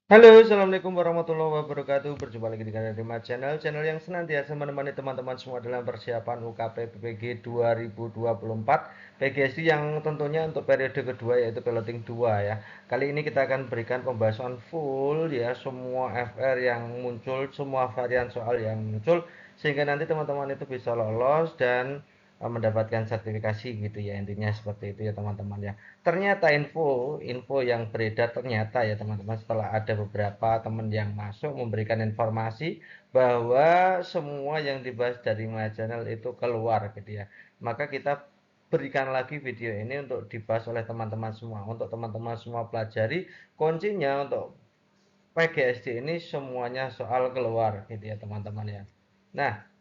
Halo, assalamualaikum warahmatullahi wabarakatuh. Berjumpa lagi dengan Rima channel yang senantiasa menemani teman-teman semua dalam persiapan UKP PPG 2024 PGSD yang tentunya untuk periode kedua yaitu piloting 2 ya. Kali ini kita akan berikan pembahasan full ya semua FR yang muncul, semua varian soal yang muncul sehingga nanti teman-teman itu bisa lolos dan mendapatkan sertifikasi gitu ya, intinya seperti itu ya teman-teman ya. Ternyata info yang beredar ternyata ya teman-teman, setelah ada beberapa teman yang masuk memberikan informasi bahwa semua yang dibahas dari My Channel itu keluar gitu ya, maka kita berikan lagi video ini untuk dibahas oleh teman-teman semua, untuk teman-teman semua pelajari. Kuncinya untuk PGSD ini semuanya soal keluar gitu ya teman-teman ya. Nah,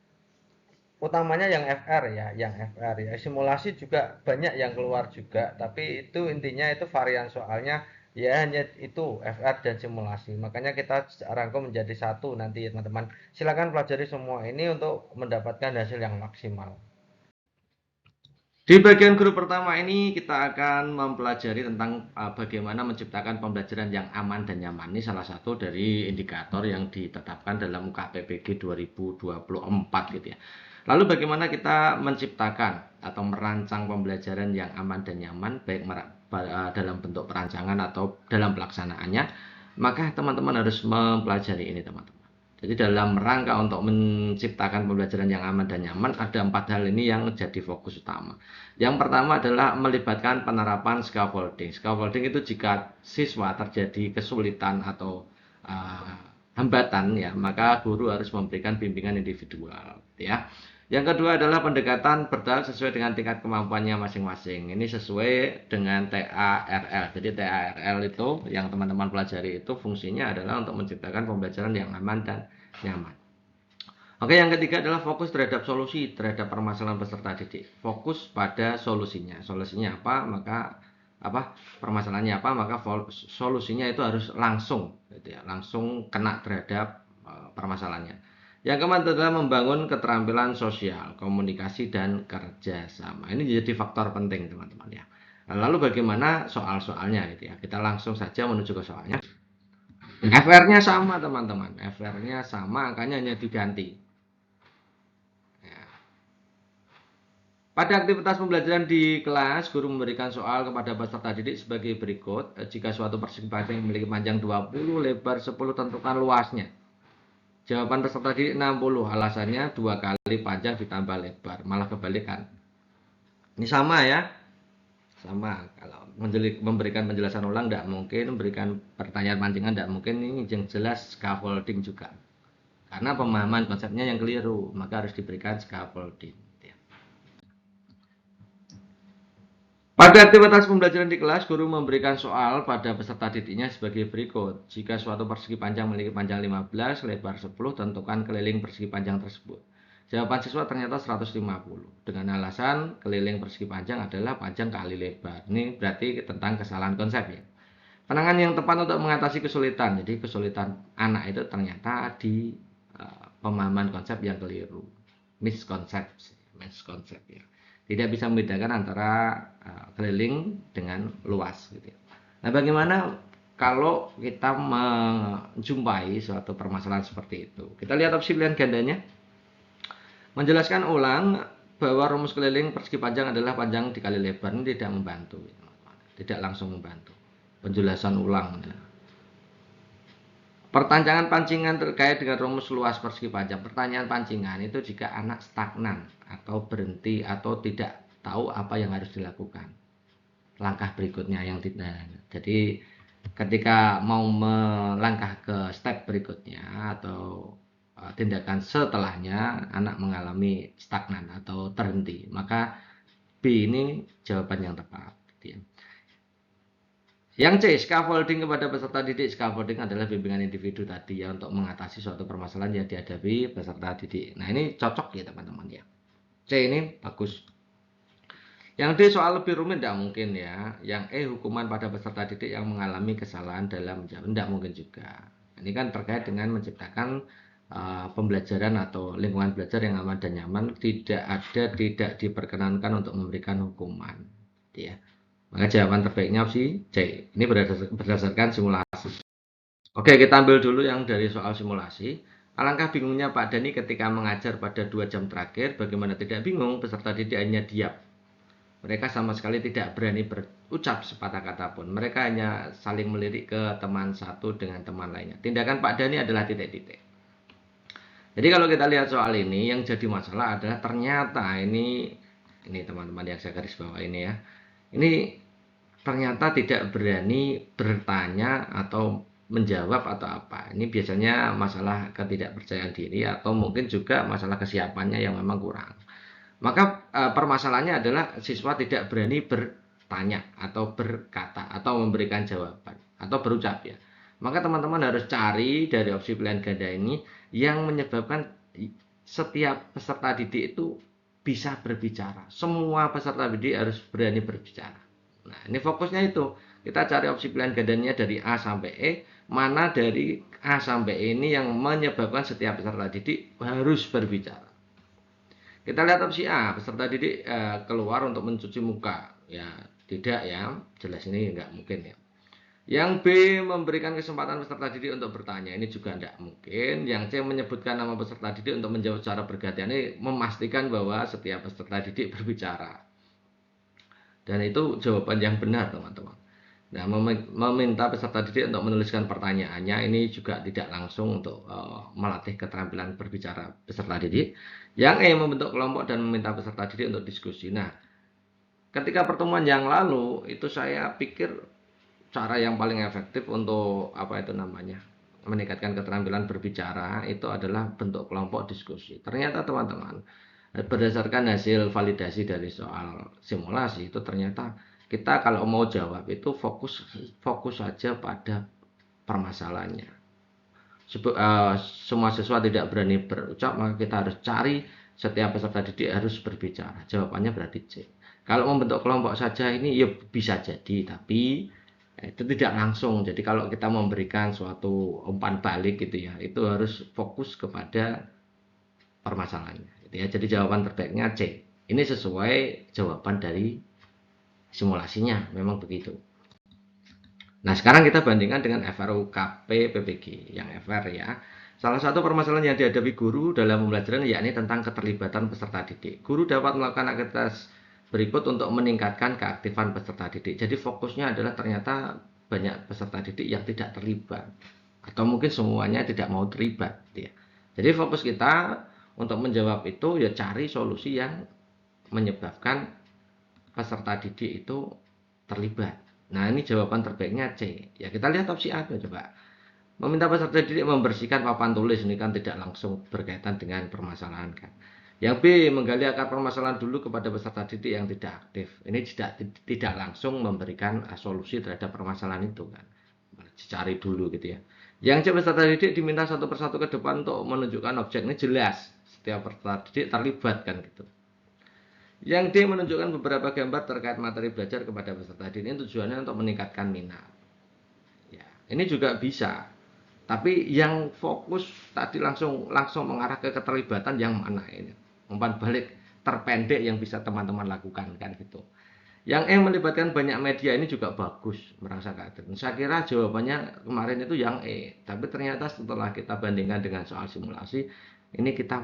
utamanya yang FR ya, yang FR ya. Simulasi juga banyak yang keluar juga, tapi itu intinya itu varian soalnya ya hanya itu FR dan simulasi. Makanya kita rangkum menjadi satu nanti ya teman-teman. Silakan pelajari semua ini untuk mendapatkan hasil yang maksimal. Di bagian grup pertama ini kita akan mempelajari tentang bagaimana menciptakan pembelajaran yang aman dan nyaman. Ini salah satu dari indikator yang ditetapkan dalam UKPPG 2024 gitu ya. Lalu bagaimana kita menciptakan atau merancang pembelajaran yang aman dan nyaman baik dalam bentuk perancangan atau dalam pelaksanaannya. Maka teman-teman harus mempelajari ini teman-teman. Jadi dalam rangka untuk menciptakan pembelajaran yang aman dan nyaman, ada 4 hal ini yang jadi fokus utama. Yang pertama adalah melibatkan penerapan scaffolding. Scaffolding itu jika siswa terjadi kesulitan atau hambatan ya, maka guru harus memberikan bimbingan individual ya. Yang kedua adalah pendekatan berdasar sesuai dengan tingkat kemampuannya masing-masing. Ini sesuai dengan TARL. Jadi TARL itu yang teman-teman pelajari itu fungsinya adalah untuk menciptakan pembelajaran yang aman dan nyaman. Oke, yang ketiga adalah fokus terhadap solusi terhadap permasalahan peserta didik. Fokus pada solusinya. Solusinya apa? Maka permasalahannya apa? Maka solusinya itu harus langsung, gitu ya, langsung kena terhadap permasalahannya. Yang keempat adalah membangun keterampilan sosial, komunikasi dan kerjasama. Ini jadi faktor penting teman-teman ya. Lalu bagaimana soal-soalnya gitu ya? Kita langsung saja menuju ke soalnya. FR-nya sama teman-teman, FR-nya sama, angkanya hanya diganti. Ya. Pada aktivitas pembelajaran di kelas, guru memberikan soal kepada peserta didik sebagai berikut. Jika suatu persegi panjang memiliki panjang 20, lebar 10, tentukan luasnya. Jawaban peserta didik 60, alasannya 2 kali panjang ditambah lebar, malah kebalikan. Ini sama ya, sama. Kalau memberikan penjelasan ulang tidak mungkin, memberikan pertanyaan pancingan tidak mungkin. Ini yang jelas scaffolding juga. Karena pemahaman konsepnya yang keliru, maka harus diberikan scaffolding. Pada aktivitas pembelajaran di kelas, guru memberikan soal pada peserta didiknya sebagai berikut. Jika suatu persegi panjang memiliki panjang 15, lebar 10, tentukan keliling persegi panjang tersebut. Jawaban siswa ternyata 150. Dengan alasan keliling persegi panjang adalah panjang kali lebar. Ini berarti tentang kesalahan konsep ya. Penanganan yang tepat untuk mengatasi kesulitan. Jadi kesulitan anak itu ternyata di pemahaman konsep yang keliru. Miskonsep ya. Tidak bisa membedakan antara keliling dengan luas gitu ya. Nah, bagaimana kalau kita menjumpai suatu permasalahan seperti itu? Kita lihat opsi pilihan gandanya. Menjelaskan ulang bahwa rumus keliling persegi panjang adalah panjang dikali lebar, ini tidak membantu, tidak langsung membantu. Penjelasan ulang. Ya. Pertanyaan pancingan terkait dengan rumus luas persegi panjang. Pertanyaan pancingan itu jika anak stagnan atau berhenti atau tidak tahu apa yang harus dilakukan. Langkah berikutnya yang tidak. Jadi ketika mau melangkah ke step berikutnya atau tindakan setelahnya anak mengalami stagnan atau terhenti, maka B ini jawaban yang tepat. Yang C, scaffolding kepada peserta didik. Scaffolding adalah bimbingan individu tadi ya untuk mengatasi suatu permasalahan yang dihadapi peserta didik. Nah, ini cocok ya teman-teman ya. C ini bagus. Yang D soal lebih rumit tidak mungkin ya. Yang E hukuman pada peserta didik yang mengalami kesalahan dalam menjawab tidak mungkin juga. Ini kan terkait dengan menciptakan pembelajaran atau lingkungan belajar yang aman dan nyaman. Tidak diperkenankan untuk memberikan hukuman. Ya. Maka jawaban terbaiknya opsi C. Ini berdasarkan simulasi. Oke, kita ambil dulu yang dari soal simulasi. Alangkah bingungnya Pak Dani ketika mengajar pada 2 jam terakhir, bagaimana tidak bingung, peserta didik hanya diam. Mereka sama sekali tidak berani berucap sepatah kata pun. Mereka hanya saling melirik ke teman satu dengan teman lainnya. Tindakan Pak Dani adalah titik-titik. Jadi kalau kita lihat soal ini, yang jadi masalah adalah ternyata ini teman-teman yang saya garis bawah ini ya. Ini ternyata tidak berani bertanya atau menjawab atau apa. Ini biasanya masalah ketidakpercayaan diri atau mungkin juga masalah kesiapannya yang memang kurang. Maka permasalahannya adalah siswa tidak berani bertanya atau berkata atau memberikan jawaban atau berucap ya. Maka teman-teman harus cari dari opsi pilihan ganda ini yang menyebabkan setiap peserta didik itu bisa berbicara. Semua peserta didik harus berani berbicara. Nah, ini fokusnya itu. Kita cari opsi pilihan gandanya dari A sampai E, mana dari A sampai E ini yang menyebabkan setiap peserta didik harus berbicara. Kita lihat opsi A, peserta didik keluar untuk mencuci muka. Ya, tidak ya, jelas ini nggak mungkin ya. Yang B memberikan kesempatan peserta didik untuk bertanya, ini juga tidak mungkin. Yang C menyebutkan nama peserta didik untuk menjawab secara bergantian, ini memastikan bahwa setiap peserta didik berbicara. Dan itu jawaban yang benar teman-teman. Nah, meminta peserta didik untuk menuliskan pertanyaannya ini juga tidak langsung untuk melatih keterampilan berbicara peserta didik. Yang E membentuk kelompok dan meminta peserta didik untuk diskusi. Nah, ketika pertemuan yang lalu itu saya pikir cara yang paling efektif untuk apa itu namanya meningkatkan keterampilan berbicara itu adalah bentuk kelompok diskusi. Ternyata teman-teman berdasarkan hasil validasi dari soal simulasi itu ternyata kita kalau mau jawab itu fokus saja pada permasalahannya. Semua siswa tidak berani berucap, maka kita harus cari setiap peserta didik harus berbicara. Jawabannya berarti C. Kalau membentuk kelompok saja ini ya bisa jadi, tapi itu tidak langsung. Jadi kalau kita memberikan suatu umpan balik gitu ya, itu harus fokus kepada permasalahannya. Gitu ya. Jadi jawaban terbaiknya C. Ini sesuai jawaban dari simulasinya, memang begitu. Nah, sekarang kita bandingkan dengan FRUKP PPG yang FR ya. Salah satu permasalahan yang dihadapi guru dalam pembelajaran yakni tentang keterlibatan peserta didik. Guru dapat melakukan aktivitas berikut untuk meningkatkan keaktifan peserta didik. Jadi fokusnya adalah ternyata banyak peserta didik yang tidak terlibat atau mungkin semuanya tidak mau terlibat ya. Jadi fokus kita untuk menjawab itu ya cari solusi yang menyebabkan peserta didik itu terlibat. Nah, ini jawaban terbaiknya C. Ya, kita lihat opsi A coba. Meminta peserta didik membersihkan papan tulis, ini kan tidak langsung berkaitan dengan permasalahan kan. Yang B, menggali akar permasalahan dulu kepada peserta didik yang tidak aktif. Ini tidak langsung memberikan solusi terhadap permasalahan itu kan. Dicari dulu gitu ya. Yang C, peserta didik diminta satu persatu ke depan untuk menunjukkan objek. Ini jelas setiap peserta didik terlibat kan gitu. Yang D menunjukkan beberapa gambar terkait materi belajar kepada peserta didik. Ini tujuannya untuk meningkatkan minat. Ya, ini juga bisa. Tapi yang fokus tadi langsung mengarah ke keterlibatan yang mana ini? Umpan balik terpendek yang bisa teman-teman lakukan kan gitu. Yang E melibatkan banyak media ini juga bagus merasa keadilan. Saya kira jawabannya kemarin itu yang E, tapi ternyata setelah kita bandingkan dengan soal simulasi, ini kita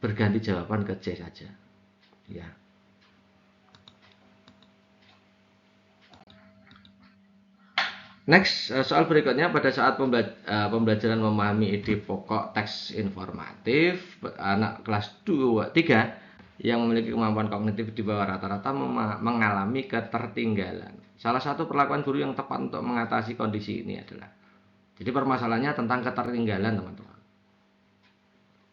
berganti jawaban ke C saja. Ya. Next, soal berikutnya pada saat pembelajaran memahami ide pokok teks informatif, anak kelas 2, 3 yang memiliki kemampuan kognitif di bawah rata-rata mengalami ketertinggalan. Salah satu perlakuan guru yang tepat untuk mengatasi kondisi ini adalah, jadi permasalahannya tentang ketertinggalan teman-teman.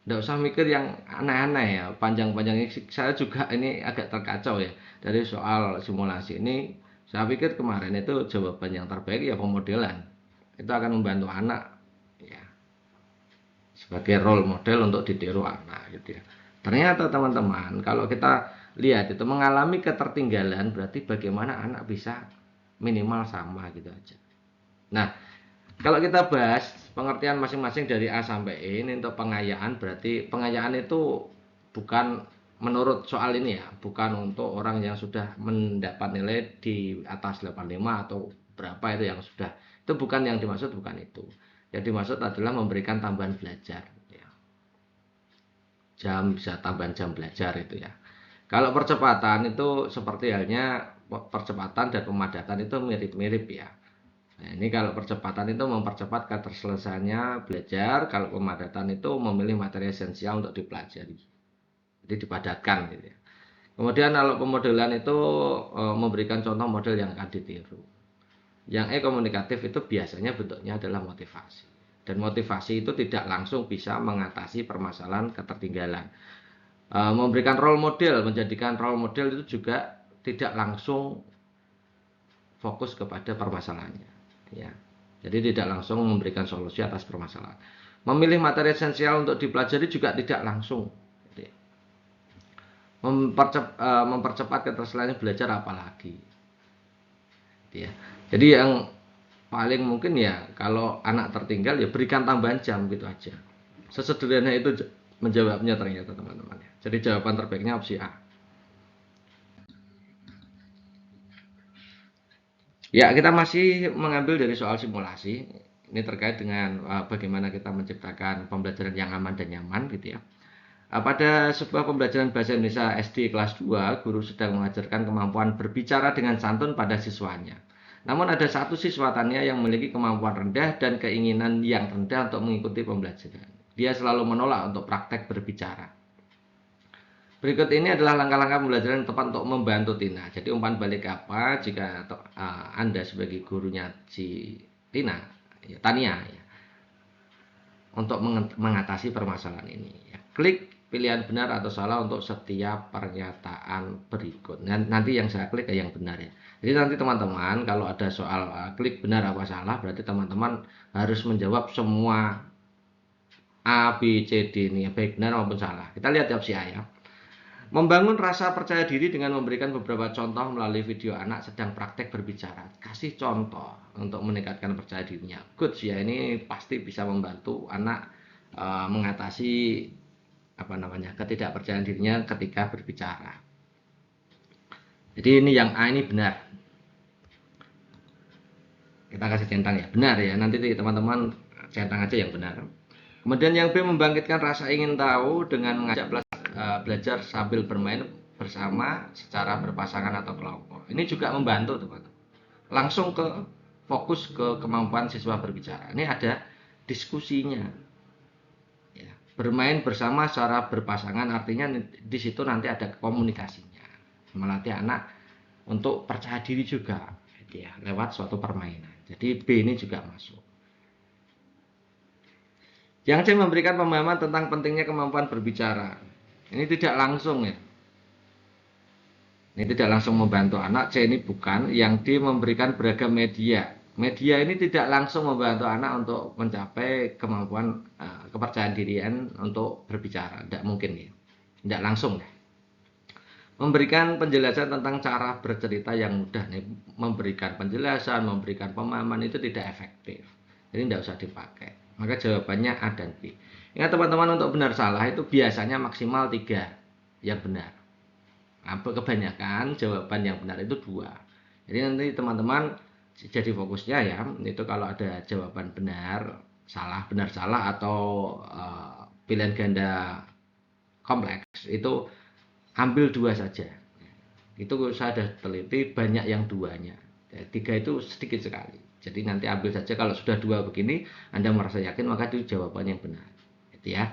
Nggak usah mikir yang aneh-aneh ya, panjang-panjang ini. Saya juga ini agak terkacau ya dari soal simulasi ini. Saya pikir kemarin itu jawaban yang terbaik ya pemodelan. Itu akan membantu anak ya sebagai role model untuk ditiru anak gitu ya. Ternyata teman-teman kalau kita lihat itu mengalami ketertinggalan berarti bagaimana anak bisa minimal sama gitu aja. Nah, kalau kita bahas pengertian masing-masing dari A sampai E ini untuk pengayaan, berarti pengayaan itu bukan menurut soal ini ya, bukan untuk orang yang sudah mendapat nilai di atas 85 atau berapa itu yang sudah Itu bukan yang dimaksud, bukan itu. Yang dimaksud adalah memberikan tambahan belajar. Ya. Jam, bisa tambahan jam belajar itu ya. Kalau percepatan itu seperti halnya percepatan dan pemadatan itu mirip-mirip ya. Nah, ini kalau percepatan itu mempercepat keterselesaiannya belajar, kalau pemadatan itu memilih materi esensial untuk dipelajari. Jadi dipadatkan gitu ya. Kemudian kalau pemodelan itu memberikan contoh model yang akan ditiru. Yang komunikatif itu biasanya bentuknya adalah motivasi. Dan motivasi itu tidak langsung bisa mengatasi permasalahan ketertinggalan. Memberikan role model, menjadikan role model itu juga tidak langsung fokus kepada permasalahannya. Ya. Jadi tidak langsung memberikan solusi atas permasalahan. Memilih materi esensial untuk dipelajari juga tidak langsung. Mempercepat keterselesaian belajar apalagi. Ya. Jadi yang paling mungkin ya kalau anak tertinggal ya berikan tambahan jam gitu aja. Sesederhana itu menjawabnya ternyata teman-teman. Jadi jawaban terbaiknya opsi A. Ya, kita masih mengambil dari soal simulasi. Ini terkait dengan bagaimana kita menciptakan pembelajaran yang aman dan nyaman gitu ya. Pada sebuah pembelajaran bahasa Indonesia SD kelas 2, guru sedang mengajarkan kemampuan berbicara dengan santun pada siswanya. Namun ada satu siswa tanya yang memiliki kemampuan rendah dan keinginan yang rendah untuk mengikuti pembelajaran. Dia selalu menolak untuk praktek berbicara. Berikut ini adalah langkah-langkah pembelajaran yang tepat untuk membantu Tina. Jadi umpan balik apa jika Anda sebagai gurunya si Tina, ya, Tania, ya, untuk mengatasi permasalahan ini. Ya. Klik pilihan benar atau salah untuk setiap pernyataan berikut. Nanti yang saya klik yang benar ya. Jadi nanti teman-teman kalau ada soal klik benar apa salah, berarti teman-teman harus menjawab semua A, B, C, D ini, baik benar maupun salah. Kita lihat opsi A ya. Membangun rasa percaya diri dengan memberikan beberapa contoh melalui video anak sedang praktek berbicara. Kasih contoh untuk meningkatkan percaya dirinya. Good ya, ini pasti bisa membantu anak mengatasi ketidakpercayaan dirinya ketika berbicara. Jadi ini yang A ini benar. Kita kasih centang ya, benar ya. Nanti teman-teman centang aja yang benar. Kemudian yang B, membangkitkan rasa ingin tahu dengan mengajak belajar sambil bermain bersama secara berpasangan atau kelompok. Ini juga membantu teman-teman. Langsung fokus ke kemampuan siswa berbicara. Ini ada diskusinya. Ya, bermain bersama secara berpasangan artinya di situ nanti ada komunikasinya. Melatih anak untuk percaya diri juga ya, lewat suatu permainan. Jadi B ini juga masuk. Yang C, memberikan pemahaman tentang pentingnya kemampuan berbicara. Ini tidak langsung ya. Ini tidak langsung membantu anak. C ini bukan. Yang D, memberikan beragam media. Media ini tidak langsung membantu anak untuk mencapai kemampuan kepercayaan dirian untuk berbicara. Tidak mungkin ya. Tidak langsung ya. Memberikan penjelasan tentang cara bercerita yang mudah. Memberikan penjelasan, memberikan pemahaman itu tidak efektif. Jadi tidak usah dipakai. Maka jawabannya A dan B. Ingat teman-teman, untuk benar salah itu biasanya maksimal 3 yang benar. Nah, kebanyakan jawaban yang benar itu 2. Jadi nanti teman-teman jadi fokusnya ya, itu kalau ada jawaban benar salah atau pilihan ganda kompleks itu ambil 2 saja. Itu saya sudah teliti banyak yang 2-nya. 3 itu sedikit sekali. Jadi nanti ambil saja, kalau sudah 2 begini Anda merasa yakin maka itu jawaban yang benar. Itu ya.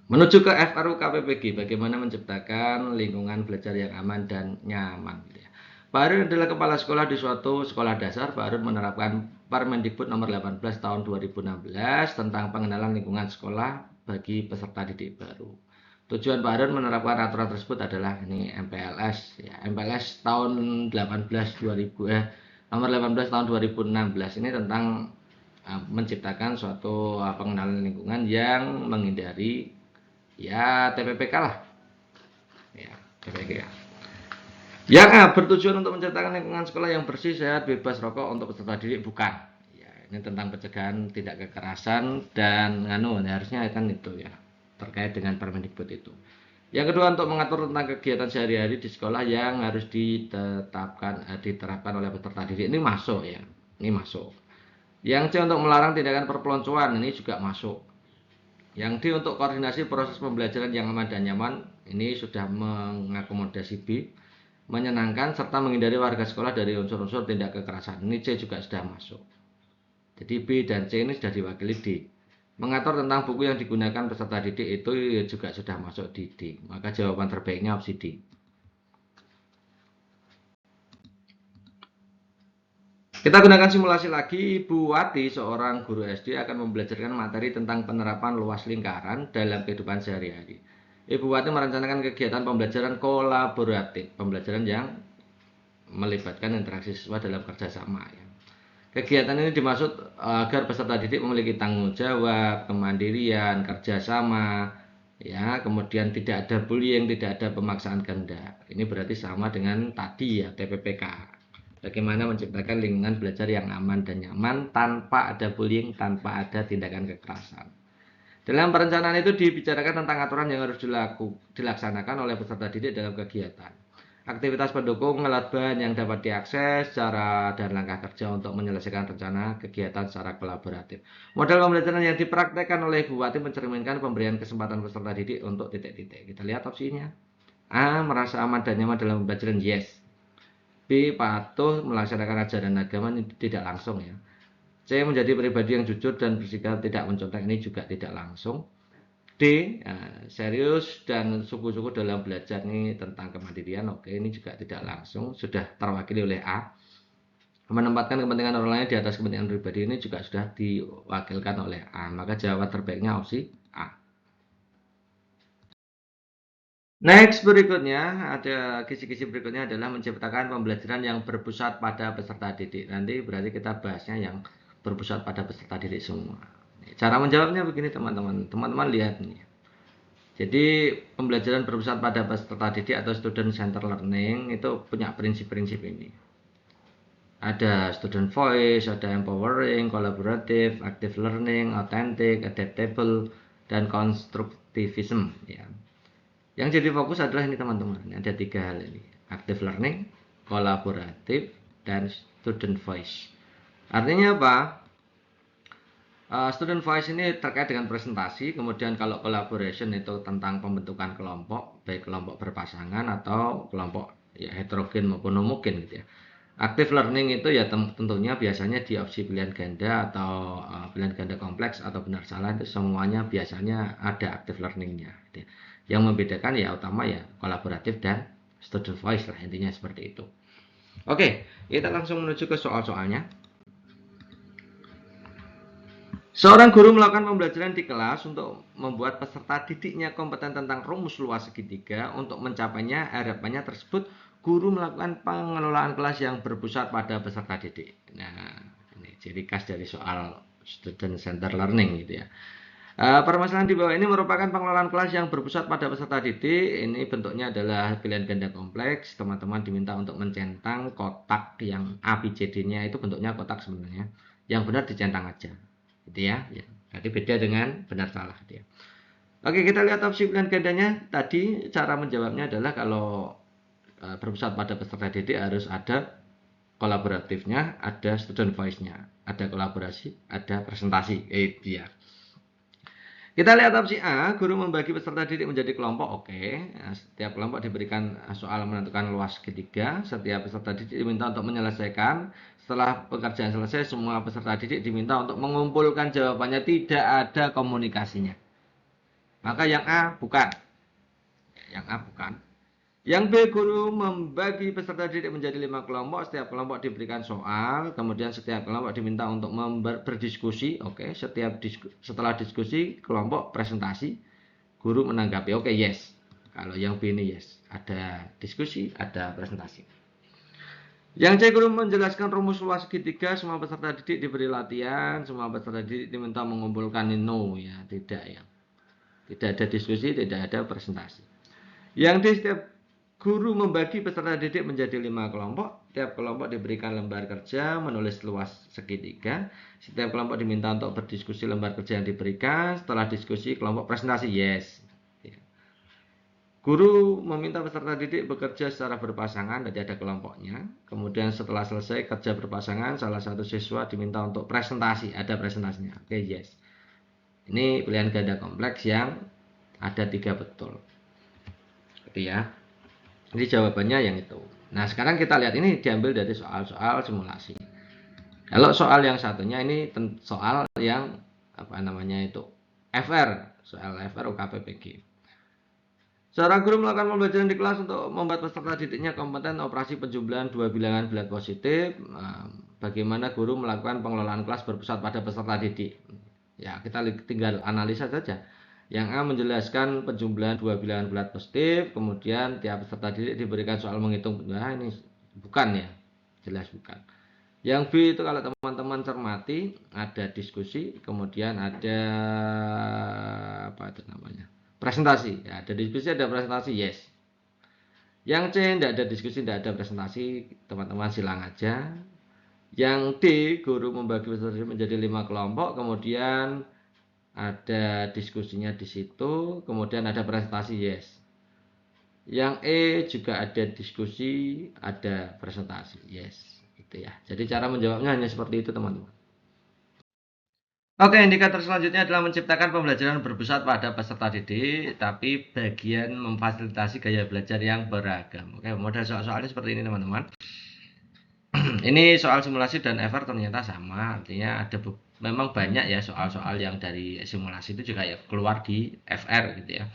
Menuju ke FRU KPPG, bagaimana menciptakan lingkungan belajar yang aman dan nyaman. Pak Harun adalah kepala sekolah di suatu sekolah dasar. Pak Harun menerapkan Permendikbud nomor 18 tahun 2016 tentang pengenalan lingkungan sekolah bagi peserta didik baru. Tujuan Pak Harun menerapkan aturan tersebut adalah ini MPLS ya, MPLS tahun 18 2000 nomor 18 tahun 2016 ini tentang menciptakan suatu pengenalan lingkungan yang menghindari ya TPPK lah. Ya, TPPK. Yang A, bertujuan untuk menciptakan lingkungan sekolah yang bersih, sehat, bebas rokok untuk peserta didik. Bukan. Ya, ini tentang pencegahan tidak kekerasan dan harusnya kan itu ya, terkait dengan Permendikbud itu. Yang kedua, untuk mengatur tentang kegiatan sehari-hari di sekolah yang harus diterapkan oleh peserta didik, ini masuk ya, ini masuk. Yang C, untuk melarang tindakan perpeloncoan, ini juga masuk. Yang D, untuk koordinasi proses pembelajaran yang aman dan nyaman, ini sudah mengakomodasi B, menyenangkan serta menghindari warga sekolah dari unsur-unsur tindak kekerasan, ini C juga sudah masuk. Jadi B dan C ini sudah diwakili D. Mengatur tentang buku yang digunakan peserta didik itu juga sudah masuk di D. Maka jawaban terbaiknya opsi D. Kita gunakan simulasi lagi. Ibu Wati, seorang guru SD, akan membelajarkan materi tentang penerapan luas lingkaran dalam kehidupan sehari-hari. Ibu Wati merencanakan kegiatan pembelajaran kolaboratif, pembelajaran yang melibatkan interaksi siswa dalam kerjasama. Kegiatan ini dimaksud agar peserta didik memiliki tanggung jawab, kemandirian, kerjasama, ya, kemudian tidak ada bullying, tidak ada pemaksaan kehendak. Ini berarti sama dengan tadi ya, TPPK. Bagaimana menciptakan lingkungan belajar yang aman dan nyaman tanpa ada bullying, tanpa ada tindakan kekerasan. Dalam perencanaan itu dibicarakan tentang aturan yang harus dilaksanakan oleh peserta didik dalam kegiatan. Aktivitas pendukung, alat bahan yang dapat diakses, cara dan langkah kerja untuk menyelesaikan rencana kegiatan secara kolaboratif. Model pembelajaran yang dipraktekkan oleh Ibu Wati mencerminkan pemberian kesempatan peserta didik untuk titik-titik. Kita lihat opsinya. A, merasa aman dan nyaman dalam pembelajaran, yes. B, patuh melaksanakan ajaran agama, tidak langsung ya. C, menjadi pribadi yang jujur dan bersikap tidak mencontek, ini juga tidak langsung. D, serius dan sungguh-sungguh dalam belajar, ini tentang kemandirian. Oke, ini juga tidak langsung, sudah terwakili oleh A. Menempatkan kepentingan orang lain di atas kepentingan pribadi, ini juga sudah diwakilkan oleh A. Maka jawaban terbaiknya opsi A. Next, berikutnya ada kisi-kisi berikutnya adalah menciptakan pembelajaran yang berpusat pada peserta didik. Nanti berarti kita bahasnya yang berpusat pada peserta didik semua. Cara menjawabnya begini teman-teman. Teman-teman lihat nih. Jadi pembelajaran berpusat pada peserta didik atau student center learning itu punya prinsip-prinsip ini. Ada student voice, ada empowering, collaborative, active learning, authentic, adaptable, dan constructivism. Ya. Yang jadi fokus adalah ini teman-teman. Ada 3 hal ini. Active learning, kolaboratif, dan student voice. Artinya apa? Student voice ini terkait dengan presentasi, kemudian kalau collaboration itu tentang pembentukan kelompok, baik kelompok berpasangan atau kelompok ya heterogen maupun homogen gitu ya. Active learning itu ya tentunya biasanya di opsi pilihan ganda atau pilihan ganda kompleks atau benar salah, itu semuanya biasanya ada active learningnya. Gitu ya. Yang membedakan ya utama ya kolaboratif dan student voice lah, intinya seperti itu. Oke, kita langsung menuju ke soal-soalnya. Seorang guru melakukan pembelajaran di kelas untuk membuat peserta didiknya kompeten tentang rumus luas segitiga. Untuk mencapainya, harapannya tersebut, guru melakukan pengelolaan kelas yang berpusat pada peserta didik. Nah, ini ciri khas dari soal student center learning gitu ya. Permasalahan di bawah ini merupakan pengelolaan kelas yang berpusat pada peserta didik. Ini bentuknya adalah pilihan ganda kompleks. Teman-teman diminta untuk mencentang kotak yang ABCD-nya itu bentuknya kotak sebenarnya. Yang benar dicentang aja. Gitu ya. Jadi beda dengan benar salah dia. Oke, kita lihat opsi pilihan gandanya. Tadi cara menjawabnya adalah kalau berpusat pada peserta didik harus ada kolaboratifnya, ada student voice-nya, ada kolaborasi, ada presentasi. Dia. Kita lihat opsi A, guru membagi peserta didik menjadi kelompok. Oke, setiap kelompok diberikan soal menentukan luas segitiga. Setiap peserta didik diminta untuk menyelesaikan. Setelah pekerjaan selesai, semua peserta didik diminta untuk mengumpulkan jawabannya, tidak ada komunikasinya. Maka yang A bukan. Yang A bukan. Yang B, guru membagi peserta didik menjadi 5 kelompok. Setiap kelompok diberikan soal, kemudian setiap kelompok diminta untuk berdiskusi. Oke, setelah diskusi kelompok presentasi, guru menanggapi. Oke, yes. Kalau yang B ini yes, ada diskusi, ada presentasi. Yang C, guru menjelaskan rumus luas segitiga. Semua peserta didik diberi latihan, semua peserta didik diminta mengumpulkan no ya, tidak ya. Tidak ada diskusi, tidak ada presentasi. Yang D, setiap guru membagi peserta didik menjadi 5 kelompok. Setiap kelompok diberikan lembar kerja menulis luas segitiga. Setiap kelompok diminta untuk berdiskusi lembar kerja yang diberikan. Setelah diskusi kelompok presentasi, yes. Guru meminta peserta didik bekerja secara berpasangan, jadi ada kelompoknya. Kemudian setelah selesai kerja berpasangan, salah satu siswa diminta untuk presentasi, ada presentasinya. Oke, yes. Ini pilihan ganda kompleks yang ada 3 betul. Gitu ya. Jadi jawabannya yang itu. Nah, sekarang kita lihat ini diambil dari soal-soal simulasi. Kalau soal yang satunya ini soal yang apa namanya itu FR, soal FR UKPPG. Seorang guru melakukan pembelajaran di kelas untuk membuat peserta didiknya kompeten operasi penjumlahan dua bilangan bulat positif. Bagaimana guru melakukan pengelolaan kelas berpusat pada peserta didik? Ya, kita tinggal analisa saja. Yang A menjelaskan penjumlahan dua bilangan bulat positif, kemudian tiap peserta didik diberikan soal menghitung. Nah, ini bukan ya, jelas bukan. Yang B itu kalau teman-teman cermati ada diskusi, kemudian ada apa itu namanya? Presentasi. Ya, ada diskusi, ada presentasi, yes. Yang C tidak ada diskusi, tidak ada presentasi, teman-teman silang aja. Yang D, guru membagi peserta menjadi 5 kelompok, kemudian ada diskusinya di situ, kemudian ada presentasi, yes. Yang E juga ada diskusi, ada presentasi, yes. Gitu ya. Jadi cara menjawabnya hanya seperti itu, teman-teman. Oke, indikator selanjutnya adalah menciptakan pembelajaran berpusat pada peserta didik, tapi bagian memfasilitasi gaya belajar yang beragam. Oke, model soal-soalnya seperti ini, teman-teman. Ini soal simulasi dan FR ternyata sama, artinya ada memang banyak ya soal-soal yang dari simulasi itu juga ya keluar di FR gitu ya.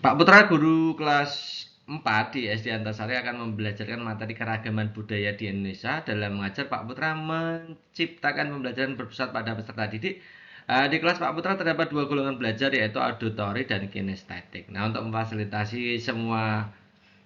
Pak Putra, guru kelas 4 di SD Antasari akan membelajarkan materi keragaman budaya di Indonesia. Dalam mengajar, Pak Putra menciptakan pembelajaran berpusat pada peserta didik. Di kelas Pak Putra terdapat 2 golongan belajar, yaitu auditori dan kinestetik. Nah, untuk memfasilitasi semua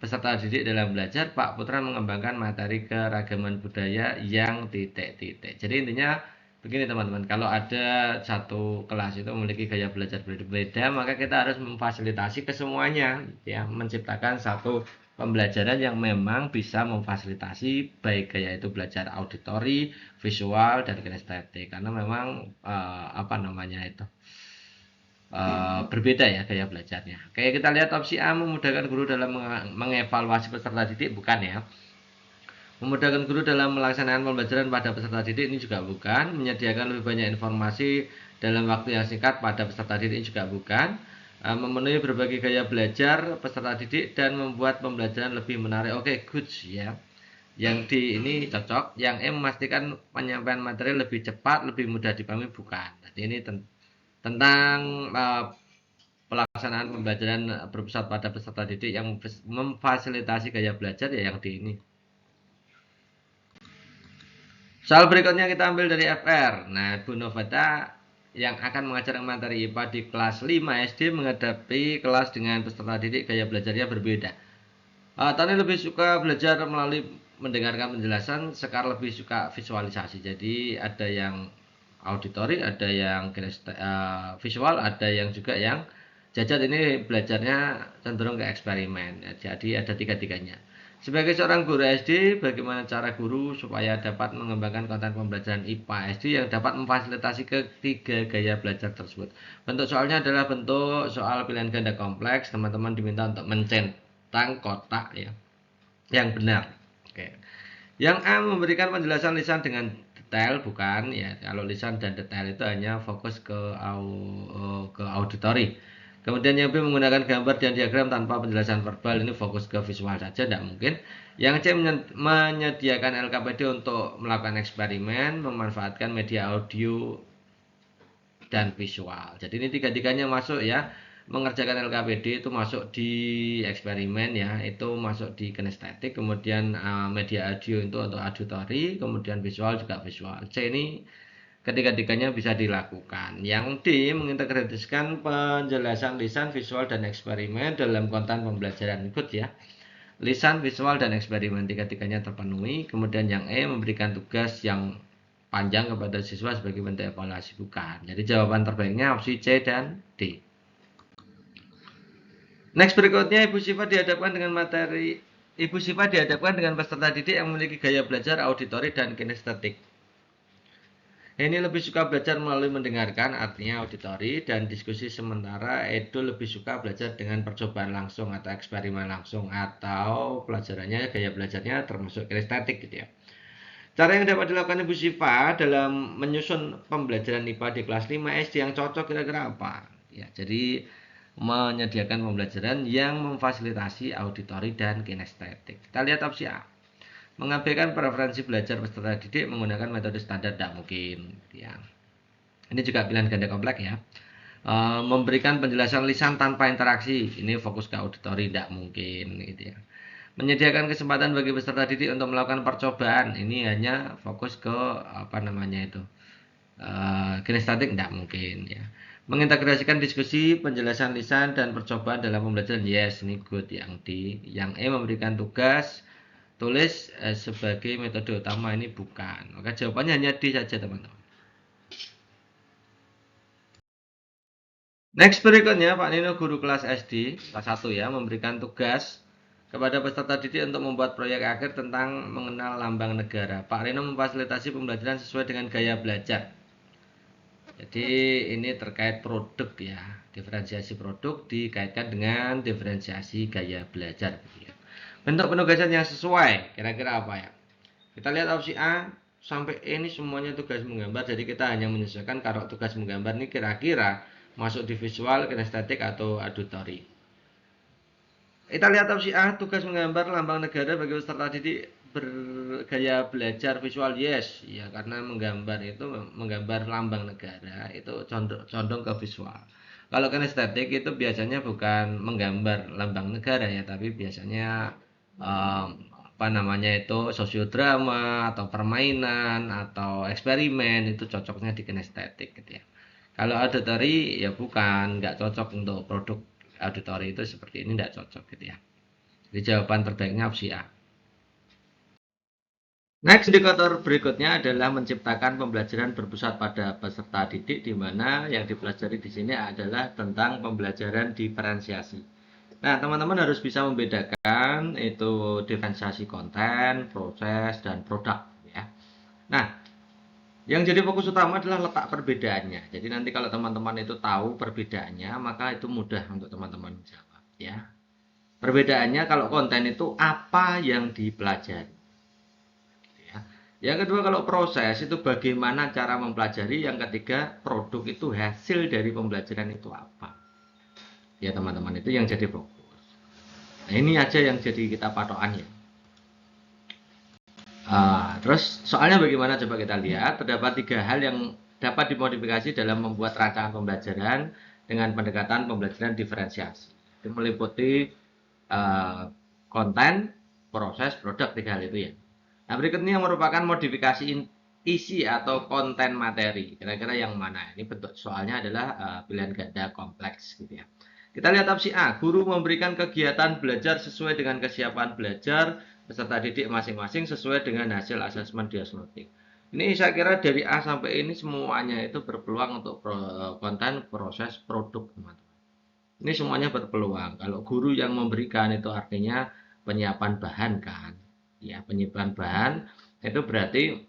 peserta didik dalam belajar, Pak Putra mengembangkan materi keragaman budaya yang titik-titik. Jadi intinya begini teman-teman, kalau ada satu kelas itu memiliki gaya belajar berbeda, maka kita harus memfasilitasi ke semuanya, ya, menciptakan satu pembelajaran yang memang bisa memfasilitasi baik gaya itu belajar auditori, visual, dan kinestetik. Karena memang apa namanya itu berbeda ya gaya belajarnya. Kayak kita lihat opsi A, memudahkan guru dalam mengevaluasi peserta didik, bukan ya. Memudahkan guru dalam melaksanakan pembelajaran pada peserta didik, ini juga bukan. Menyediakan lebih banyak informasi dalam waktu yang singkat pada peserta didik, ini juga bukan. Memenuhi berbagai gaya belajar peserta didik dan membuat pembelajaran lebih menarik. Oke, good ya. Yang D ini cocok. Yang E, memastikan penyampaian materi lebih cepat, lebih mudah dipahami, bukan. Jadi ini tentang pelaksanaan pembelajaran berpusat pada peserta didik yang memfasilitasi gaya belajar, ya yang di ini. Soal berikutnya kita ambil dari FR. Nah, Bu Novata yang akan mengajarkan materi IPA di kelas 5 SD menghadapi kelas dengan peserta didik gaya belajarnya berbeda. Tani lebih suka belajar melalui mendengarkan penjelasan, Sekar lebih suka visualisasi. Jadi ada yang auditori, ada yang visual, ada yang juga yang Jajat ini belajarnya cenderung ke eksperimen. Jadi ada tiga-tiganya. Sebagai seorang guru SD, bagaimana cara guru supaya dapat mengembangkan konten pembelajaran IPA SD yang dapat memfasilitasi ketiga gaya belajar tersebut? Bentuk soalnya adalah bentuk soal pilihan ganda kompleks. Teman-teman diminta untuk mencentang kotak ya, yang benar. Oke. Yang A, memberikan penjelasan lisan dengan detail, bukan ya. Kalau lisan dan detail itu hanya fokus ke auditori. Kemudian yang B, menggunakan gambar dan diagram tanpa penjelasan verbal, ini fokus ke visual saja, tidak mungkin. Yang C, menyediakan LKPD untuk melakukan eksperimen, memanfaatkan media audio dan visual. Jadi ini tiga-tiganya masuk ya. Mengerjakan LKPD itu masuk di eksperimen ya, itu masuk di kinestetik. Kemudian media audio itu untuk auditori, kemudian visual juga visual. C ini ketiga-tiganya bisa dilakukan. Yang D, mengintegrasikan penjelasan lisan, visual, dan eksperimen dalam konten pembelajaran. Ikut ya. Lisan, visual, dan eksperimen tiga-tiganya terpenuhi. Kemudian yang E, memberikan tugas yang panjang kepada siswa sebagai bentuk evaluasi, bukan. Jadi jawaban terbaiknya opsi C dan D. Next berikutnya, Ibu Siva dihadapkan dengan peserta didik yang memiliki gaya belajar auditori dan kinestetik. Ini lebih suka belajar melalui mendengarkan, artinya auditori, dan diskusi, sementara Edo lebih suka belajar dengan percobaan langsung atau eksperimen langsung, atau pelajarannya, gaya belajarnya termasuk kinestetik gitu ya. Cara yang dapat dilakukan Ibu Siva dalam menyusun pembelajaran IPA di kelas 5 SD yang cocok kira-kira apa? Ya, jadi menyediakan pembelajaran yang memfasilitasi auditori dan kinestetik. Kita lihat opsi A. Mengabaikan preferensi belajar peserta didik menggunakan metode standar tidak mungkin. Ya. Ini juga pilihan ganda kompleks ya. Memberikan penjelasan lisan tanpa interaksi, ini fokus ke auditori tidak mungkin gitu ya. Menyediakan kesempatan bagi peserta didik untuk melakukan percobaan, ini hanya fokus ke apa namanya itu kinestetik tidak mungkin ya. Mengintegrasikan diskusi, penjelasan lisan dan percobaan dalam pembelajaran, yes, ini good. Yang D. Yang E, memberikan tugas tulis sebagai metode utama, ini bukan. Maka jawabannya hanya D saja teman-teman. Next berikutnya Pak Nino, guru kelas SD kelas 1 ya, memberikan tugas kepada peserta didik untuk membuat proyek akhir tentang mengenal lambang negara. Pak Rino memfasilitasi pembelajaran sesuai dengan gaya belajar. Jadi ini terkait produk ya, diferensiasi produk dikaitkan dengan diferensiasi gaya belajar. Bentuk penugasan yang sesuai, kira-kira apa ya? Kita lihat opsi A sampai E ini semuanya tugas menggambar, jadi kita hanya menyesuaikan kalau tugas menggambar ini kira-kira masuk di visual, kinestetik, atau auditori. Kita lihat opsi A, tugas menggambar lambang negara bagi peserta didik bergaya belajar visual, yes ya, karena menggambar itu menggambar lambang negara itu condong ke visual. Kalau kinestetik itu biasanya bukan menggambar lambang negara ya, tapi biasanya um, apa namanya itu sosiodrama atau permainan atau eksperimen, itu cocoknya di kinestetik gitu ya. Kalau auditori ya bukan, nggak cocok untuk produk auditori, itu seperti ini nggak cocok gitu ya. Jadi jawaban terbaiknya opsi A. Next, indikator berikutnya adalah menciptakan pembelajaran berpusat pada peserta didik, di mana yang dipelajari di sini adalah tentang pembelajaran diferensiasi. Nah, teman-teman harus bisa membedakan itu diferensiasi konten, proses, dan produk ya. Nah, yang jadi fokus utama adalah letak perbedaannya. Jadi nanti kalau teman-teman itu tahu perbedaannya, maka itu mudah untuk teman-teman jawab ya. Perbedaannya kalau konten itu apa yang dipelajari. Ya. Yang kedua kalau proses itu bagaimana cara mempelajari. Yang ketiga produk itu hasil dari pembelajaran itu apa. Ya teman-teman, itu yang jadi fokus. Nah, ini aja yang jadi kita patokannya. Terus soalnya bagaimana, coba kita lihat. Terdapat 3 hal yang dapat dimodifikasi dalam membuat rancangan pembelajaran dengan pendekatan pembelajaran diferensiasi. Itu meliputi konten, proses, produk, 3 hal itu ya. Nah, berikutnya yang merupakan modifikasi isi atau konten materi. Kira-kira yang mana? Ini bentuk soalnya adalah pilihan ganda kompleks gitu ya. Kita lihat opsi A, guru memberikan kegiatan belajar sesuai dengan kesiapan belajar peserta didik masing-masing sesuai dengan hasil asesmen diagnostik. Ini saya kira dari A sampai ini semuanya itu berpeluang untuk konten, proses, produk, teman-teman. Ini semuanya berpeluang. Kalau guru yang memberikan itu artinya penyiapan bahan kan. Ya, penyiapan bahan itu berarti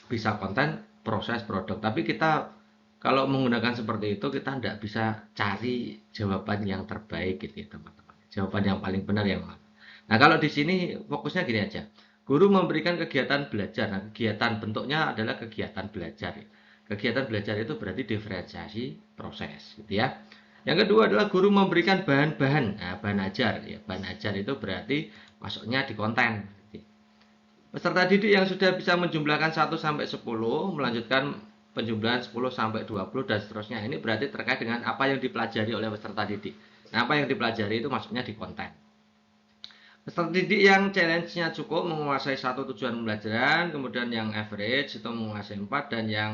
bisa konten, proses, produk. Tapi kita kalau menggunakan seperti itu, kita tidak bisa cari jawaban yang terbaik gitu ya teman-teman. Jawaban yang paling benar yang mana. Nah kalau di sini fokusnya gini aja. Guru memberikan kegiatan belajar. Nah, kegiatan bentuknya adalah kegiatan belajar. Kegiatan belajar itu berarti diferensiasi proses gitu ya. Yang kedua adalah guru memberikan bahan-bahan. Nah, bahan ajar ya. Bahan ajar itu berarti masuknya di konten. Peserta didik yang sudah bisa menjumlahkan 1 sampai 10, melanjutkan penjumlahan 10 sampai 20 dan seterusnya. Ini berarti terkait dengan apa yang dipelajari oleh peserta didik. Nah, apa yang dipelajari itu masuknya di konten. Peserta didik yang challenge-nya cukup menguasai 1 tujuan pembelajaran, kemudian yang average itu menguasai 4, dan yang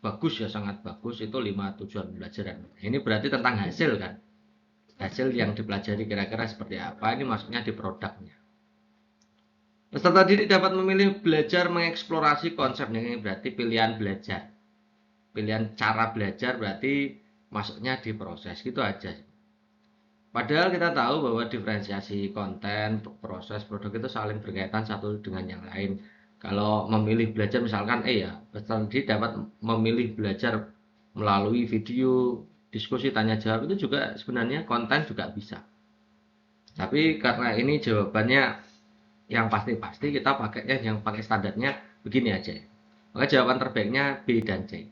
bagus ya, sangat bagus itu 5 tujuan pembelajaran. Ini berarti tentang hasil kan. Hasil yang dipelajari kira-kira seperti apa, ini masuknya di produknya. Peserta didik dapat memilih belajar mengeksplorasi konsep, ini berarti pilihan belajar. Pilihan cara belajar berarti masuknya di proses, gitu aja. Padahal kita tahu bahwa diferensiasi konten, proses, produk itu saling berkaitan satu dengan yang lain. Kalau memilih belajar misalkan ya, peserta didik dapat memilih belajar melalui video, diskusi tanya jawab itu juga sebenarnya konten juga bisa. Tapi karena ini jawabannya yang pasti-pasti kita pakainya yang pakai standarnya begini aja. Maka jawaban terbaiknya B dan C.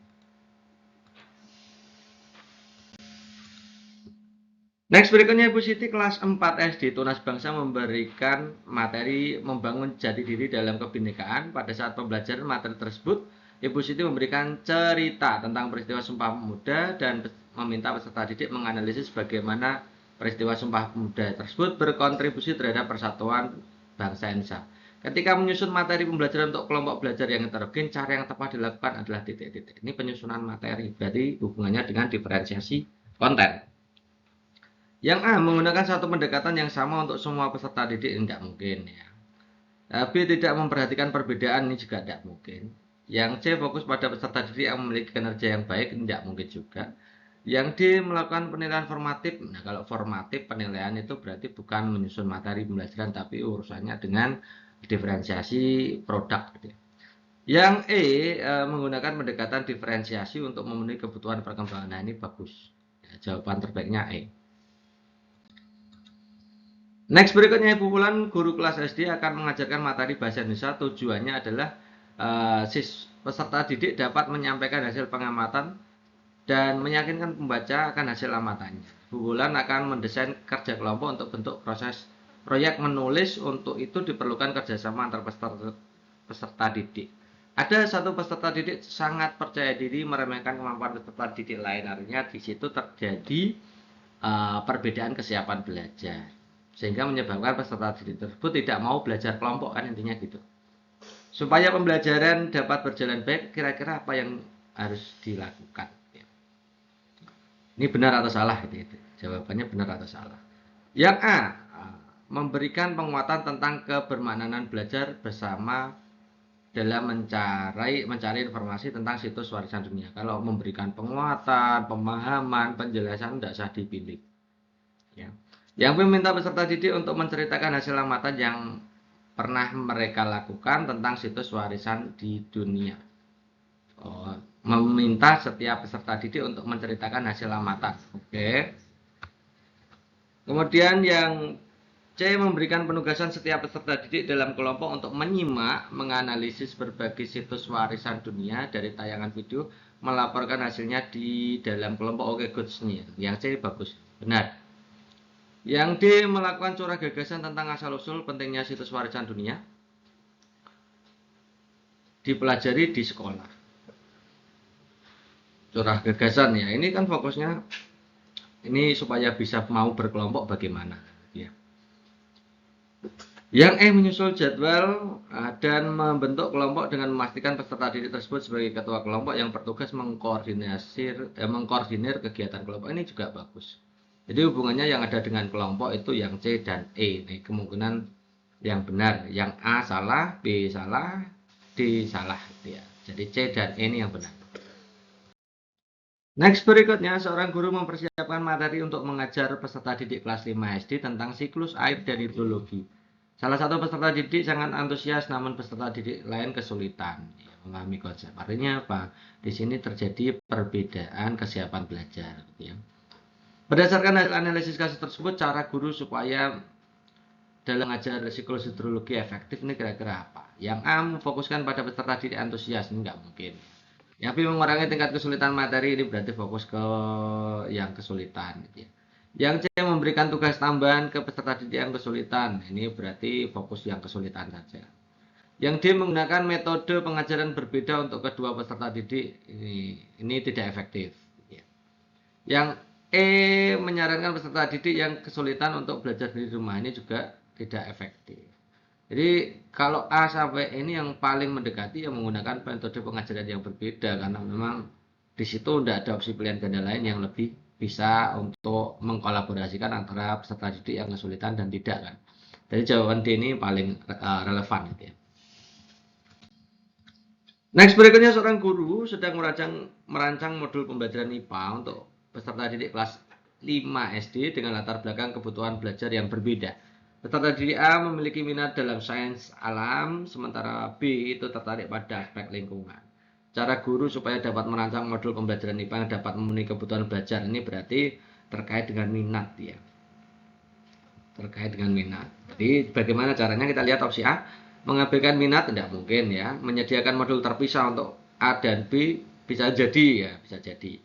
Next berikutnya Ibu Siti kelas 4 SD Tunas Bangsa memberikan materi membangun jati diri dalam kebinekaan. Pada saat pembelajaran materi tersebut, Ibu Siti memberikan cerita tentang peristiwa Sumpah Pemuda dan meminta peserta didik menganalisis bagaimana peristiwa Sumpah Pemuda tersebut berkontribusi terhadap persatuan bangsa Indonesia. Ketika menyusun materi pembelajaran untuk kelompok belajar yang heterogen, cara yang tepat dilakukan adalah titik-titik. Ini penyusunan materi, berarti hubungannya dengan diferensiasi konten. Yang A, menggunakan satu pendekatan yang sama untuk semua peserta didik, tidak mungkin ya. B, tidak memperhatikan perbedaan, ini juga tidak mungkin. Yang C, fokus pada peserta didik yang memiliki kinerja yang baik, tidak mungkin juga. Yang D, melakukan penilaian formatif. Nah, kalau formatif penilaian itu berarti bukan menyusun materi pembelajaran, tapi urusannya dengan diferensiasi produk. Gitu ya. Yang E, menggunakan pendekatan diferensiasi untuk memenuhi kebutuhan perkembangan. Nah, ini bagus. Ya, jawaban terbaiknya E. Next berikutnya Ibu Wulan, guru kelas SD akan mengajarkan materi bahasa Indonesia. Tujuannya adalah peserta didik dapat menyampaikan hasil pengamatan dan meyakinkan pembaca akan hasil amatannya. Ibu Wulan akan mendesain kerja kelompok untuk bentuk proses proyek menulis. Untuk itu diperlukan kerjasama antar peserta didik. Ada satu peserta didik sangat percaya diri meremehkan kemampuan peserta didik lain. Artinya di situ terjadi perbedaan kesiapan belajar, sehingga menyebabkan peserta didik tersebut tidak mau belajar kelompok, kan intinya gitu. Supaya pembelajaran dapat berjalan baik, kira-kira apa yang harus dilakukan? Ini benar atau salah? Gitu. Jawabannya benar atau salah. Yang A, memberikan penguatan tentang kebermaknaan belajar bersama dalam mencari informasi tentang situs warisan dunia. Kalau memberikan penguatan, pemahaman, penjelasan tidak usah dipilih. Ya. Yang meminta peserta didik untuk menceritakan hasil amatan yang pernah mereka lakukan tentang situs warisan di dunia. Meminta setiap peserta didik untuk menceritakan hasil amatan. Oke. Kemudian yang C, memberikan penugasan setiap peserta didik dalam kelompok untuk menyimak, menganalisis berbagai situs warisan dunia dari tayangan video, melaporkan hasilnya di dalam kelompok. Oke, good nih. Yang C bagus, benar. Yang D, melakukan curah gagasan tentang asal-usul pentingnya situs warisan dunia, dipelajari di sekolah. Curah gagasan ya, ini kan fokusnya ini supaya bisa mau berkelompok bagaimana ya. Yang E, menyusul jadwal dan membentuk kelompok dengan memastikan peserta didik tersebut sebagai ketua kelompok yang bertugas mengkoordinir kegiatan kelompok. Ini juga bagus. Jadi hubungannya yang ada dengan kelompok itu yang C dan E. Ini kemungkinan yang benar. Yang A salah, B salah, D salah. Ya. Jadi C dan E ini yang benar. Next berikutnya, seorang guru mempersiapkan materi untuk mengajar peserta didik kelas 5 SD tentang siklus air dan hidrologi. Salah satu peserta didik sangat antusias, namun peserta didik lain kesulitan memahami konsep. Artinya apa? Di sini terjadi perbedaan kesiapan belajar. Gitu ya. Berdasarkan hasil analisis kasus tersebut, cara guru supaya dalam mengajar siklus hidrologi efektif ini kira-kira apa? Yang A, memfokuskan pada peserta didik antusias, ini nggak mungkin. Yang B, mengurangi tingkat kesulitan materi, ini berarti fokus ke yang kesulitan. Gitu ya. Yang C, memberikan tugas tambahan ke peserta didik yang kesulitan, ini berarti fokus yang kesulitan saja. Yang D, menggunakan metode pengajaran berbeda untuk kedua peserta didik, ini tidak efektif. Yang E, menyarankan peserta didik yang kesulitan untuk belajar di rumah, ini juga tidak efektif. Jadi kalau A sampai ini yang paling mendekati yang menggunakan metode pengajaran yang berbeda, karena memang di situ tidak ada opsi pilihan ganda lain yang lebih bisa untuk mengkolaborasikan antara peserta didik yang kesulitan dan tidak kan. Jadi jawaban D ini paling relevan gitu ya. Next berikutnya, seorang guru sedang merancang modul pembelajaran IPA untuk peserta didik kelas 5 SD dengan latar belakang kebutuhan belajar yang berbeda. Peserta didik A memiliki minat dalam sains alam, sementara B itu tertarik pada aspek lingkungan. Cara guru supaya dapat merancang modul pembelajaran IPA yang dapat memenuhi kebutuhan belajar ini berarti terkait dengan minat ya. Terkait dengan minat. Jadi bagaimana caranya? Kita lihat opsi A. Mengabaikan minat tidak mungkin ya. Menyediakan modul terpisah untuk A dan B bisa jadi ya, bisa jadi.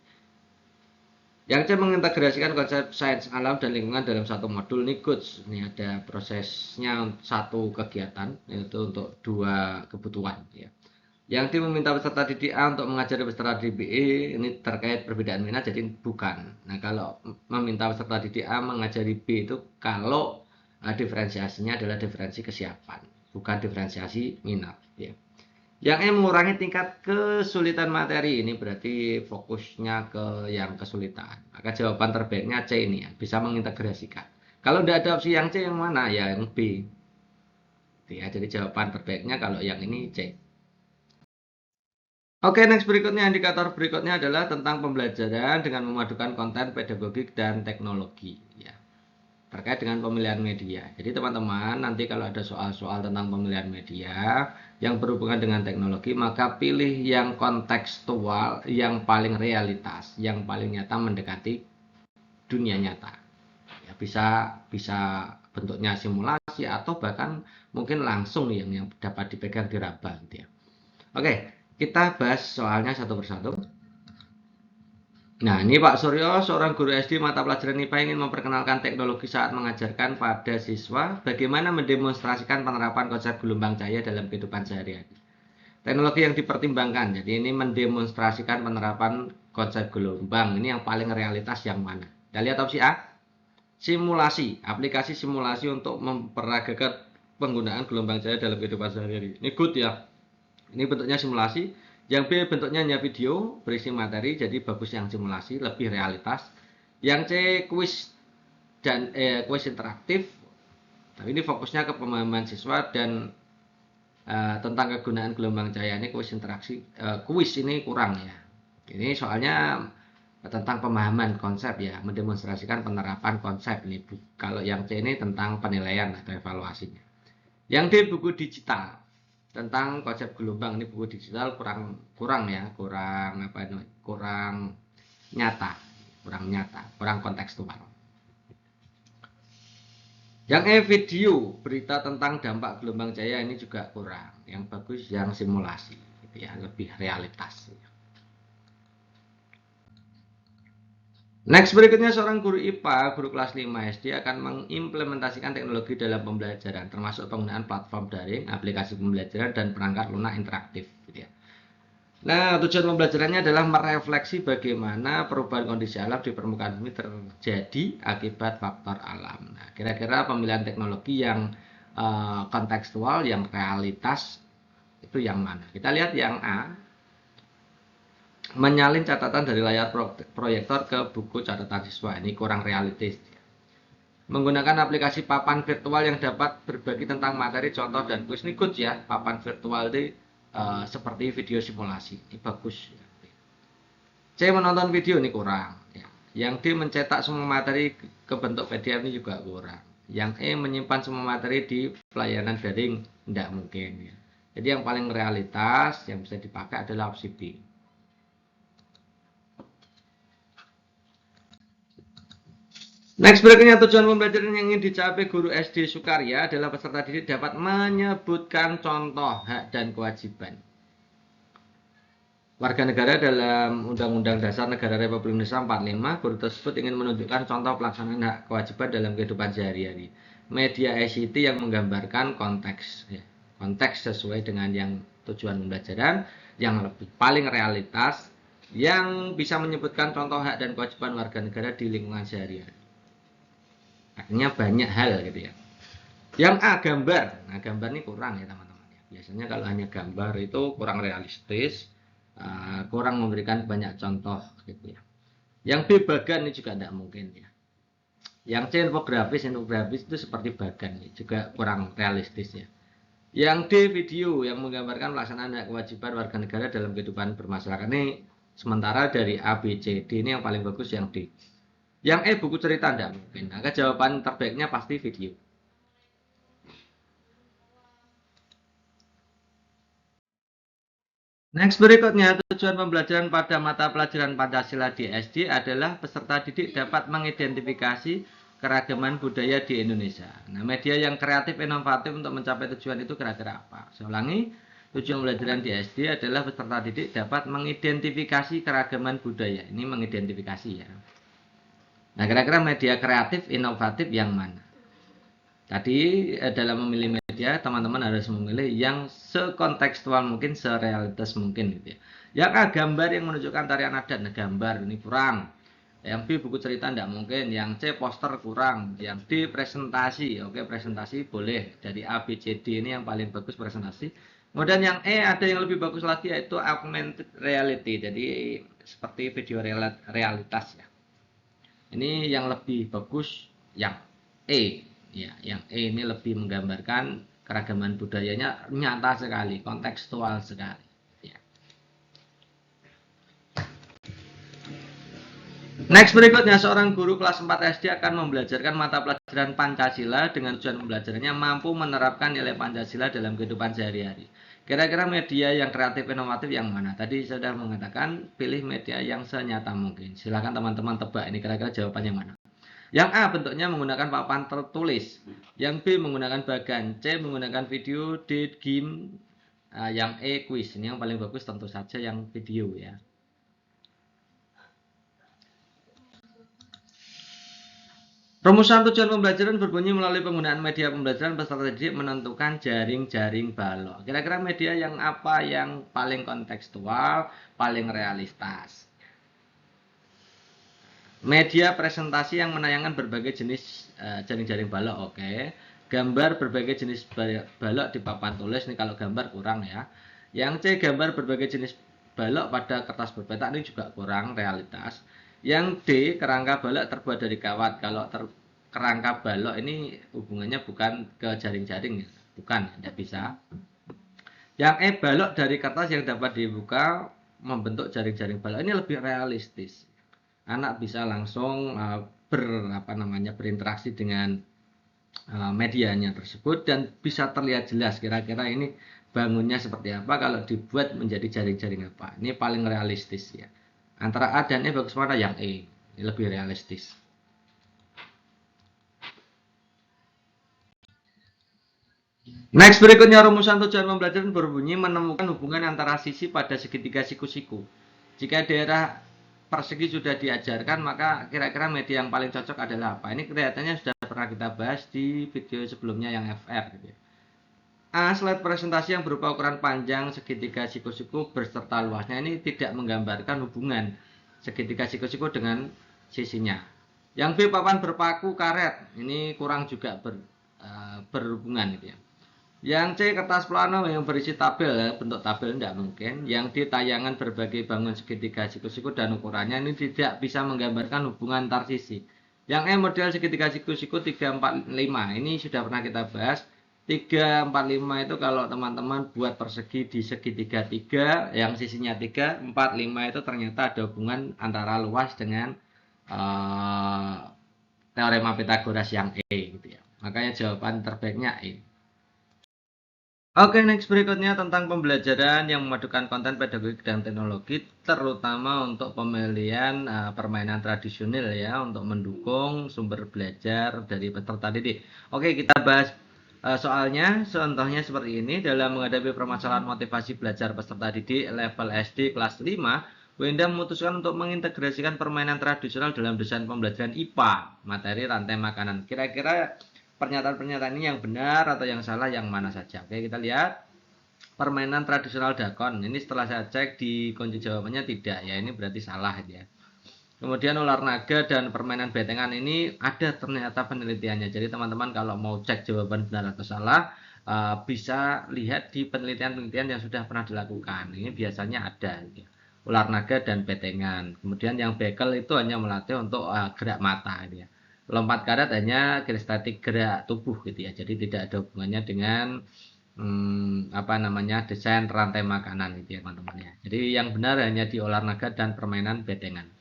Yang C mengintegrasikan konsep sains alam dan lingkungan dalam satu modul ini good. Ini ada prosesnya satu kegiatan yaitu untuk dua kebutuhan ya. Yang D meminta peserta didik A untuk mengajari peserta didik B ini terkait perbedaan minat jadi bukan. Nah, kalau meminta peserta didik A mengajari B itu kalau diferensiasinya adalah diferensi kesiapan, bukan diferensiasi minat ya. Yang E mengurangi tingkat kesulitan materi, ini berarti fokusnya ke yang kesulitan. Maka jawaban terbaiknya C ini ya, bisa mengintegrasikan. Kalau tidak ada opsi yang C, yang mana? Ya yang B. Ya, jadi jawaban terbaiknya kalau yang ini C. Oke, next berikutnya, indikator berikutnya adalah tentang pembelajaran dengan memadukan konten pedagogik dan teknologi. Ya, terkait dengan pemilihan media. Jadi teman-teman nanti kalau ada soal-soal tentang pemilihan media yang berhubungan dengan teknologi, maka pilih yang kontekstual, yang paling realitas, yang paling nyata mendekati dunia nyata. Ya, bisa bentuknya simulasi atau bahkan mungkin langsung yang dapat dipegang diraba gitu ya. Oke, kita bahas soalnya satu persatu. Nah, ini Pak Suryo, seorang guru SD mata pelajaran IPA ingin memperkenalkan teknologi saat mengajarkan pada siswa bagaimana mendemonstrasikan penerapan konsep gelombang cahaya dalam kehidupan sehari-hari. Teknologi yang dipertimbangkan, jadi ini mendemonstrasikan penerapan konsep gelombang, ini yang paling realitas yang mana? Kita lihat opsi A, simulasi, aplikasi simulasi untuk memperagakan penggunaan gelombang cahaya dalam kehidupan sehari-hari. Ini good ya, ini bentuknya simulasi. Yang B bentuknya hanya video berisi materi, jadi bagus yang simulasi, lebih realitas. Yang C kuis dan kuis interaktif, tapi ini fokusnya ke pemahaman siswa dan tentang kegunaan gelombang cahaya. Ini kuis interaksi, kuis ini kurang ya. Ini soalnya tentang pemahaman konsep ya, mendemonstrasikan penerapan konsep ini. Kalau yang C ini tentang penilaian atau evaluasinya. Yang D buku digital tentang konsep gelombang, ini buku digital kurang nyata, kurang kontekstual. Yang E video, berita tentang dampak gelombang cahaya ini juga kurang. Yang bagus yang simulasi, gitu ya, lebih realitas. Next berikutnya, seorang guru IPA, guru kelas 5 SD akan mengimplementasikan teknologi dalam pembelajaran, termasuk penggunaan platform daring, aplikasi pembelajaran, dan perangkat lunak interaktif. Gitu ya. Nah, tujuan pembelajarannya adalah merefleksi bagaimana perubahan kondisi alam di permukaan bumi terjadi akibat faktor alam. Nah, kira-kira pemilihan teknologi yang kontekstual, yang realitas, itu yang mana? Kita lihat yang A, menyalin catatan dari layar proyektor ke buku catatan siswa. Ini kurang realistis. Menggunakan aplikasi papan virtual yang dapat berbagi tentang materi, contoh, dan kuis. Ini good ya. Papan virtual ini seperti video simulasi. Ini bagus. C, menonton video, ini kurang. Yang D, mencetak semua materi ke bentuk PDF, ini juga kurang. Yang E, menyimpan semua materi di pelayanan daring, tidak mungkin. Jadi yang paling realitas yang bisa dipakai adalah opsi B. Next berikutnya, tujuan pembelajaran yang ingin dicapai guru SD Sukarya adalah peserta didik dapat menyebutkan contoh hak dan kewajiban warga negara dalam Undang-Undang Dasar Negara Republik Indonesia 45. Guru tersebut ingin menunjukkan contoh pelaksanaan hak kewajiban dalam kehidupan sehari-hari. Media ICT yang menggambarkan konteks, ya, konteks sesuai dengan yang tujuan pembelajaran, yang lebih paling realitas, yang bisa menyebutkan contoh hak dan kewajiban warga negara di lingkungan sehari-hari. Artinya banyak hal gitu ya. Yang A, gambar. Nah, gambar ini kurang ya teman-teman. Biasanya kalau hanya gambar itu kurang realistis, kurang memberikan banyak contoh gitu ya. Yang B, bagan, ini juga tidak mungkin ya. Yang C, infografis itu seperti bagan, juga kurang realistis ya. Yang D, video yang menggambarkan pelaksanaan hak kewajiban warga negara dalam kehidupan bermasyarakat. Ini sementara dari A, B, C, D ini yang paling bagus yang D. Yang E, buku cerita, tidak mungkin. Maka jawaban terbaiknya pasti video. Next berikutnya, tujuan pembelajaran pada mata pelajaran Pancasila di SD adalah peserta didik dapat mengidentifikasi keragaman budaya di Indonesia. Nah, media yang kreatif inovatif untuk mencapai tujuan itu kira-kira apa? Saya ulangi, tujuan pembelajaran di SD adalah peserta didik dapat mengidentifikasi keragaman budaya. Ini mengidentifikasi ya. Nah, kira-kira media kreatif inovatif yang mana? Tadi dalam memilih media, teman-teman harus memilih yang sekontekstual mungkin, serealitas mungkin gitu ya. Yang A, gambar yang menunjukkan tarian adat, nah gambar ini kurang. Yang B, buku cerita tidak mungkin. Yang C, poster kurang. Yang D, presentasi. Oke, presentasi boleh. Dari A, B, C, D ini yang paling bagus presentasi. Kemudian yang E ada yang lebih bagus lagi yaitu augmented reality. Jadi seperti video realitas ya. Ini yang lebih bagus yang E. Ya, yang E ini lebih menggambarkan keragaman budayanya nyata sekali, kontekstual sekali. Ya. Next berikutnya, seorang guru kelas 4 SD akan membelajarkan mata pelajaran Pancasila dengan tujuan pembelajarannya mampu menerapkan nilai Pancasila dalam kehidupan sehari-hari. Kira-kira media yang kreatif inovatif yang mana? Tadi saya sudah mengatakan pilih media yang senyata mungkin. Silakan teman-teman tebak ini kira-kira jawabannya mana. Yang A bentuknya menggunakan papan tertulis, yang B menggunakan bagan, C menggunakan video, D game, yang E quiz. Ini yang paling bagus tentu saja yang video ya. Rumusan tujuan pembelajaran berbunyi melalui penggunaan media pembelajaran peserta didik menentukan jaring-jaring balok. Kira-kira media yang apa yang paling kontekstual, paling realistis? Media presentasi yang menayangkan berbagai jenis jaring-jaring balok, oke. Gambar berbagai jenis balok di papan tulis, nih kalau gambar kurang ya. Yang C, gambar berbagai jenis balok pada kertas berpetak, ini juga kurang realitas. Yang D, kerangka balok terbuat dari kawat. Kalau kerangka balok ini hubungannya bukan ke jaring-jaring ya, bukan, tidak bisa. Yang E, balok dari kertas yang dapat dibuka membentuk jaring-jaring balok, ini lebih realistis. Anak bisa langsung berinteraksi dengan medianya tersebut dan bisa terlihat jelas kira-kira ini bangunnya seperti apa kalau dibuat menjadi jaring-jaring apa. Ini paling realistis ya. Antara A dan E bagus mana? Yang E. Ini lebih realistis. Next berikutnya, rumusan tujuan pembelajaran berbunyi menemukan hubungan antara sisi pada segitiga siku-siku. Jika daerah persegi sudah diajarkan, maka kira-kira media yang paling cocok adalah apa? Ini kelihatannya sudah pernah kita bahas di video sebelumnya yang FR gitu ya. A, slide presentasi yang berupa ukuran panjang segitiga siku-siku berserta luasnya ini tidak menggambarkan hubungan segitiga siku-siku dengan sisinya. Yang B, papan berpaku karet, ini kurang juga berhubungan gitu ya. Yang C, kertas plano yang berisi tabel, bentuk tabel tidak mungkin. Yang D, tayangan berbagai bangun segitiga siku-siku dan ukurannya ini tidak bisa menggambarkan hubungan antar sisi. Yang E, model segitiga siku-siku 3, 4, 5, ini sudah pernah kita bahas. 3, 4, 5 itu kalau teman-teman buat persegi di segitiga 3, yang sisinya 3, 4, 5 itu ternyata ada hubungan antara luas dengan teorema Pythagoras yang E gitu ya. Makanya jawaban terbaiknya E. Oke, next berikutnya tentang pembelajaran yang memadukan konten pedagogik dan teknologi, terutama untuk pemilihan permainan tradisional ya, untuk mendukung sumber belajar dari peserta didik. Oke, kita bahas soalnya, contohnya seperti ini. Dalam menghadapi permasalahan motivasi belajar peserta didik level SD kelas 5, Wenda memutuskan untuk mengintegrasikan permainan tradisional dalam desain pembelajaran IPA, materi rantai makanan. Kira-kira pernyataan-pernyataan ini yang benar atau yang salah, yang mana saja? Oke, kita lihat permainan tradisional dakon. Ini setelah saya cek di kunci jawabannya tidak ya, ini berarti salah ya. Kemudian ular naga dan permainan betengan ini ada ternyata penelitiannya. Jadi teman-teman kalau mau cek jawaban benar atau salah bisa lihat di penelitian-penelitian yang sudah pernah dilakukan. Ini biasanya ada ya. Ular naga dan betengan. Kemudian yang bekel itu hanya melatih untuk gerak mata ya. Lompat karet hanya kinesthetik gerak tubuh gitu ya. Jadi tidak ada hubungannya dengan desain rantai makanan gitu ya teman-teman ya. Jadi yang benar hanya di olahraga dan permainan betengan.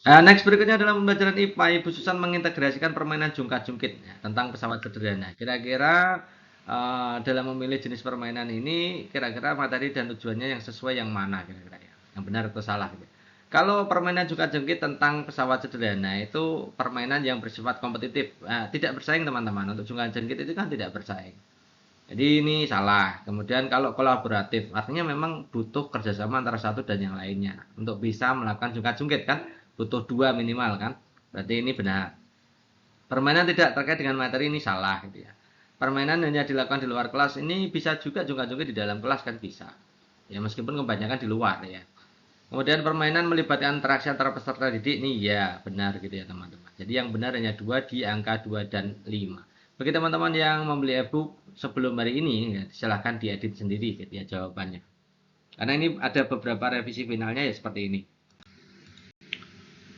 Next berikutnya dalam pembelajaran IPA, Ibu Susan mengintegrasikan permainan jungkat-jungkit ya, tentang pesawat sederhana. Kira-kira dalam memilih jenis permainan ini kira-kira materi dan tujuannya yang sesuai yang mana kira-kira ya, yang benar atau salah gitu. Kalau permainan juga-jengkit tentang pesawat sederhana itu permainan yang bersifat kompetitif, tidak bersaing teman-teman. Untuk juga-jengkit itu kan tidak bersaing. Jadi ini salah. Kemudian kalau kolaboratif, artinya memang butuh kerjasama antara satu dan yang lainnya. Untuk bisa melakukan jungkat-jungkit kan, butuh dua minimal kan. Berarti ini benar. Permainan tidak terkait dengan materi ini salah gitu ya. Permainan hanya dilakukan di luar kelas ini bisa juga jungkat-jungkit di dalam kelas kan bisa. Ya meskipun kebanyakan di luar ya. Kemudian permainan melibatkan interaksi antara peserta didik ini ya benar gitu ya teman-teman. Jadi yang benar hanya dua di angka 2 dan 5. Bagi teman-teman yang membeli ebook sebelum hari ini ya, silahkan diedit sendiri gitu ya jawabannya. Karena ini ada beberapa revisi finalnya ya seperti ini.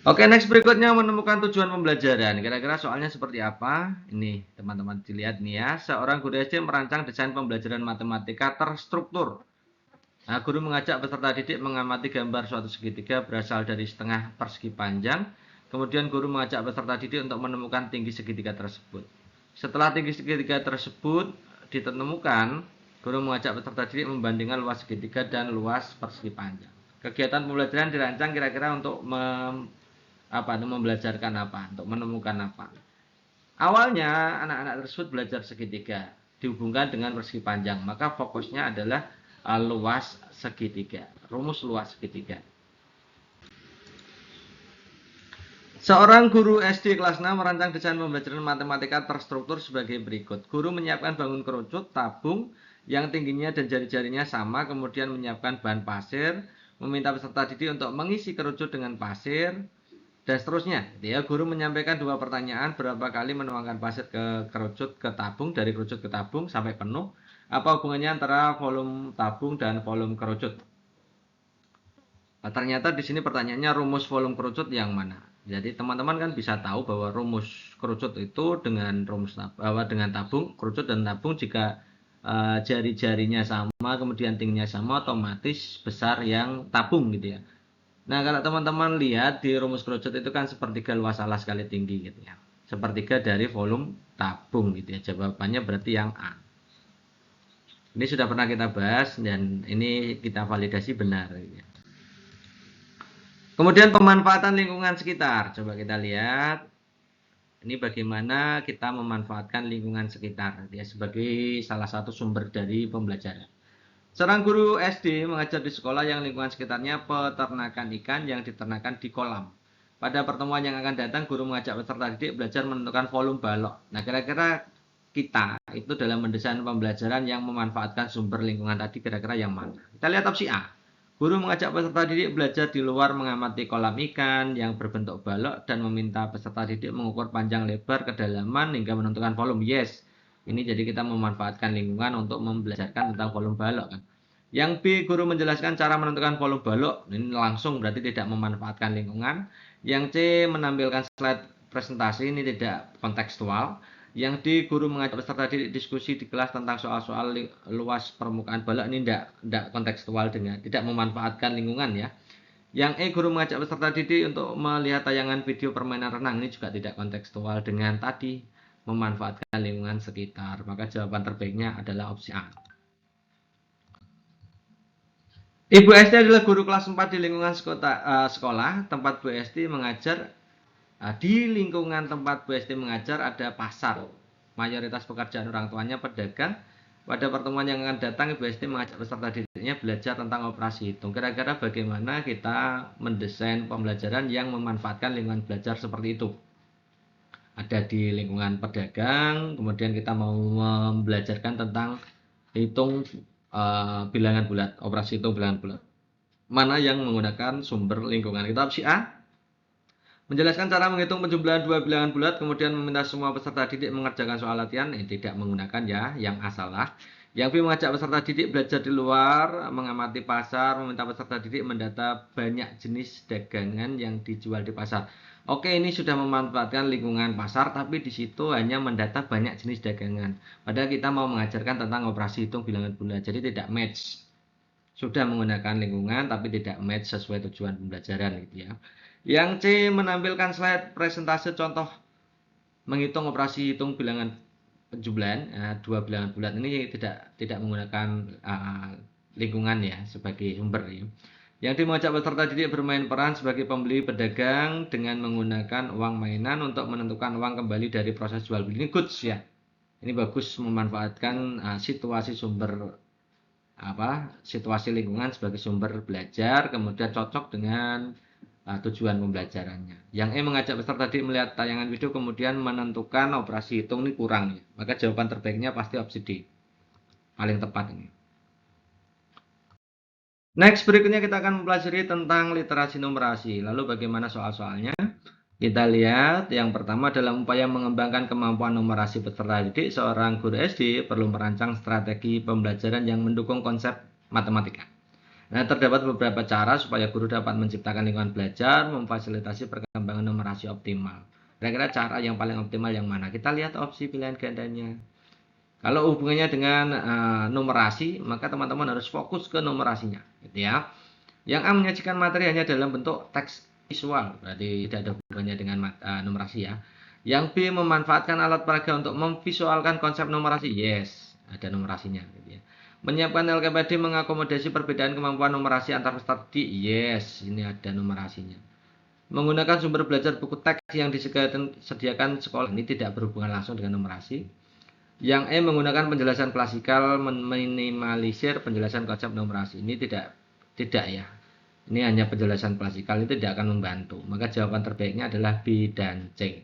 Oke, next berikutnya menemukan tujuan pembelajaran. Kira-kira soalnya seperti apa? Ini teman-teman dilihat nih ya. Seorang guru SD merancang desain pembelajaran matematika terstruktur. Nah, guru mengajak peserta didik mengamati gambar suatu segitiga berasal dari setengah persegi panjang. Kemudian guru mengajak peserta didik untuk menemukan tinggi segitiga tersebut. Setelah tinggi segitiga tersebut ditemukan, guru mengajak peserta didik membandingkan luas segitiga dan luas persegi panjang. Kegiatan pembelajaran dirancang kira-kira untuk membelajarkan apa, untuk menemukan apa. Awalnya anak-anak tersebut belajar segitiga dihubungkan dengan persegi panjang, maka fokusnya adalah luas segitiga, rumus luas segitiga. Seorang guru SD kelas 6 merancang desain pembelajaran matematika terstruktur sebagai berikut. Guru menyiapkan bangun kerucut, tabung yang tingginya dan jari-jarinya sama, kemudian menyiapkan bahan pasir, meminta peserta didik untuk mengisi kerucut dengan pasir, dan seterusnya. Ya, guru menyampaikan dua pertanyaan, berapa kali menuangkan pasir ke kerucut ke tabung, dari kerucut ke tabung sampai penuh. Apa hubungannya antara volume tabung dan volume kerucut? Nah, ternyata di sini pertanyaannya rumus volume kerucut yang mana? Jadi teman-teman kan bisa tahu bahwa rumus kerucut itu dengan dengan tabung, kerucut dan tabung jika jari-jarinya sama, kemudian tingginya sama, otomatis besar yang tabung gitu ya. Nah, kalau teman-teman lihat di rumus kerucut itu kan sepertiga luas alas kali tinggi gitu ya. Sepertiga dari volume tabung gitu ya. Jawabannya berarti yang A. Ini sudah pernah kita bahas dan ini kita validasi benar gitu ya. Kemudian pemanfaatan lingkungan sekitar. Coba kita lihat. Ini bagaimana kita memanfaatkan lingkungan sekitar ya sebagai salah satu sumber dari pembelajaran. Seorang guru SD mengajar di sekolah yang lingkungan sekitarnya peternakan ikan yang diternakan di kolam. Pada pertemuan yang akan datang, guru mengajak peserta didik belajar menentukan volume balok. Nah, kira-kira kita itu dalam mendesain pembelajaran yang memanfaatkan sumber lingkungan tadi kira-kira yang mana? Kita lihat opsi A. Guru mengajak peserta didik belajar di luar mengamati kolam ikan yang berbentuk balok dan meminta peserta didik mengukur panjang lebar kedalaman hingga menentukan volume. Yes. Ini jadi kita memanfaatkan lingkungan untuk membelajarkan tentang volume balok kan. Yang B, guru menjelaskan cara menentukan volume balok. Ini langsung berarti tidak memanfaatkan lingkungan. Yang C, menampilkan slide presentasi, ini tidak kontekstual. Yang D, guru mengajak peserta didik diskusi di kelas tentang soal-soal luas permukaan balok, ini tidak kontekstual dengan tidak memanfaatkan lingkungan ya. Yang E, guru mengajak peserta didik untuk melihat tayangan video permainan renang, ini juga tidak kontekstual dengan tadi memanfaatkan lingkungan sekitar. Maka jawaban terbaiknya adalah opsi A. Ibu SD adalah guru kelas 4 di lingkungan sekolah. Tempat Bu SD mengajar. Di lingkungan tempat Bu SD mengajar ada pasar. Mayoritas pekerjaan orang tuanya pedagang. Pada pertemuan yang akan datang, Ibu SD mengajak peserta didiknya belajar tentang operasi hitung. Kira-kira bagaimana kita mendesain pembelajaran yang memanfaatkan lingkungan belajar seperti itu? Ada di lingkungan pedagang, kemudian kita mau membelajarkan tentang hitung bilangan bulat, operasi hitung bilangan bulat. Mana yang menggunakan sumber lingkungan? Kita opsi A. Menjelaskan cara menghitung penjumlahan dua bilangan bulat, kemudian meminta semua peserta didik mengerjakan soal latihan. Tidak menggunakan ya, yang A salah. Yang B, mengajak peserta didik belajar di luar, mengamati pasar, meminta peserta didik mendata banyak jenis dagangan yang dijual di pasar. Oke, ini sudah memanfaatkan lingkungan pasar, tapi di situ hanya mendata banyak jenis dagangan. Padahal kita mau mengajarkan tentang operasi hitung bilangan bulat, jadi tidak match. Sudah menggunakan lingkungan, tapi tidak match sesuai tujuan pembelajaran gitu ya. Yang C, menampilkan slide presentase contoh menghitung operasi hitung bilangan penjumlahan, dua bilangan bulat ini tidak menggunakan lingkungan ya sebagai sumber ya. Yang mengajak peserta didik bermain peran sebagai pembeli pedagang dengan menggunakan uang mainan untuk menentukan uang kembali dari proses jual beli. Ini goods ya. Ini bagus memanfaatkan situasi situasi lingkungan sebagai sumber belajar, kemudian cocok dengan tujuan pembelajarannya. Yang mengajak peserta didik melihat tayangan video kemudian menentukan operasi hitung, ini kurang ya. Maka jawaban terbaiknya pasti opsi D. Paling tepat ini. Next, berikutnya kita akan mempelajari tentang literasi numerasi. Lalu bagaimana soal-soalnya? Kita lihat yang pertama dalam upaya mengembangkan kemampuan numerasi peserta didik, seorang guru SD perlu merancang strategi pembelajaran yang mendukung konsep matematika. Nah, terdapat beberapa cara supaya guru dapat menciptakan lingkungan belajar, memfasilitasi perkembangan numerasi optimal. Kira-kira cara yang paling optimal yang mana? Kita lihat opsi pilihan gandanya. Kalau hubungannya dengan numerasi, maka teman-teman harus fokus ke numerasinya, gitu ya. Yang A menyajikan materi hanya dalam bentuk teks visual, berarti tidak ada hubungannya dengan numerasi ya. Yang B memanfaatkan alat peraga untuk memvisualkan konsep numerasi, yes, ada numerasinya, gitu ya. Menyiapkan LKPD mengakomodasi perbedaan kemampuan numerasi antar peserta didik, yes, ini ada numerasinya. Menggunakan sumber belajar buku teks yang disediakan sekolah, ini tidak berhubungan langsung dengan numerasi. Yang E menggunakan penjelasan klasikal meminimalisir penjelasan konsep numerasi. Ini tidak ya. Ini hanya penjelasan klasikal, itu tidak akan membantu. Maka jawaban terbaiknya adalah B dan C.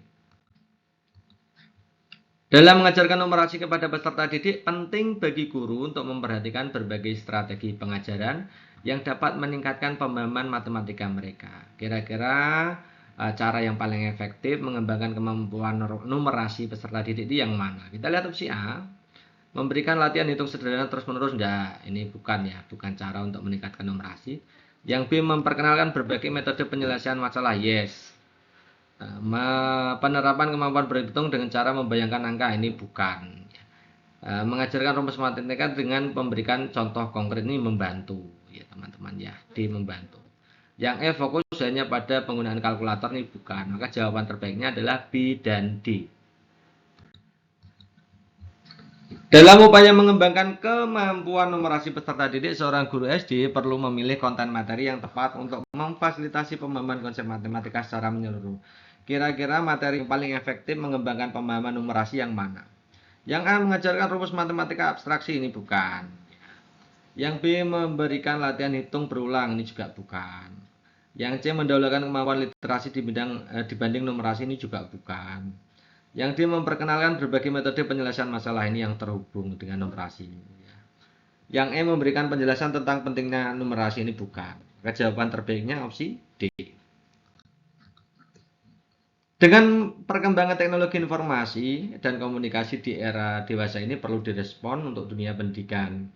Dalam mengajarkan numerasi kepada peserta didik, penting bagi guru untuk memperhatikan berbagai strategi pengajaran yang dapat meningkatkan pemahaman matematika mereka. Kira-kira cara yang paling efektif mengembangkan kemampuan numerasi peserta didik itu yang mana? Kita lihat opsi A. Memberikan latihan hitung sederhana terus-menerus. Enggak, ini bukan ya, bukan cara untuk meningkatkan numerasi. Yang B memperkenalkan berbagai metode penyelesaian masalah. Yes. Penerapan kemampuan berhitung dengan cara membayangkan angka. Ini bukan. Mengajarkan rumus matematika dengan memberikan contoh konkret, ini membantu ya teman-teman ya. D membantu. Yang E fokus hanya pada penggunaan kalkulator, ini bukan. Maka jawaban terbaiknya adalah B dan D. Dalam upaya mengembangkan kemampuan numerasi peserta didik, seorang guru SD perlu memilih konten materi yang tepat untuk memfasilitasi pemahaman konsep matematika secara menyeluruh. Kira-kira materi yang paling efektif mengembangkan pemahaman numerasi yang mana? Yang A mengajarkan rumus matematika abstraksi, ini bukan. Yang B memberikan latihan hitung berulang, ini juga bukan. Yang C mendahulukan kemampuan literasi dibanding numerasi, ini juga bukan. Yang D memperkenalkan berbagai metode penyelesaian masalah, ini yang terhubung dengan numerasi. Yang E memberikan penjelasan tentang pentingnya numerasi, ini bukan. Jawaban terbaiknya opsi D. Dengan perkembangan teknologi informasi dan komunikasi di era dewasa ini perlu direspon untuk dunia pendidikan.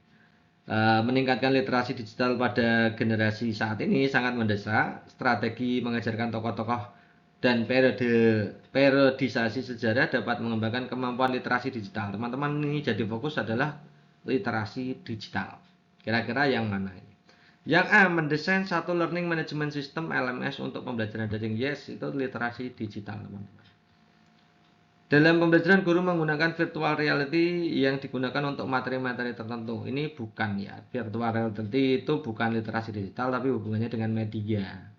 Meningkatkan literasi digital pada generasi saat ini sangat mendesak. Strategi mengajarkan tokoh-tokoh dan periodisasi sejarah dapat mengembangkan kemampuan literasi digital. Teman-teman, ini jadi fokus adalah literasi digital. Kira-kira yang mana ini? Yang A mendesain satu learning management system LMS untuk pembelajaran daring. Yes, itu literasi digital teman-teman. Dalam pembelajaran guru menggunakan virtual reality yang digunakan untuk materi-materi tertentu. Ini bukan ya, virtual reality itu bukan literasi digital tapi hubungannya dengan media.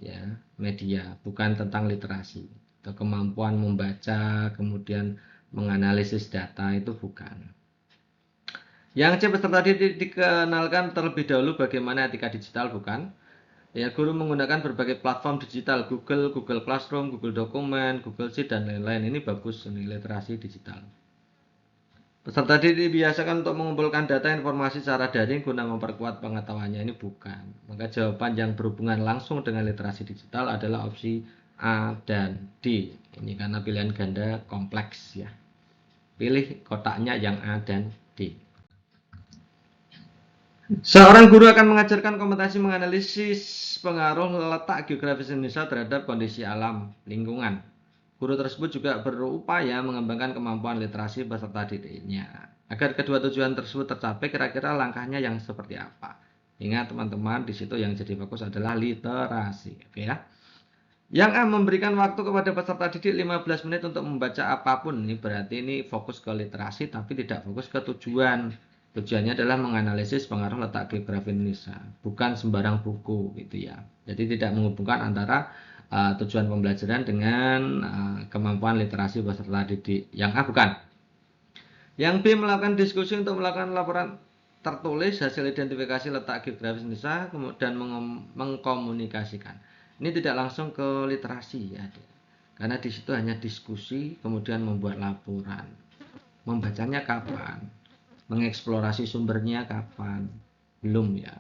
Ya, media, bukan tentang literasi. Atau kemampuan membaca, kemudian menganalisis data, itu bukan. Yang C peserta dikenalkan terlebih dahulu bagaimana etika digital, bukan. Ya, guru menggunakan berbagai platform digital, Google Classroom, Google Dokumen, Google Sheet, dan lain-lain. Ini bagus, ini literasi digital. Peserta didik dibiasakan untuk mengumpulkan data informasi secara daring guna memperkuat pengetahuannya, ini bukan. Maka jawaban yang berhubungan langsung dengan literasi digital adalah opsi A dan D. Ini karena pilihan ganda kompleks ya. Pilih kotaknya yang A dan D. Seorang guru akan mengajarkan kompetensi menganalisis pengaruh letak geografis Indonesia terhadap kondisi alam lingkungan. Guru tersebut juga berupaya mengembangkan kemampuan literasi peserta didiknya. Agar kedua tujuan tersebut tercapai, kira-kira langkahnya yang seperti apa? Ingat teman-teman, di situ yang jadi fokus adalah literasi, oke ya. Yang A, memberikan waktu kepada peserta didik 15 menit untuk membaca apapun. Ini berarti ini fokus ke literasi tapi tidak fokus ke tujuan. Tujuannya adalah menganalisis pengaruh letak geografi Indonesia, bukan sembarang buku gitu ya. Jadi tidak menghubungkan antara tujuan pembelajaran dengan kemampuan literasi peserta didik. Yang A bukan. Yang B, melakukan diskusi untuk melakukan laporan tertulis hasil identifikasi letak geografis Indonesia dan mengkomunikasikan. Ini tidak langsung ke literasi ya, karena di situ hanya diskusi, kemudian membuat laporan. Membacanya kapan? Mengeksplorasi sumbernya kapan? Belum ya.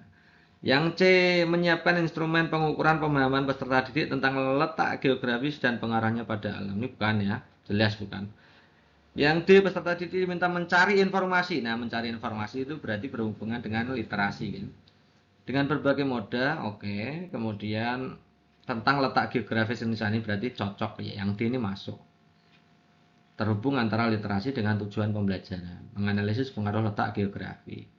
Yang C, menyiapkan instrumen pengukuran pemahaman peserta didik tentang letak geografis dan pengaruhnya pada alam. Ini bukan ya, jelas bukan. Yang D, peserta didik diminta mencari informasi. Nah, mencari informasi itu berarti berhubungan dengan literasi kan. Dengan berbagai moda, oke. Kemudian tentang letak geografis Indonesia ini berarti cocok ya. Yang D ini masuk. Terhubung antara literasi dengan tujuan pembelajaran. Menganalisis pengaruh letak geografi.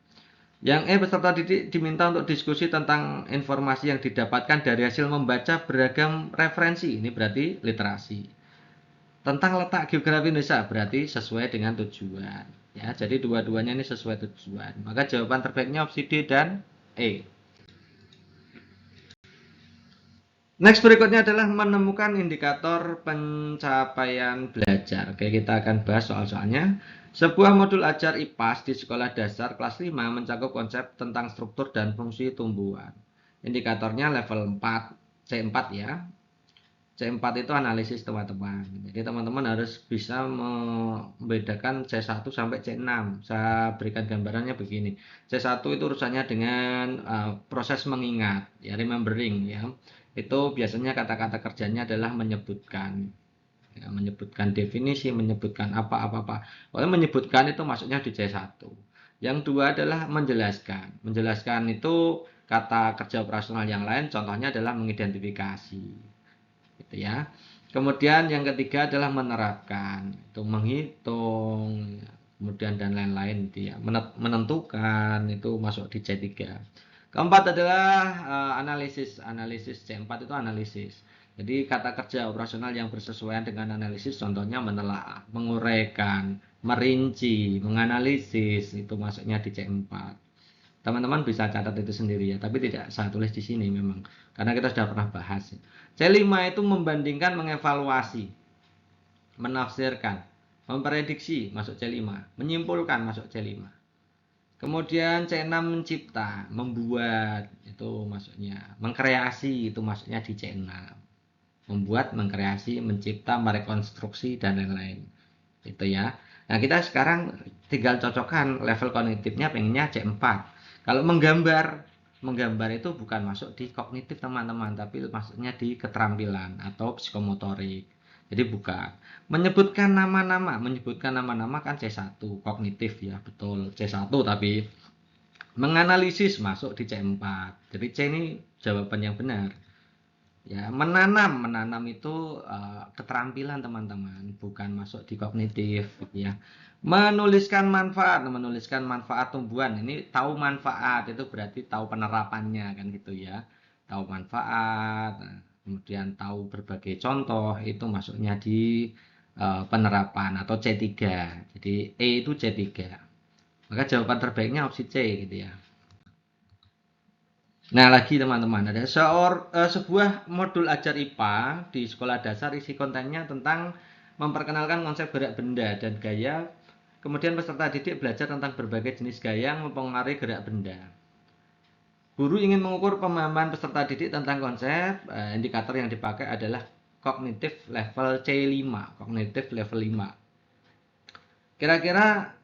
Yang E, peserta didik diminta untuk diskusi tentang informasi yang didapatkan dari hasil membaca beragam referensi. Ini berarti literasi. Tentang letak geografi Indonesia berarti sesuai dengan tujuan. Ya, jadi dua-duanya ini sesuai tujuan. Maka jawaban terbaiknya opsi D dan E. Next berikutnya adalah menemukan indikator pencapaian belajar. Oke, kita akan bahas soal-soalnya. Sebuah modul ajar IPAS di sekolah dasar kelas 5 mencakup konsep tentang struktur dan fungsi tumbuhan. Indikatornya level 4, C4 ya. C4 itu analisis teman-teman. Jadi teman-teman harus bisa membedakan C1 sampai C6. Saya berikan gambarannya begini. C1 itu urusannya dengan proses mengingat, ya remembering ya. Itu biasanya kata-kata kerjanya adalah menyebutkan. Ya, menyebutkan definisi, menyebutkan apa-apa. Kalau menyebutkan itu maksudnya di C1. Yang dua adalah menjelaskan. Menjelaskan itu kata kerja operasional yang lain, contohnya adalah mengidentifikasi. Gitu ya. Kemudian yang ketiga adalah menerapkan, itu menghitung, kemudian dan lain-lain gitu ya. Menentukan itu masuk di C3. Keempat adalah analisis. Analisis C4 itu analisis. Jadi kata kerja operasional yang bersesuaian dengan analisis contohnya menelaah, menguraikan, merinci, menganalisis itu masuknya di C4. Teman-teman bisa catat itu sendiri ya, tapi tidak saya tulis di sini memang karena kita sudah pernah bahas. C5 itu membandingkan, mengevaluasi, menafsirkan, memprediksi masuk C5, menyimpulkan masuk C5. Kemudian C6 mencipta, membuat itu masuknya, mengkreasi itu masuknya di C6. Membuat, mengkreasi, mencipta, merekonstruksi dan lain-lain. Itu ya. Nah, kita sekarang tinggal cocokkan level kognitifnya pengennya C4. Kalau menggambar itu bukan masuk di kognitif teman-teman, tapi maksudnya di keterampilan atau psikomotorik. Jadi bukan. Menyebutkan nama-nama kan C1, kognitif ya, betul. C1 tapi menganalisis masuk di C4. Jadi C ini jawaban yang benar. Ya, menanam itu keterampilan teman-teman, bukan masuk di kognitif gitu ya. Menuliskan manfaat tumbuhan. Ini tahu manfaat itu berarti tahu penerapannya kan gitu ya. Tahu manfaat, kemudian tahu berbagai contoh itu masuknya di penerapan atau C3. Jadi E itu C3. Maka jawaban terbaiknya opsi C gitu ya. Nah, lagi teman-teman, ada sebuah modul ajar IPA di sekolah dasar, isi kontennya tentang memperkenalkan konsep gerak benda dan gaya. Kemudian peserta didik belajar tentang berbagai jenis gaya yang mempengaruhi gerak benda. Guru ingin mengukur pemahaman peserta didik tentang konsep, indikator yang dipakai adalah kognitif level C5, kognitif level 5. Kira-kira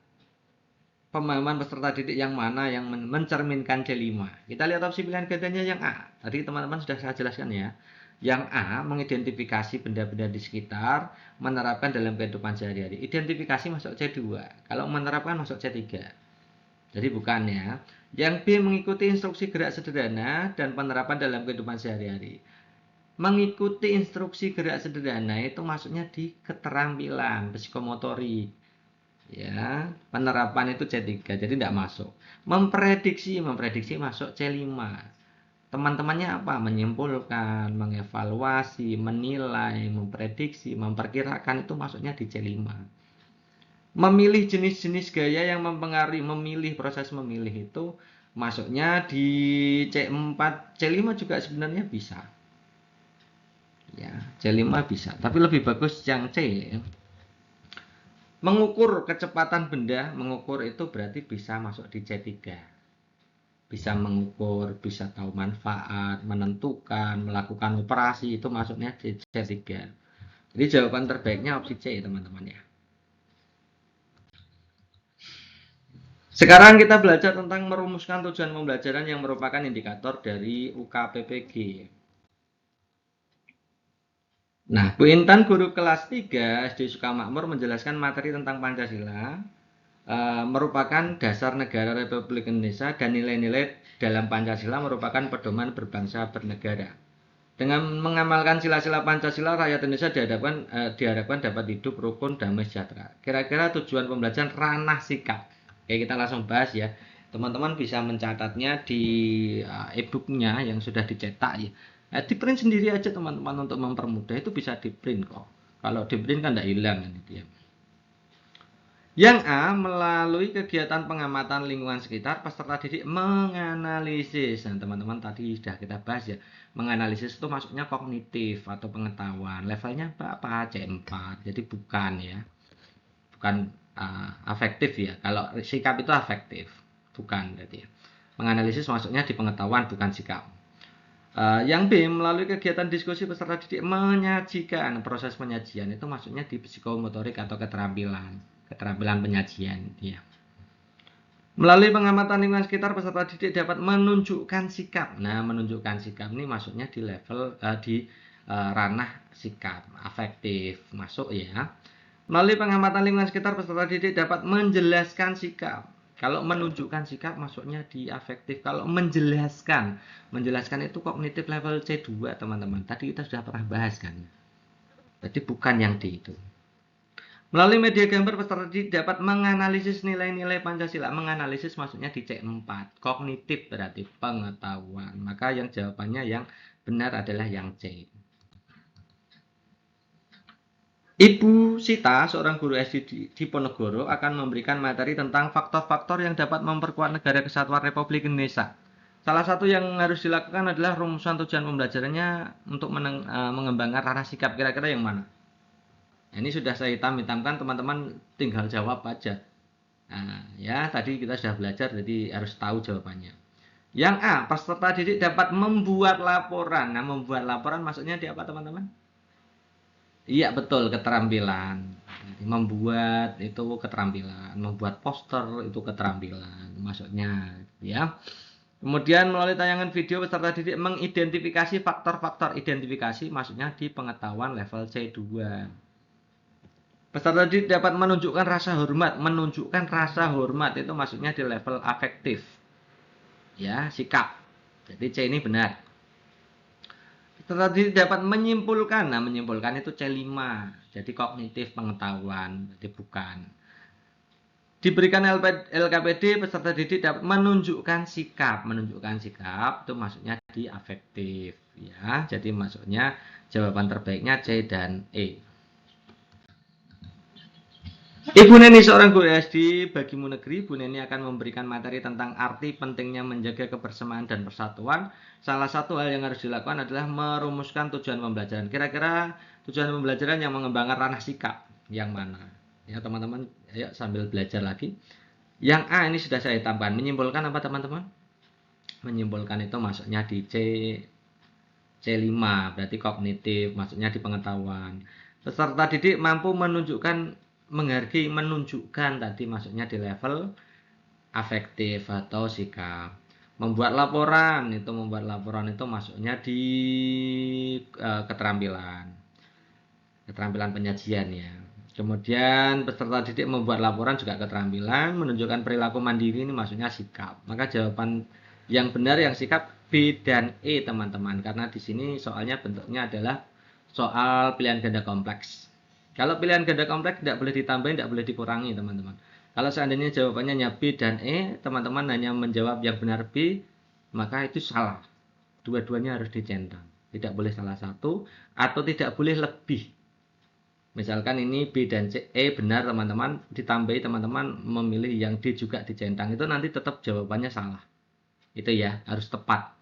pemahaman peserta didik yang mana yang mencerminkan C5? Kita lihat opsi pilihan gantinya yang A. Tadi teman-teman sudah saya jelaskan ya. Yang A, mengidentifikasi benda-benda di sekitar, menerapkan dalam kehidupan sehari-hari. Identifikasi masuk C2. Kalau menerapkan masuk C3. Jadi bukan ya. Yang B, mengikuti instruksi gerak sederhana dan penerapan dalam kehidupan sehari-hari. Mengikuti instruksi gerak sederhana itu maksudnya di keterampilan psikomotorik. Ya, penerapan itu C3, jadi tidak masuk. Memprediksi masuk C5. Teman-temannya apa? Menyimpulkan, mengevaluasi, menilai, memprediksi, memperkirakan, itu masuknya di C5. Memilih jenis-jenis gaya yang mempengaruhi, memilih, proses memilih itu masuknya di C4. C5 juga sebenarnya bisa. Ya, C5 bisa, tapi lebih bagus yang C. Mengukur kecepatan benda, mengukur itu berarti bisa masuk di C3. Bisa mengukur, bisa tahu manfaat, menentukan, melakukan operasi, itu masuknya di C3. Jadi jawaban terbaiknya opsi C, teman-teman ya. Sekarang kita belajar tentang merumuskan tujuan pembelajaran yang merupakan indikator dari UKPPG. Nah, Bu Intan, guru kelas 3 SD Sukamakmur, menjelaskan materi tentang Pancasila, merupakan dasar negara Republik Indonesia dan nilai-nilai dalam Pancasila merupakan pedoman berbangsa bernegara. Dengan mengamalkan sila-sila Pancasila, rakyat Indonesia diharapkan dapat hidup rukun, damai, sejahtera. Kira-kira tujuan pembelajaran ranah sikap. Oke, kita langsung bahas ya. Teman-teman bisa mencatatnya di e-booknya yang sudah dicetak ya. Di print sendiri aja teman-teman untuk mempermudah, itu bisa di print kok. Kalau di print kan tidak hilang gitu ya. Yang A, melalui kegiatan pengamatan lingkungan sekitar, peserta didik menganalisis. Nah, teman-teman tadi sudah kita bahas ya. Menganalisis itu maksudnya kognitif atau pengetahuan. Levelnya berapa? C4. Jadi bukan ya. Bukan afektif ya. Kalau sikap itu afektif. Bukan berarti ya. Menganalisis maksudnya di pengetahuan, bukan sikap. Yang B, melalui kegiatan diskusi peserta didik menyajikan. Proses penyajian itu maksudnya di psikomotorik atau keterampilan penyajian ya. Melalui pengamatan lingkungan sekitar, peserta didik dapat menunjukkan sikap. Nah, menunjukkan sikap ini maksudnya di level ranah sikap afektif masuk ya. Melalui pengamatan lingkungan sekitar, peserta didik dapat menjelaskan sikap. Kalau menunjukkan sikap masuknya di afektif. Kalau menjelaskan itu kognitif level C2, teman-teman. Tadi kita sudah pernah bahas kan. Jadi bukan yang D itu. Melalui media gambar, peserta didik dapat menganalisis nilai-nilai Pancasila. Menganalisis maksudnya di C4. Kognitif berarti pengetahuan. Maka yang jawabannya yang benar adalah yang C. Ibu Sita, seorang guru SD di Ponorogo, akan memberikan materi tentang faktor-faktor yang dapat memperkuat negara kesatuan Republik Indonesia. Salah satu yang harus dilakukan adalah rumusan tujuan pembelajarannya untuk mengembangkan ranah sikap. Kira-kira yang mana? Ini sudah saya hitam-hitamkan, teman-teman tinggal jawab aja. Nah, ya tadi kita sudah belajar, jadi harus tahu jawabannya. Yang A, peserta didik dapat membuat laporan. Nah, membuat laporan maksudnya di apa, teman-teman? Iya, betul, keterampilan. Jadi, membuat itu keterampilan, membuat poster itu keterampilan, maksudnya ya. Kemudian melalui tayangan video, peserta didik mengidentifikasi faktor-faktor. Identifikasi maksudnya di pengetahuan level C2. Peserta didik dapat menunjukkan rasa hormat. Menunjukkan rasa hormat itu maksudnya di level afektif. Ya, sikap. Jadi C ini benar. Peserta didik dapat menyimpulkan. Nah, menyimpulkan itu C5. Jadi kognitif pengetahuan. Jadi bukan. Diberikan LKPD, peserta didik dapat menunjukkan sikap. Menunjukkan sikap itu maksudnya di afektif. Ya, jadi maksudnya jawaban terbaiknya C dan E. Ibu Neni, seorang guru SD bagimu negeri. Bu Neni akan memberikan materi tentang arti pentingnya menjaga kebersamaan dan persatuan. Salah satu hal yang harus dilakukan adalah merumuskan tujuan pembelajaran. Kira-kira tujuan pembelajaran yang mengembangkan ranah sikap yang mana? Ya teman-teman, ayo sambil belajar lagi. Yang A ini sudah saya tambahkan. Menyimpulkan apa teman-teman? Menyimpulkan itu maksudnya di C5, berarti kognitif, maksudnya di pengetahuan. Peserta didik mampu menghargai, menunjukkan tadi maksudnya di level afektif atau sikap. Membuat laporan itu maksudnya di keterampilan penyajian ya. Kemudian peserta didik membuat laporan juga keterampilan. Menunjukkan perilaku mandiri ini maksudnya sikap. Maka jawaban yang benar yang sikap B dan E, teman-teman, karena di sini soalnya bentuknya adalah soal pilihan ganda kompleks. Kalau pilihan ganda kompleks tidak boleh ditambahin, tidak boleh dikurangi, teman-teman. Kalau seandainya jawabannya B dan E, teman-teman hanya menjawab yang benar B, maka itu salah. dua-duanya harus dicentang. Tidak boleh salah satu atau tidak boleh lebih. Misalkan ini B dan C, E benar teman-teman, ditambahi teman-teman memilih yang D juga dicentang, itu nanti tetap jawabannya salah. Itu ya, harus tepat.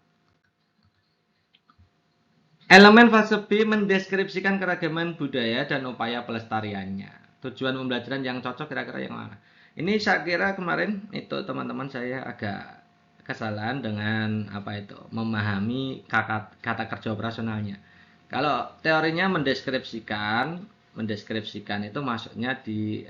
Elemen fase B mendeskripsikan keragaman budaya dan upaya pelestariannya. Tujuan pembelajaran yang cocok kira-kira yang mana? Ini saya kira kemarin itu teman-teman saya agak kesalahan dengan apa itu memahami kata kerja operasionalnya. Kalau teorinya mendeskripsikan itu masuknya di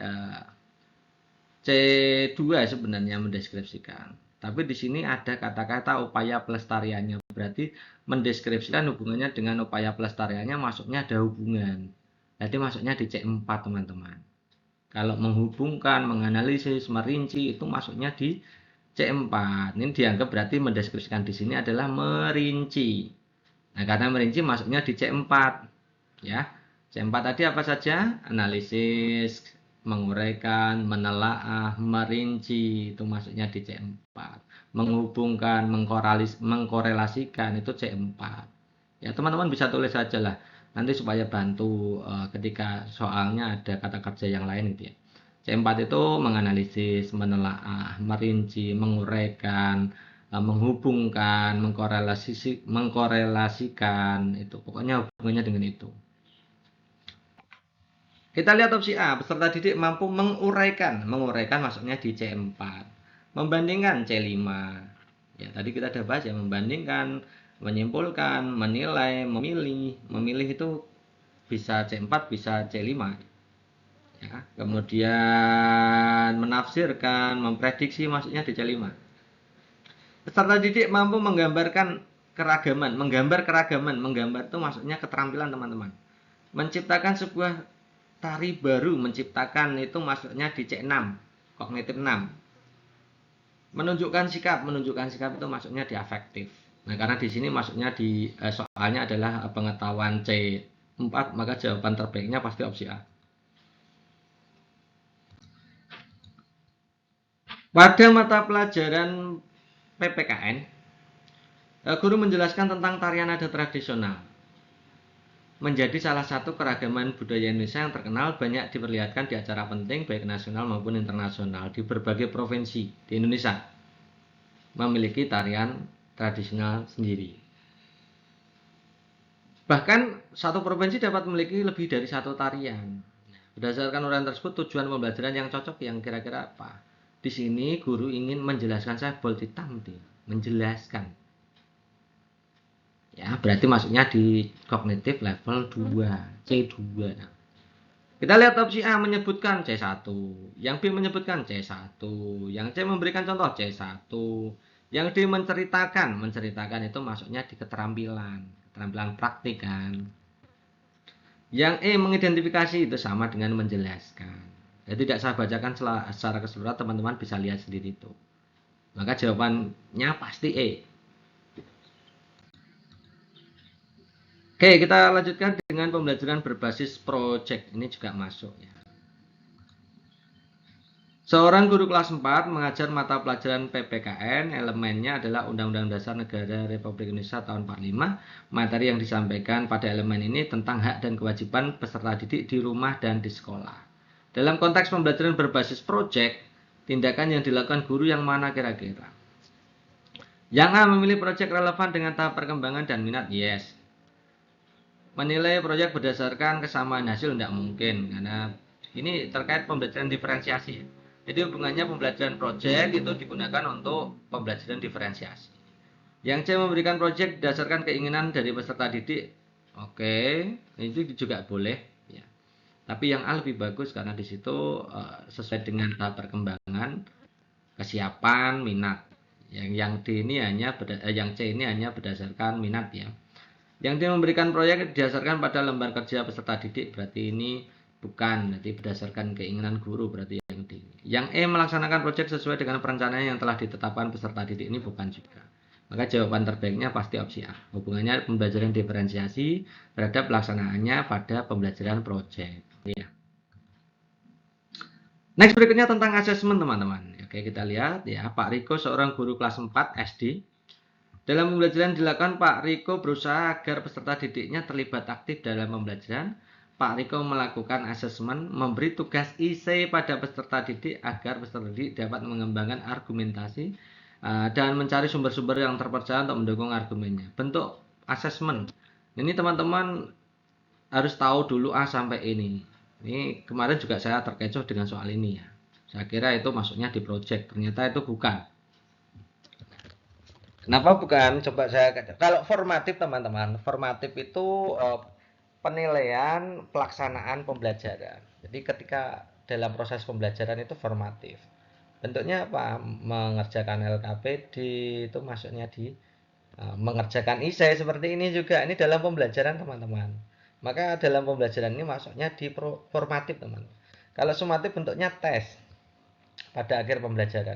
C2 sebenarnya mendeskripsikan. Tapi di sini ada kata-kata upaya pelestariannya. Berarti mendeskripsikan hubungannya dengan upaya pelestariannya masuknya ada hubungan. Jadi masuknya di C4 teman-teman. Kalau menghubungkan, menganalisis, merinci itu masuknya di C4. Ini dianggap berarti mendeskripsikan di sini adalah merinci. Nah, karena merinci masuknya di C4. Ya. C4 tadi apa saja? Analisis, menguraikan, menelaah, merinci, itu masuknya di C4. Menghubungkan, mengkorelasikan itu C4. Ya, teman-teman bisa tulis saja lah. Nanti supaya bantu ketika soalnya ada kata kerja yang lain gitu ya. C4 itu menganalisis, menelaah, merinci, menguraikan, menghubungkan, mengkorelasikan itu. Pokoknya hubungannya dengan itu. Kita lihat opsi A, peserta didik mampu menguraikan. Menguraikan maksudnya di C4. Membandingkan C5. Ya, tadi kita sudah bahas ya, membandingkan, menyimpulkan, menilai, memilih. Memilih itu bisa C4, bisa C5. Ya, kemudian menafsirkan, memprediksi maksudnya di C5. Peserta didik mampu menggambarkan keragaman, menggambar itu maksudnya keterampilan teman-teman. Menciptakan sebuah tari baru, menciptakan itu masuknya di C6, kognitif 6. Menunjukkan sikap itu masuknya di afektif. Nah, karena di sini masuknya di soalnya adalah pengetahuan C4, maka jawaban terbaiknya pasti opsi A. Pada mata pelajaran PPKN, guru menjelaskan tentang tarian adat tradisional. Menjadi salah satu keragaman budaya Indonesia yang terkenal, banyak diperlihatkan di acara penting baik nasional maupun internasional di berbagai provinsi di Indonesia memiliki tarian tradisional sendiri. Bahkan satu provinsi dapat memiliki lebih dari satu tarian. Berdasarkan uraian tersebut, tujuan pembelajaran yang cocok yang kira-kira apa? Di sini guru ingin menjelaskan, saya bold hitam menjelaskan. Ya, berarti masuknya di kognitif level 2, C2. Nah, kita lihat opsi A menyebutkan C1, yang B menyebutkan C1, yang C memberikan contoh C1, yang D menceritakan itu masuknya di keterampilan praktik kan. Yang E mengidentifikasi itu sama dengan menjelaskan. Jadi tidak saya bacakan secara keseluruhan, teman-teman bisa lihat sendiri itu. Maka jawabannya pasti E. Oke, kita lanjutkan dengan pembelajaran berbasis project. Ini juga masuk ya. Seorang guru kelas 4 mengajar mata pelajaran PPKN, elemennya adalah Undang-Undang Dasar Negara Republik Indonesia tahun 45. Materi yang disampaikan pada elemen ini tentang hak dan kewajiban peserta didik di rumah dan di sekolah. Dalam konteks pembelajaran berbasis project, tindakan yang dilakukan guru yang mana kira-kira? Yang A, memilih project relevan dengan tahap perkembangan dan minat, yes. Menilai proyek berdasarkan kesamaan hasil tidak mungkin, karena ini terkait pembelajaran diferensiasi. Jadi hubungannya pembelajaran proyek itu digunakan untuk pembelajaran diferensiasi. Yang C, memberikan proyek berdasarkan keinginan dari peserta didik. Oke, itu juga boleh ya. Tapi yang A lebih bagus karena di situ sesuai dengan tahap perkembangan, kesiapan, minat. Yang D ini yang C ini hanya berdasarkan minat ya. Yang dia memberikan proyek didasarkan pada lembar kerja peserta didik, berarti ini bukan, berarti berdasarkan keinginan guru, berarti yang D. Yang E, melaksanakan proyek sesuai dengan perencanaan yang telah ditetapkan peserta didik, ini bukan juga. Maka jawaban terbaiknya pasti opsi A. Hubungannya pembelajaran diferensiasi terhadap pelaksanaannya pada pembelajaran proyek. Ya. Next, berikutnya tentang asesmen teman-teman. Oke, kita lihat ya, Pak Riko seorang guru kelas 4 SD. Dalam pembelajaran dilakukan, Pak Riko berusaha agar peserta didiknya terlibat aktif dalam pembelajaran. Pak Riko melakukan asesmen, memberi tugas IC pada peserta didik agar peserta didik dapat mengembangkan argumentasi dan mencari sumber-sumber yang terpercaya untuk mendukung argumennya. Bentuk asesmen. Ini teman-teman harus tahu dulu A sampai ini. Ini kemarin juga saya terkecoh dengan soal ini ya. Saya kira itu masuknya di project, ternyata itu bukan. Kenapa bukan? Coba saya kalau formatif teman-teman, formatif itu penilaian pelaksanaan pembelajaran. Jadi ketika dalam proses pembelajaran itu formatif. Bentuknya apa? Mengerjakan LKPD itu masuknya di mengerjakan isai seperti ini juga. Ini dalam pembelajaran teman-teman. Maka dalam pembelajaran ini masuknya di formatif teman. Kalau sumatif bentuknya tes pada akhir pembelajaran.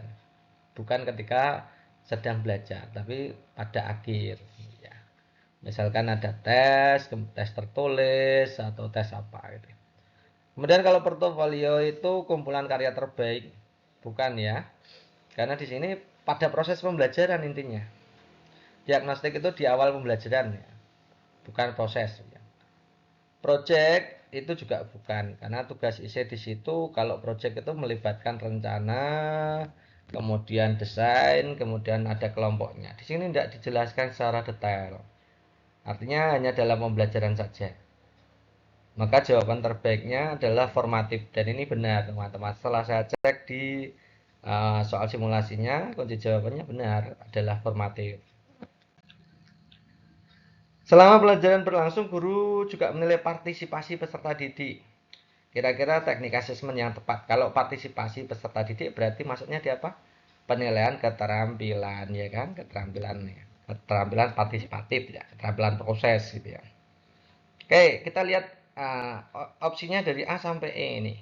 Bukan ketika sedang belajar, tapi pada akhir. Ya. Misalkan ada tes tertulis atau tes apa gitu. Kemudian kalau portofolio itu kumpulan karya terbaik, bukan ya? Karena di sini pada proses pembelajaran intinya. Diagnostik itu di awal pembelajaran ya, bukan proses. Ya. Project itu juga bukan, karena tugas isi di situ kalau project itu melibatkan rencana, kemudian desain, kemudian ada kelompoknya. Di sini tidak dijelaskan secara detail. Artinya hanya dalam pembelajaran saja. Maka jawaban terbaiknya adalah formatif dan ini benar teman-teman. Setelah saya cek di soal simulasinya, kunci jawabannya benar adalah formatif. Selama pelajaran berlangsung, guru juga menilai partisipasi peserta didik. Kira-kira teknik asesmen yang tepat. Kalau partisipasi peserta didik berarti maksudnya di apa? Penilaian keterampilan ya kan, keterampilan partisipatif ya, keterampilan proses gitu ya. Oke, kita lihat opsinya dari A sampai E ini.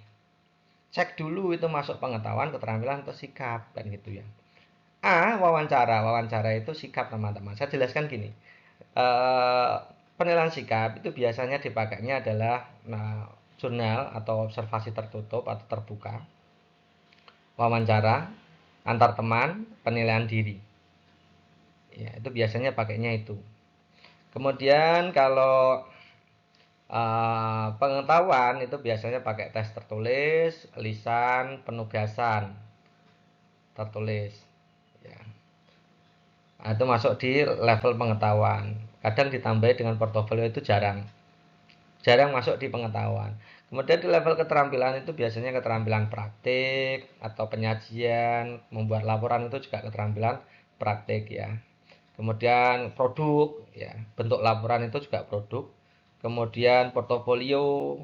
Cek dulu itu masuk pengetahuan, keterampilan atau sikap kan gitu ya. A, wawancara itu sikap teman-teman. Saya jelaskan gini. Penilaian sikap itu biasanya dipakainya adalah jurnal atau observasi tertutup atau terbuka, wawancara, antar teman, penilaian diri. Ya, itu biasanya pakainya itu. Kemudian kalau pengetahuan itu biasanya pakai tes tertulis, lisan, penugasan tertulis. Ya. Nah, itu masuk di level pengetahuan. Kadang ditambahi dengan portofolio itu jarang masuk di pengetahuan. Kemudian di level keterampilan itu biasanya keterampilan praktik atau penyajian, membuat laporan itu juga keterampilan praktik ya. Kemudian produk ya, bentuk laporan itu juga produk. Kemudian portofolio,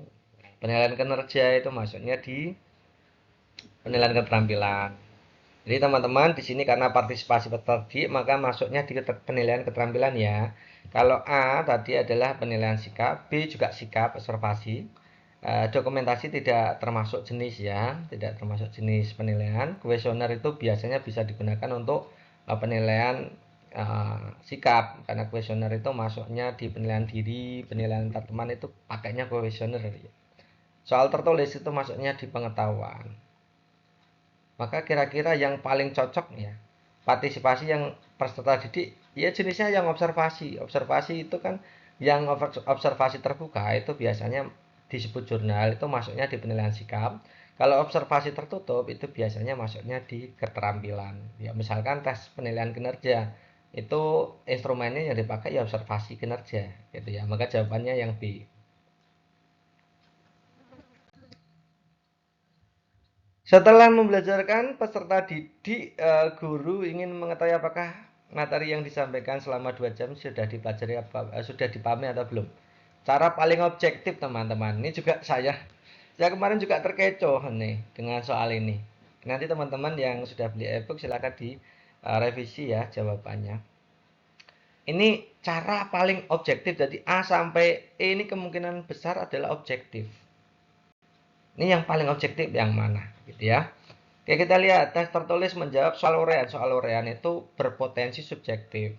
penilaian kinerja itu masuknya di penilaian keterampilan. Jadi teman-teman di sini karena partisipasi peserta maka masuknya di penilaian keterampilan ya. Kalau A tadi adalah penilaian sikap, B juga sikap observasi. Dokumentasi tidak termasuk jenis ya, tidak termasuk jenis penilaian. Kuesioner itu biasanya bisa digunakan untuk penilaian sikap karena kuesioner itu masuknya di penilaian diri, penilaian teman itu pakainya kuesioner. Soal tertulis itu masuknya di pengetahuan. Maka kira-kira yang paling cocok ya partisipasi yang peserta didik ya jenisnya yang observasi. Observasi itu kan yang observasi terbuka itu biasanya disebut jurnal, itu masuknya di penilaian sikap. Kalau observasi tertutup itu biasanya masuknya di keterampilan. Ya misalkan tes penilaian kinerja itu instrumennya yang dipakai ya observasi kinerja gitu ya. Maka jawabannya yang B. Setelah membelajarkan peserta didik, guru ingin mengetahui apakah materi yang disampaikan selama 2 jam sudah dipelajari sudah dipahami atau belum. Cara paling objektif teman-teman. Ini juga saya kemarin juga terkecoh nih dengan soal ini. Nanti teman-teman yang sudah beli ebook silakan di revisi ya jawabannya. Ini cara paling objektif dari A sampai E ini kemungkinan besar adalah objektif. Ini yang paling objektif yang mana gitu ya. Oke, kita lihat tes tertulis menjawab soal urean. Soal urean itu berpotensi subjektif.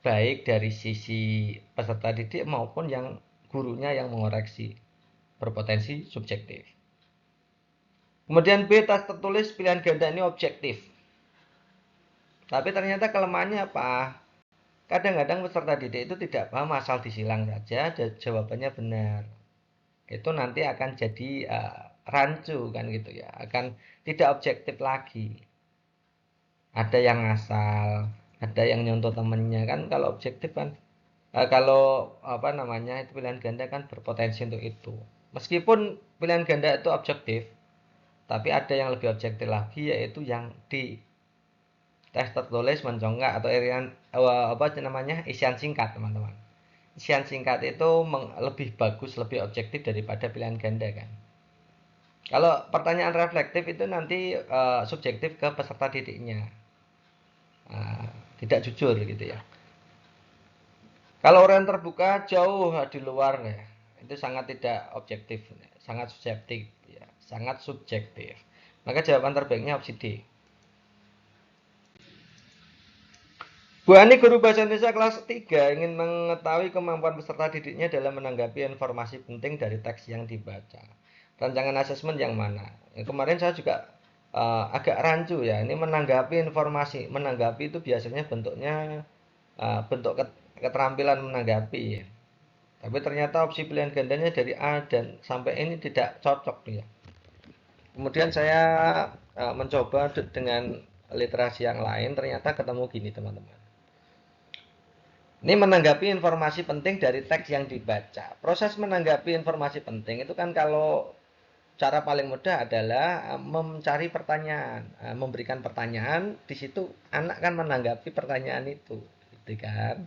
Baik dari sisi peserta didik maupun yang gurunya yang mengoreksi. Berpotensi subjektif. Kemudian B, tes tertulis pilihan ganda ini objektif. Tapi ternyata kelemahannya apa? kadang-kadang peserta didik itu tidak paham asal disilang saja jawabannya benar. Itu nanti akan jadi rancu kan gitu ya, akan tidak objektif lagi. Ada yang ngasal, ada yang nyontoh temennya kan. Kalau objektif kan, kalau apa namanya itu pilihan ganda kan berpotensi untuk itu. Meskipun pilihan ganda itu objektif, tapi ada yang lebih objektif lagi, yaitu yang di tes tertulis mencongkak atau apa namanya isian singkat, teman-teman. Isian singkat itu lebih bagus, lebih objektif daripada pilihan ganda kan. Kalau pertanyaan reflektif itu nanti subjektif ke peserta didiknya. Nah, tidak jujur gitu ya. Kalau orang terbuka jauh di luar ya, itu sangat tidak objektif, sangat subjektif ya, sangat subjektif. Maka jawaban terbaiknya opsi D. Bu Ani, guru bahasa Indonesia kelas 3, ingin mengetahui kemampuan peserta didiknya dalam menanggapi informasi penting dari teks yang dibaca. Rancangan asesmen yang mana? Ya, kemarin saya juga agak rancu ya. Ini menanggapi informasi. Menanggapi itu biasanya bentuknya bentuk keterampilan menanggapi ya. Tapi ternyata opsi pilihan gandanya dari A dan sampai ini tidak cocok ya. Kemudian saya mencoba dengan literasi yang lain, ternyata ketemu gini teman-teman. Ini menanggapi informasi penting dari teks yang dibaca. Proses menanggapi informasi penting itu kan kalau cara paling mudah adalah mencari pertanyaan, memberikan pertanyaan, di situ anak kan menanggapi pertanyaan itu, gitu kan.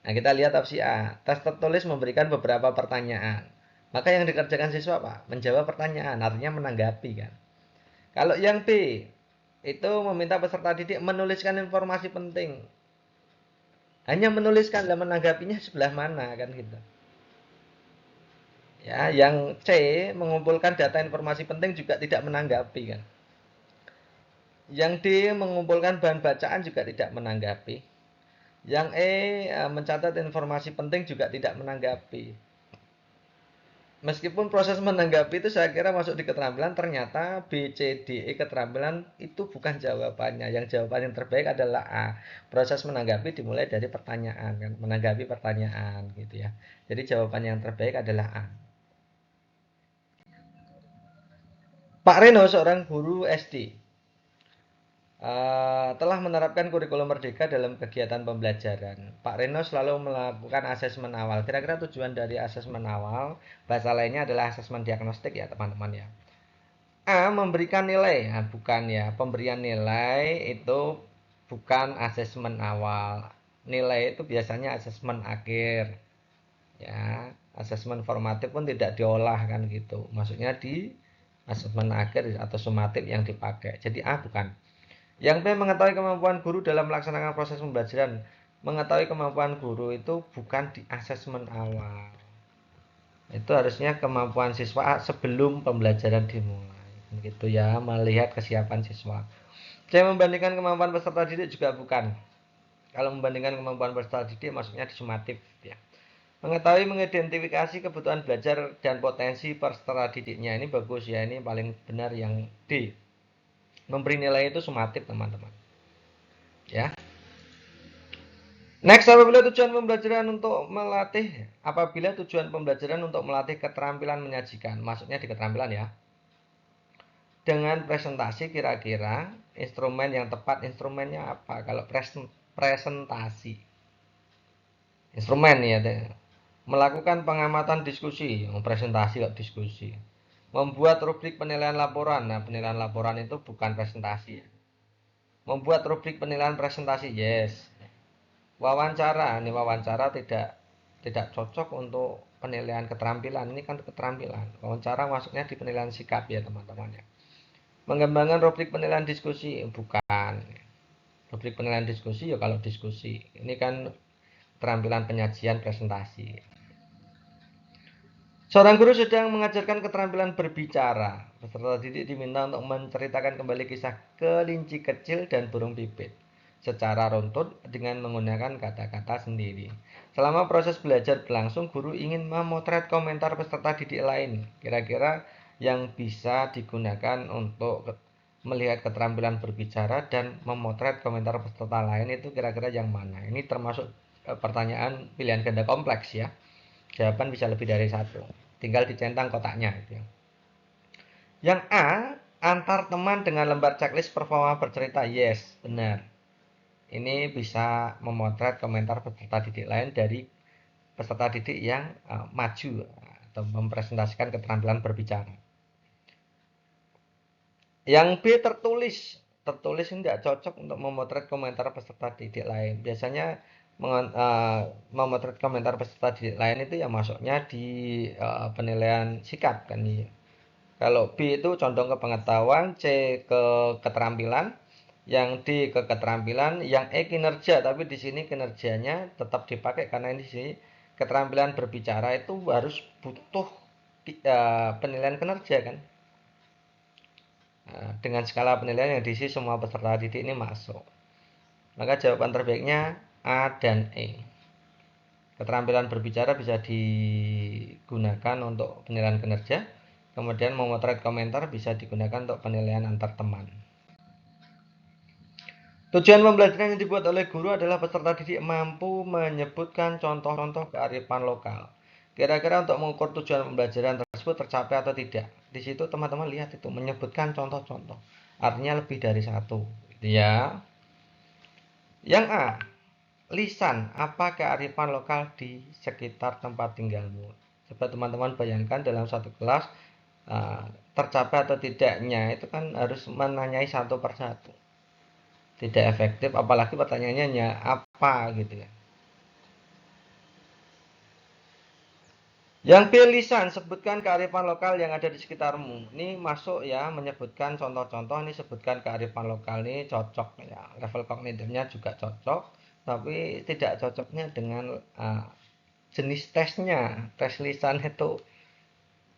Nah, kita lihat opsi A. Tes tertulis memberikan beberapa pertanyaan. Maka yang dikerjakan siswa apa? Menjawab pertanyaan, artinya menanggapi kan. Kalau yang B, itu meminta peserta didik menuliskan informasi penting. Hanya menuliskan dan menanggapinya sebelah mana kan gitu. Ya, yang C mengumpulkan data informasi penting juga tidak menanggapi kan. Yang D mengumpulkan bahan bacaan juga tidak menanggapi. Yang E mencatat informasi penting juga tidak menanggapi. Meskipun proses menanggapi itu saya kira masuk di keterampilan, ternyata B, C, D, E keterampilan itu bukan jawabannya. Yang jawaban yang terbaik adalah A. Proses menanggapi dimulai dari pertanyaan kan, menanggapi pertanyaan gitu ya. Jadi jawaban yang terbaik adalah A. Pak Reno, seorang guru SD, telah menerapkan kurikulum merdeka dalam kegiatan pembelajaran. Pak Reno selalu melakukan asesmen awal. Kira-kira tujuan dari asesmen awal, bahasa lainnya adalah asesmen diagnostik ya teman-teman ya. A. Memberikan nilai, nah, bukan ya. Pemberian nilai itu bukan asesmen awal. Nilai itu biasanya asesmen akhir. Ya, asesmen formatif pun tidak diolah kan gitu. Maksudnya di asesmen akhir atau sumatif yang dipakai. Jadi A bukan. Yang B. Mengetahui kemampuan guru dalam melaksanakan proses pembelajaran. Mengetahui kemampuan guru itu bukan di asesmen awal. Itu harusnya kemampuan siswa sebelum pembelajaran dimulai. Gitu ya, melihat kesiapan siswa. Saya membandingkan kemampuan peserta didik juga bukan. Kalau membandingkan kemampuan peserta didik maksudnya di sumatif ya. Mengetahui mengidentifikasi kebutuhan belajar dan potensi peserta didiknya, ini bagus ya, ini paling benar yang D. Memberi nilai itu sumatif teman-teman. Ya. Next, apabila tujuan pembelajaran untuk melatih keterampilan menyajikan, maksudnya di keterampilan ya. Dengan presentasi kira-kira instrumen yang tepat, instrumennya apa? Kalau presentasi, instrumen ya, melakukan pengamatan diskusi, presentasi kok diskusi. Membuat rubrik penilaian laporan. Nah, penilaian laporan itu bukan presentasi. Membuat rubrik penilaian presentasi, yes. Wawancara, ini wawancara tidak cocok untuk penilaian keterampilan. Ini kan keterampilan. Wawancara masuknya di penilaian sikap ya teman-teman ya. Mengembangkan rubrik penilaian diskusi, bukan. Rubrik penilaian diskusi ya kalau diskusi. Ini kan keterampilan penyajian presentasi. Seorang guru sedang mengajarkan keterampilan berbicara. Peserta didik diminta untuk menceritakan kembali kisah kelinci kecil dan burung pipit secara runtut dengan menggunakan kata-kata sendiri. Selama proses belajar berlangsung, guru ingin memotret komentar peserta didik lain. Kira-kira yang bisa digunakan untuk melihat keterampilan berbicara dan memotret komentar peserta lain itu kira-kira yang mana? Ini termasuk pertanyaan pilihan ganda kompleks ya. Jawaban bisa lebih dari satu. Tinggal dicentang kotaknya gitu ya. Yang A, antar teman dengan lembar checklist performa bercerita. Yes, benar. Ini bisa memotret komentar peserta didik lain dari peserta didik yang maju atau mempresentasikan keterampilan berbicara. Yang B, tertulis. Tertulis ini tidak cocok untuk memotret komentar peserta didik lain. Biasanya memotret komentar peserta didik lain itu yang masuknya di penilaian sikap kan. Kalau B itu condong ke pengetahuan, C ke keterampilan, yang D ke keterampilan, yang E kinerja. Tapi di sini kinerjanya tetap dipakai karena ini sih keterampilan berbicara itu harus butuh penilaian kinerja kan. Nah, dengan skala penilaian yang diisi semua peserta didik ini masuk. Maka jawaban terbaiknya A dan E. Keterampilan berbicara bisa digunakan untuk penilaian kinerja. Kemudian memotret komentar bisa digunakan untuk penilaian antar teman. Tujuan pembelajaran yang dibuat oleh guru adalah peserta didik mampu menyebutkan contoh-contoh kearifan lokal. Kira-kira untuk mengukur tujuan pembelajaran tersebut tercapai atau tidak. Di situ teman-teman lihat itu menyebutkan contoh-contoh. Artinya lebih dari satu. Ya. Yang A, lisan, apa kearifan lokal di sekitar tempat tinggalmu? Coba teman-teman bayangkan dalam satu kelas tercapai atau tidaknya itu kan harus menanyai satu persatu. Tidak efektif, apalagi pertanyaannya hanya apa gitu ya. Yang B, lisan, sebutkan kearifan lokal yang ada di sekitarmu. Ini masuk ya, menyebutkan contoh-contoh, ini sebutkan kearifan lokal, ini cocok ya. Level kognitifnya juga cocok, tapi tidak cocoknya dengan jenis tesnya. Tes lisan itu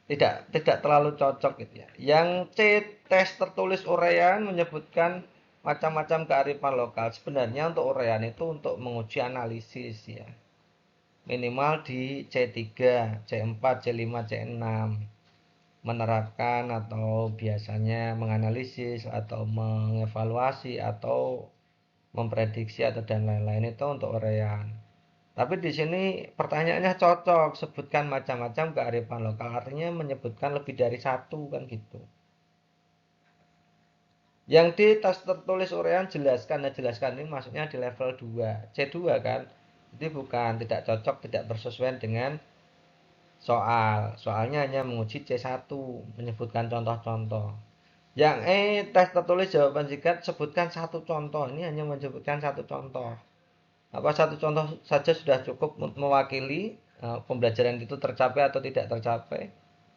tidak terlalu cocok gitu ya. Yang C, tes tertulis uraian menyebutkan macam-macam kearifan lokal. Sebenarnya untuk uraian itu untuk menguji analisis ya. Minimal di C3, C4, C5, C6. Menerapkan atau biasanya menganalisis atau mengevaluasi atau memprediksi atau dan lain-lain itu untuk uraian. Tapi di sini pertanyaannya cocok, sebutkan macam-macam kearifan lokal, artinya menyebutkan lebih dari satu kan gitu. Yang di tas tertulis uraian jelaskan, nah jelaskan ini maksudnya di level 2, C2 kan. Jadi bukan, tidak cocok, tidak bersesuaian dengan soalnya hanya menguji C1, menyebutkan contoh-contoh. Yang E, tes tertulis jawaban singkat, sebutkan satu contoh, ini hanya menyebutkan satu contoh. Apa satu contoh saja sudah cukup mewakili pembelajaran itu tercapai atau tidak tercapai?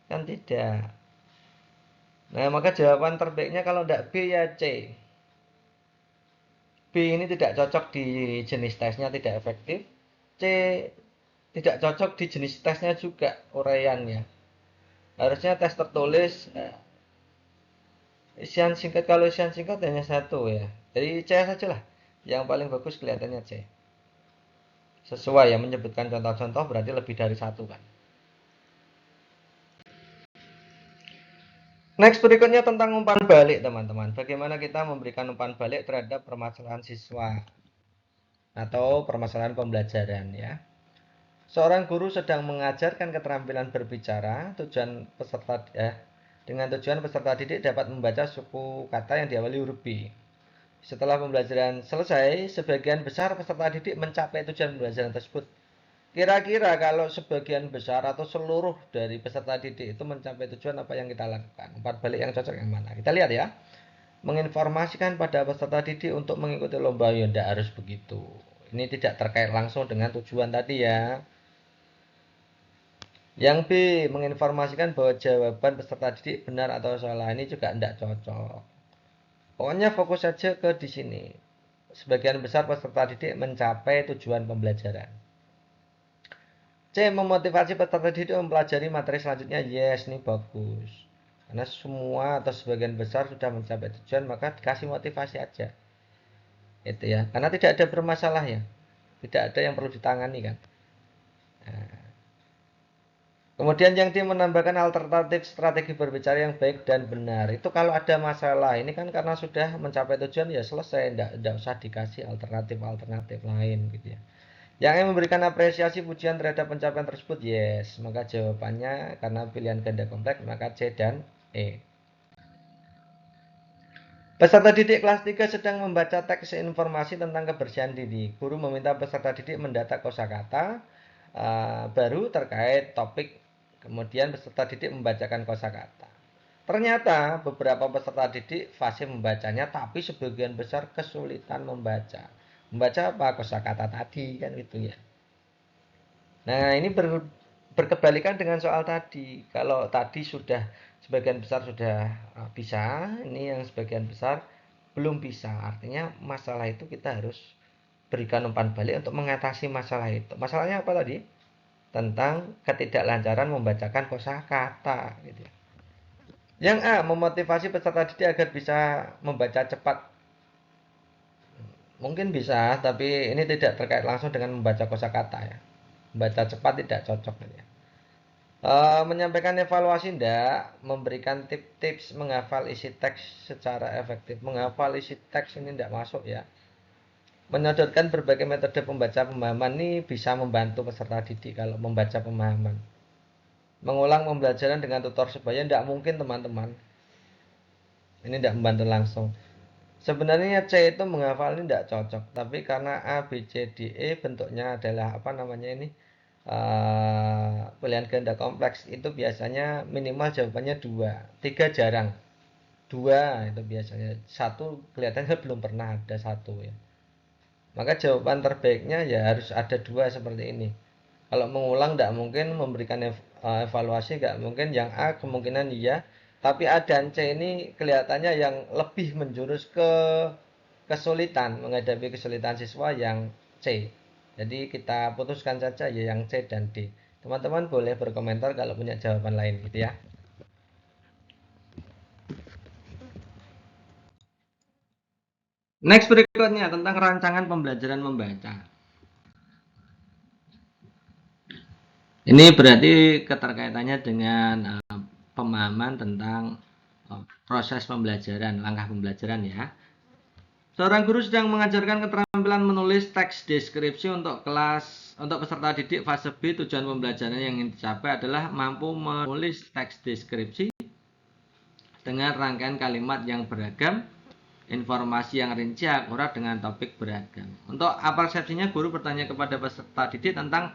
Kan tidak. Nah, maka jawaban terbaiknya kalau tidak B ya C. B ini tidak cocok di jenis tesnya, tidak efektif. C tidak cocok di jenis tesnya juga, uraiannya. Harusnya tes tertulis isian singkat, kalau isian singkat hanya satu ya. Jadi C saja lah. Yang paling bagus kelihatannya C. Sesuai ya, menyebutkan contoh-contoh berarti lebih dari satu kan. Next berikutnya tentang umpan balik teman-teman. Bagaimana kita memberikan umpan balik terhadap permasalahan siswa atau permasalahan pembelajaran ya. Seorang guru sedang mengajarkan keterampilan berbicara, dengan tujuan peserta didik dapat membaca suku kata yang diawali huruf B. Setelah pembelajaran selesai, sebagian besar peserta didik mencapai tujuan pembelajaran tersebut. Kira-kira kalau sebagian besar atau seluruh dari peserta didik itu mencapai tujuan, apa yang kita lakukan? Umpan balik yang cocok yang mana? Kita lihat ya. Menginformasikan pada peserta didik untuk mengikuti lomba, ya tidak harus begitu. Ini tidak terkait langsung dengan tujuan tadi ya. Yang B, menginformasikan bahwa jawaban peserta didik benar atau salah, ini juga tidak cocok. Pokoknya fokus saja ke di sini. Sebagian besar peserta didik mencapai tujuan pembelajaran. C, memotivasi peserta didik mempelajari materi selanjutnya. Yes, ini bagus. Karena semua atau sebagian besar sudah mencapai tujuan, maka dikasih motivasi aja. Itu ya. Karena tidak ada bermasalah ya. Tidak ada yang perlu ditangani kan. Nah. Kemudian yang dia menambahkan alternatif strategi berbicara yang baik dan benar. Itu kalau ada masalah, ini kan karena sudah mencapai tujuan ya selesai, tidak usah dikasih alternatif-alternatif lain gitu ya. Yang E memberikan apresiasi pujian terhadap pencapaian tersebut, yes. Maka jawabannya karena pilihan ganda kompleks, maka C dan E. Peserta didik kelas 3 sedang membaca teks informasi tentang kebersihan diri. Guru meminta peserta didik mendata kosakata baru terkait topik. Kemudian peserta didik membacakan kosakata. Ternyata beberapa peserta didik fasih membacanya, tapi sebagian besar kesulitan membaca. Membaca apa? Kosakata tadi kan gitu ya. Nah, ini berkebalikan dengan soal tadi. Kalau tadi sudah sebagian besar sudah bisa, ini yang sebagian besar belum bisa. Artinya masalah itu kita harus berikan umpan balik untuk mengatasi masalah itu. Masalahnya apa tadi? Tentang ketidaklancaran membacakan kosakata gitu ya. Yang A, memotivasi peserta didik agar bisa membaca cepat. Mungkin bisa, tapi ini tidak terkait langsung dengan membaca kosakata ya. Membaca cepat tidak cocok ya. Menyampaikan evaluasi enggak, memberikan tips-tips menghafal isi teks secara efektif. Menghafal isi teks ini enggak masuk ya. Menyodorkan berbagai metode pembaca pemahaman ini bisa membantu peserta didik kalau membaca pemahaman. Mengulang pembelajaran dengan tutor sebaya enggak mungkin teman-teman. Ini enggak membantu langsung. Sebenarnya C itu menghafal ini tidak cocok, tapi karena A, B, C, D, E bentuknya adalah apa namanya ini pilihan ganda kompleks itu biasanya minimal jawabannya 2, 3 jarang, 2 itu biasanya, 1 kelihatannya belum pernah ada 1 ya. Maka jawaban terbaiknya ya harus ada 2 seperti ini. Kalau mengulang tidak mungkin, memberikan evaluasi nggak mungkin. Yang A kemungkinan iya, tapi A dan C ini kelihatannya yang lebih menjurus ke kesulitan, menghadapi kesulitan siswa yang C. Jadi kita putuskan saja ya yang C dan D. Teman-teman boleh berkomentar kalau punya jawaban lain gitu ya. Next berikutnya tentang rancangan pembelajaran membaca. Ini berarti keterkaitannya dengan pemahaman tentang proses pembelajaran, langkah pembelajaran ya. Seorang guru sedang mengajarkan keterampilan menulis teks deskripsi untuk peserta didik fase B. Tujuan pembelajaran yang ingin dicapai adalah mampu menulis teks deskripsi dengan rangkaian kalimat yang beragam, informasi yang rinci, akurat dengan topik beragam. Untuk persepsinya, guru bertanya kepada peserta didik tentang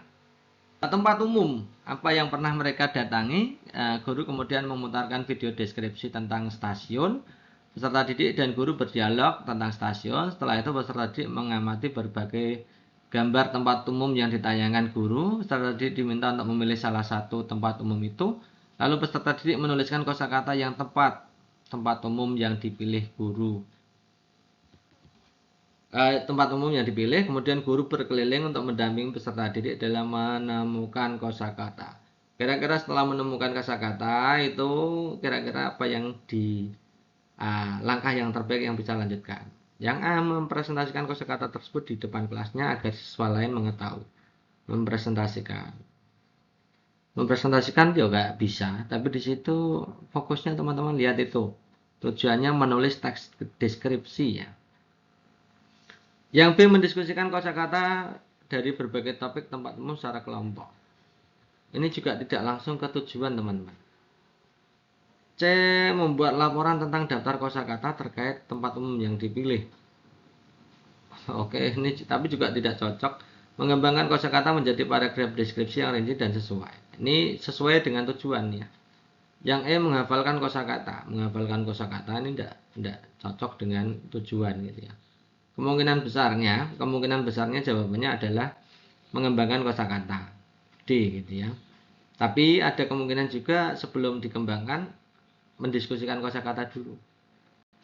tempat umum apa yang pernah mereka datangi. Guru kemudian memutarkan video deskripsi tentang stasiun. Peserta didik dan guru berdialog tentang stasiun. Setelah itu peserta didik mengamati berbagai gambar tempat umum yang ditayangkan guru. Peserta didik diminta untuk memilih salah satu tempat umum itu. Lalu peserta didik menuliskan kosakata yang tepat tempat umum yang dipilih guru. Tempat umum yang dipilih, kemudian guru berkeliling untuk mendampingi peserta didik dalam menemukan kosakata. Kira-kira setelah menemukan kosakata itu kira-kira apa yang langkah yang terbaik yang bisa lanjutkan. Yang A, mempresentasikan kosakata tersebut di depan kelasnya agar siswa lain mengetahui. Mempresentasikan juga bisa, tapi di situ fokusnya teman-teman lihat itu. Tujuannya menulis teks deskripsi ya. Yang B, mendiskusikan kosakata dari berbagai topik tempat umum secara kelompok. Ini juga tidak langsung ke tujuan teman-teman. C, membuat laporan tentang daftar kosakata terkait tempat umum yang dipilih. Oke, ini tapi juga tidak cocok. Mengembangkan kosakata menjadi paragraf deskripsi yang rinci dan sesuai. Ini sesuai dengan tujuan ya. Yang E, menghafalkan kosakata. Menghafalkan kosakata ini tidak cocok dengan tujuan gitu ya. Kemungkinan besarnya jawabannya adalah mengembangkan kosakata. D gitu ya. Tapi ada kemungkinan juga sebelum dikembangkan mendiskusikan kosakata dulu.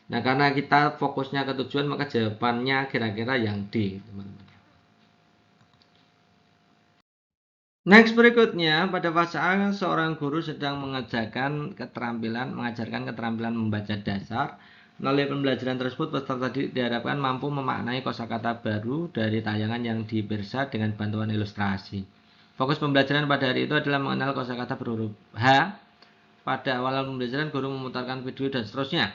Nah, karena kita fokusnya ke tujuan, maka jawabannya kira-kira yang D, teman-teman. Next berikutnya, pada fase A, seorang guru sedang mengajarkan keterampilan membaca dasar. Melalui pembelajaran tersebut, peserta diharapkan mampu memaknai kosakata baru dari tayangan yang dibirsa dengan bantuan ilustrasi. Fokus pembelajaran pada hari itu adalah mengenal kosakata berhuruf H. Pada awal pembelajaran, guru memutarkan video dan seterusnya.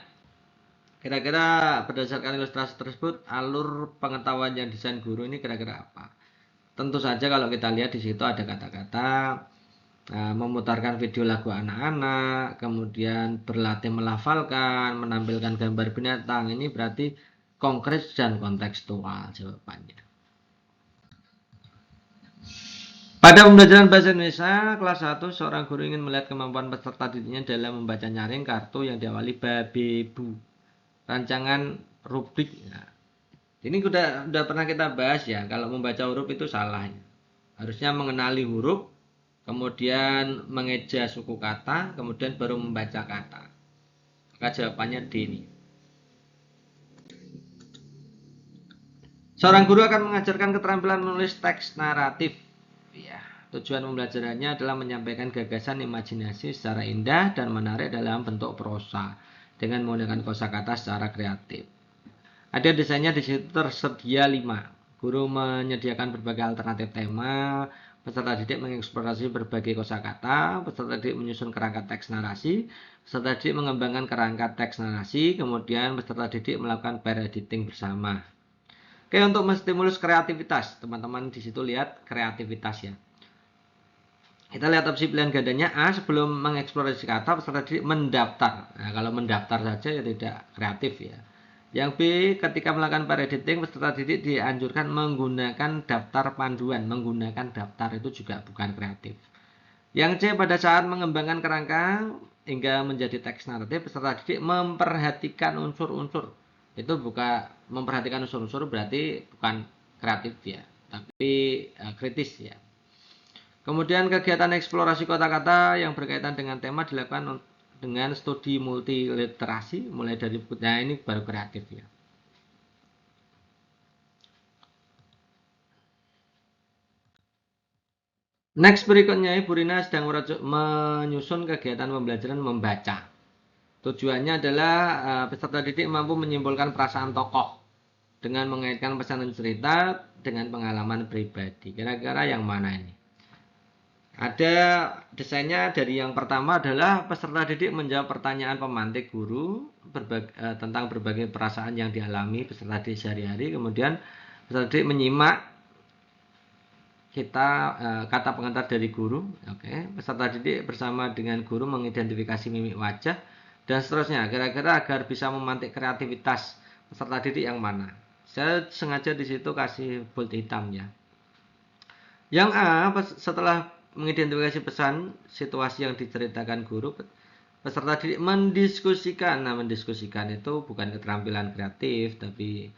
Kira-kira berdasarkan ilustrasi tersebut, alur pengetahuan yang desain guru ini kira-kira apa? tentu saja kalau kita lihat di situ ada kata-kata memutarkan video lagu anak-anak, kemudian berlatih melafalkan, menampilkan gambar binatang. Ini berarti konkret dan kontekstual jawabannya. Pada pembelajaran bahasa Indonesia kelas 1, seorang guru ingin melihat kemampuan peserta didiknya dalam membaca nyaring kartu yang diawali babebu. Rancangan rubrik. Nah, ini udah pernah kita bahas ya, kalau membaca huruf itu salahnya. Harusnya mengenali huruf, kemudian mengeja suku kata, kemudian baru membaca kata. Maka jawabannya D ini. Seorang guru akan mengajarkan keterampilan menulis teks naratif. Ya, tujuan pembelajarannya adalah menyampaikan gagasan imajinasi secara indah dan menarik dalam bentuk prosa dengan menggunakan kosakata secara kreatif. Ada desainnya di situ tersedia 5. Guru menyediakan berbagai alternatif tema, peserta didik mengeksplorasi berbagai kosakata, peserta didik menyusun kerangka teks narasi, peserta didik mengembangkan kerangka teks narasi, kemudian peserta didik melakukan pair editing bersama. Oke, untuk menstimulus kreativitas, teman-teman di situ lihat kreativitas ya. Kita lihat opsi pilihan gandanya A, sebelum mengeksplorasi kata, peserta didik mendaftar. Nah, kalau mendaftar saja ya tidak kreatif ya. Yang B, ketika melakukan pair editing, peserta didik dianjurkan menggunakan daftar panduan. Menggunakan daftar itu juga bukan kreatif. Yang C, pada saat mengembangkan kerangka hingga menjadi teks naratif, peserta didik memperhatikan unsur-unsur. Itu bukan memperhatikan unsur-unsur berarti bukan kreatif ya, tapi kritis ya. Kemudian kegiatan eksplorasi kata-kata yang berkaitan dengan tema dilakukan dengan studi multiliterasi, mulai dari bukunya ini baru kreatif ya. Next berikutnya, Ibu Rina sedang menyusun kegiatan pembelajaran membaca. Tujuannya adalah peserta didik mampu menyimpulkan perasaan tokoh dengan mengaitkan pesan dan cerita dengan pengalaman pribadi. Kira-kira yang mana ini? Ada desainnya dari yang pertama adalah peserta didik menjawab pertanyaan pemantik guru tentang berbagai perasaan yang dialami peserta didik sehari-hari. Kemudian peserta didik menyimak kata pengantar dari guru. Oke. Peserta didik bersama dengan guru mengidentifikasi mimik wajah dan seterusnya. Kira-kira agar bisa memantik kreativitas peserta didik yang mana? Saya sengaja di situ kasih bold hitam ya. Yang A, setelah mengidentifikasi pesan situasi yang diceritakan guru, peserta didik mendiskusikan. Nah, mendiskusikan itu bukan keterampilan kreatif tapi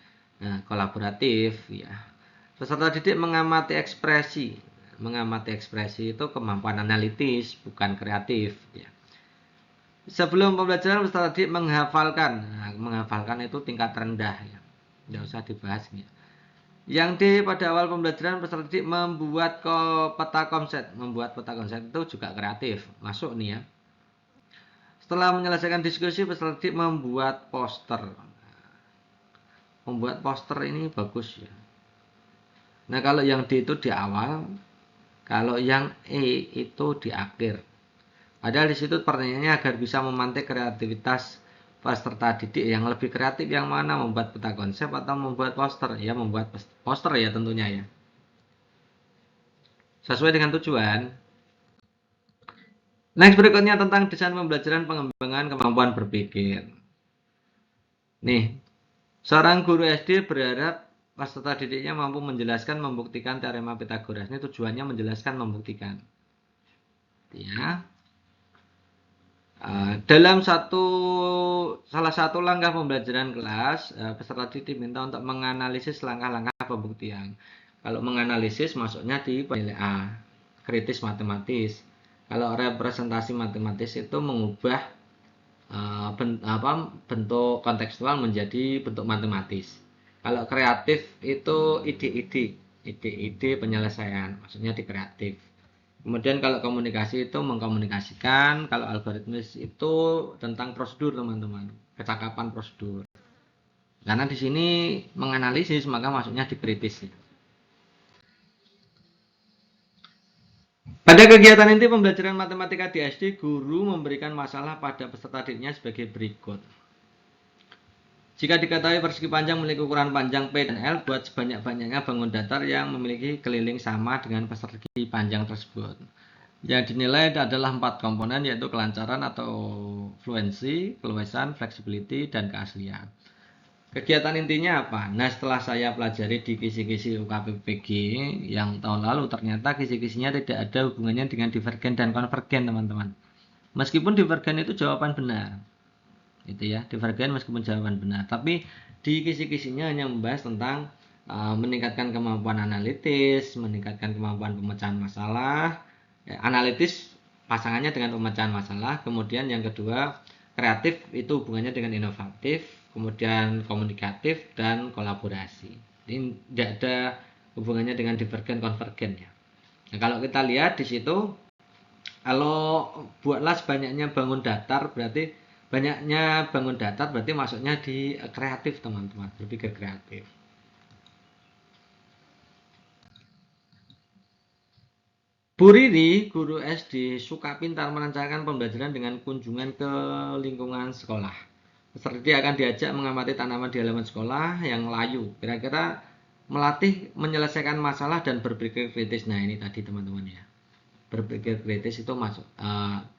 kolaboratif ya. Peserta didik mengamati ekspresi. Mengamati ekspresi itu kemampuan analitis, bukan kreatif ya. Sebelum pembelajaran peserta didik menghafalkan. Nah, menghafalkan itu tingkat rendah ya. Tidak usah dibahas ya. Yang D, pada awal pembelajaran peserta didik membuat peta konsep. Membuat peta konsep itu juga kreatif. Masuk nih ya. Setelah menyelesaikan diskusi, peserta didik membuat poster. Membuat poster ini bagus ya. Nah, kalau yang D itu di awal, kalau yang E itu di akhir. Padahal di situ pertanyaannya agar bisa memantik kreativitas peserta didik yang lebih kreatif yang mana, membuat peta konsep atau membuat poster? Ya, membuat poster ya tentunya ya. Sesuai dengan tujuan. Next berikutnya tentang desain pembelajaran pengembangan kemampuan berpikir. Nih, seorang guru SD berharap peserta didiknya mampu menjelaskan, membuktikan teorema Pythagoras. Ini tujuannya menjelaskan, membuktikan. Ya. Dalam salah satu langkah pembelajaran kelas, peserta didik diminta untuk menganalisis langkah-langkah pembuktian. Kalau menganalisis masuknya di nilai A, kritis matematis. Kalau representasi matematis itu mengubah bentuk kontekstual menjadi bentuk matematis. Kalau kreatif itu ide-ide penyelesaian, maksudnya di kreatif. Kemudian kalau komunikasi itu mengkomunikasikan, kalau algoritmis itu tentang prosedur teman-teman, kecakapan prosedur. Karena di sini menganalisis maka masuknya di kritis. Pada kegiatan inti pembelajaran matematika di SD, guru memberikan masalah pada peserta didiknya sebagai berikut. Jika diketahui persegi panjang memiliki ukuran panjang P dan L, buat sebanyak-banyaknya bangun datar yang memiliki keliling sama dengan persegi panjang tersebut. Yang dinilai adalah 4 komponen, yaitu kelancaran atau fluensi, keluasan, flexibility, dan keaslian. Kegiatan intinya apa? Nah, setelah saya pelajari di kisi-kisi UKPPG yang tahun lalu, ternyata kisi-kisinya tidak ada hubungannya dengan divergen dan konvergen, teman-teman. Meskipun divergen itu jawaban benar, itu ya, divergen meskipun jawaban benar, tapi di kisi-kisinya hanya membahas tentang meningkatkan kemampuan analitis, meningkatkan kemampuan pemecahan masalah, analitis pasangannya dengan pemecahan masalah, kemudian yang kedua kreatif itu hubungannya dengan inovatif, kemudian komunikatif dan kolaborasi. Ini tidak ada hubungannya dengan divergen konvergen ya. Nah, kalau kita lihat di situ, kalau buatlah sebanyaknya bangun datar berarti banyaknya bangun datar berarti masuknya di kreatif, teman-teman, berpikir kreatif. Bu Riri, guru SD, suka pintar melancarkan pembelajaran dengan kunjungan ke lingkungan sekolah. Peserta didik akan diajak mengamati tanaman di halaman sekolah yang layu. Kira-kira melatih menyelesaikan masalah dan berpikir kritis. Nah, ini tadi teman-teman ya. Berpikir kritis itu masuk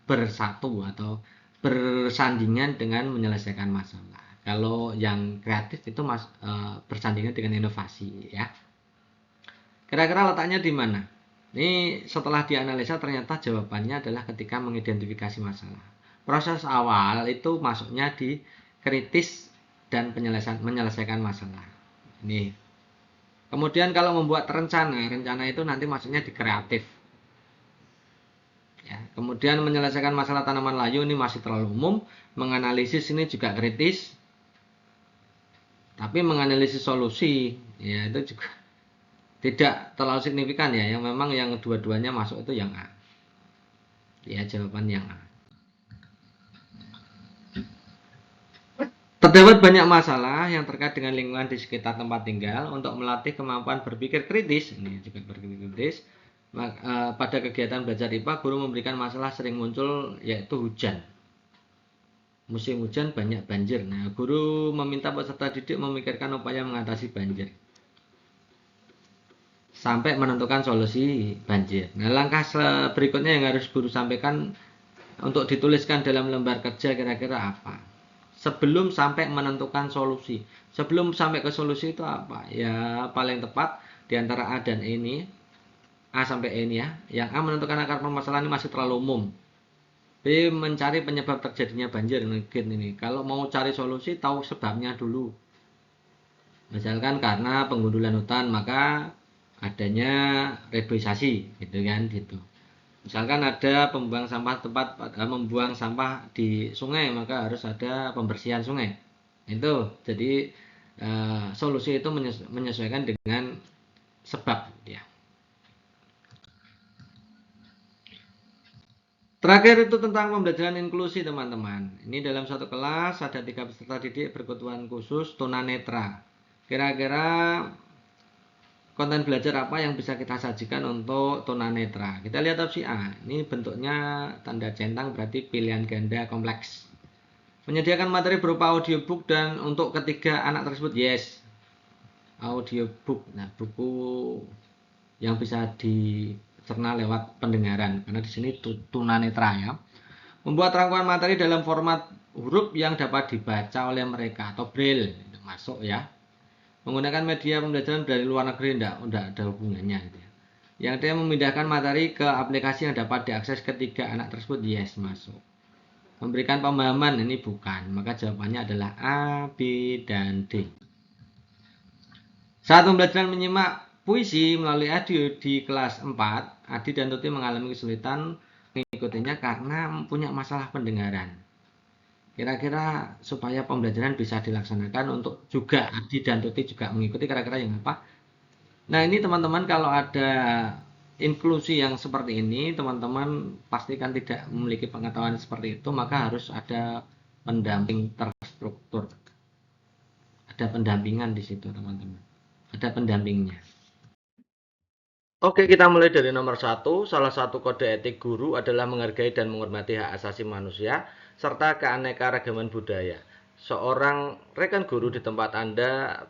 bersatu atau bersandingan dengan menyelesaikan masalah. Kalau yang kreatif itu bersandingan dengan inovasi ya. Kira-kira letaknya di mana? Ini setelah dianalisa ternyata jawabannya adalah ketika mengidentifikasi masalah. Proses awal itu masuknya di kritis dan menyelesaikan masalah. Ini. Kemudian kalau membuat rencana itu nanti masuknya di kreatif. Ya, kemudian menyelesaikan masalah tanaman layu ini masih terlalu umum, menganalisis ini juga kritis. Tapi menganalisis solusi ya itu juga tidak terlalu signifikan ya, yang memang yang dua-duanya masuk itu yang A. Ya, jawaban yang A. Terdapat banyak masalah yang terkait dengan lingkungan di sekitar tempat tinggal. Untuk melatih kemampuan berpikir kritis, ini juga berpikir kritis, pada kegiatan belajar IPA, guru memberikan masalah sering muncul yaitu hujan. Musim hujan banyak banjir. Nah, guru meminta peserta didik memikirkan upaya mengatasi banjir sampai menentukan solusi banjir. Nah, langkah berikutnya yang harus guru sampaikan untuk dituliskan dalam lembar kerja kira-kira apa? Sebelum sampai menentukan solusi. Sebelum sampai ke solusi itu apa? Ya, paling tepat di antara A dan E ini, A sampai E ini ya. Yang A menentukan akar permasalahan ini masih terlalu umum. B mencari penyebab terjadinya banjir mungkin ini. Kalau mau cari solusi tahu sebabnya dulu. Misalkan karena penggundulan hutan maka adanya reboisasi gitu kan gitu. Misalkan ada pembuang sampah membuang sampah di sungai maka harus ada pembersihan sungai. Itu jadi solusi itu menyesuaikan dengan sebab ya. Terakhir itu tentang pembelajaran inklusi teman-teman. Ini dalam satu kelas ada 3 peserta didik berkebutuhan khusus tunanetra. Kira-kira konten belajar apa yang bisa kita sajikan untuk tunanetra? Kita lihat opsi A. Ini bentuknya tanda centang berarti pilihan ganda kompleks. Menyediakan materi berupa audiobook dan untuk ketiga anak tersebut yes. Audiobook. Nah, buku yang bisa dicerna lewat pendengaran karena di sini tunanetra ya. Membuat rangkuman materi dalam format huruf yang dapat dibaca oleh mereka atau braille. Masuk ya. Menggunakan media pembelajaran dari luar negeri enggak ada hubungannya gitu ya. Yang dia memindahkan materi ke aplikasi yang dapat diakses ketiga anak tersebut yes masuk. Memberikan pemahaman ini bukan, maka jawabannya adalah A, B, dan D. Saat pembelajaran menyimak puisi melalui audio di kelas 4, Adi dan Tuti mengalami kesulitan mengikutinya karena punya masalah pendengaran. Kira-kira supaya pembelajaran bisa dilaksanakan untuk juga Adi dan Tuti juga mengikuti kira-kira yang apa? Nah, ini teman-teman kalau ada inklusi yang seperti ini, teman-teman pastikan tidak memiliki pengetahuan seperti itu, maka harus ada pendamping terstruktur. Ada pendampingan di situ, teman-teman. Ada pendampingnya. Oke, kita mulai dari nomor 1. Salah satu kode etik guru adalah menghargai dan menghormati hak asasi manusia serta keanekaragaman budaya. Seorang rekan guru di tempat Anda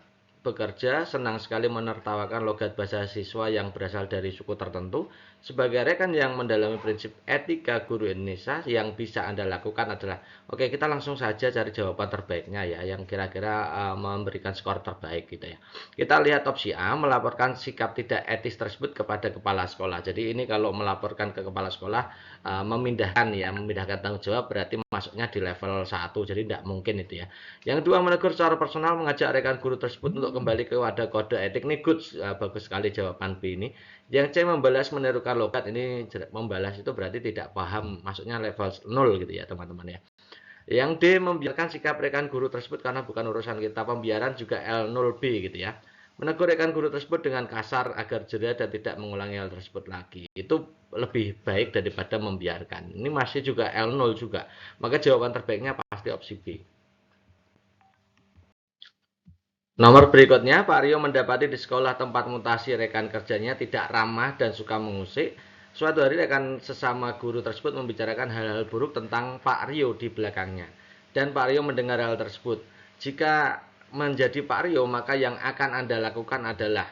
bekerja senang sekali menertawakan logat bahasa siswa yang berasal dari suku tertentu. Sebagai rekan yang mendalami prinsip etika guru Indonesia, yang bisa Anda lakukan adalah, oke, kita langsung saja cari jawaban terbaiknya ya, yang kira-kira memberikan skor terbaik gitu ya. Kita lihat opsi A, melaporkan sikap tidak etis tersebut kepada kepala sekolah. Jadi ini kalau melaporkan ke kepala sekolah, memindahkan tanggung jawab, berarti masuknya di level 1, jadi tidak mungkin itu ya. Yang kedua, menegur secara personal, mengajak rekan guru tersebut untuk kembali ke wadah kode etik. Ini good, bagus sekali jawaban B ini. Yang C, membalas menirukan logat. Ini membalas itu berarti tidak paham, maksudnya level 0 gitu ya teman-teman ya. Yang D, membiarkan sikap rekan guru tersebut karena bukan urusan kita. Pembiaran juga L0B gitu ya. Menegur rekan guru tersebut dengan kasar agar jeda dan tidak mengulangi hal tersebut lagi. Itu lebih baik daripada membiarkan. Ini masih juga L0 juga. Maka jawaban terbaiknya pasti opsi B. Nomor berikutnya, Pak Rio mendapati di sekolah tempat mutasi rekan kerjanya tidak ramah dan suka mengusik. Suatu hari rekan sesama guru tersebut membicarakan hal-hal buruk tentang Pak Rio di belakangnya. Dan Pak Rio mendengar hal tersebut. Jika menjadi Pak Rio, maka yang akan Anda lakukan adalah,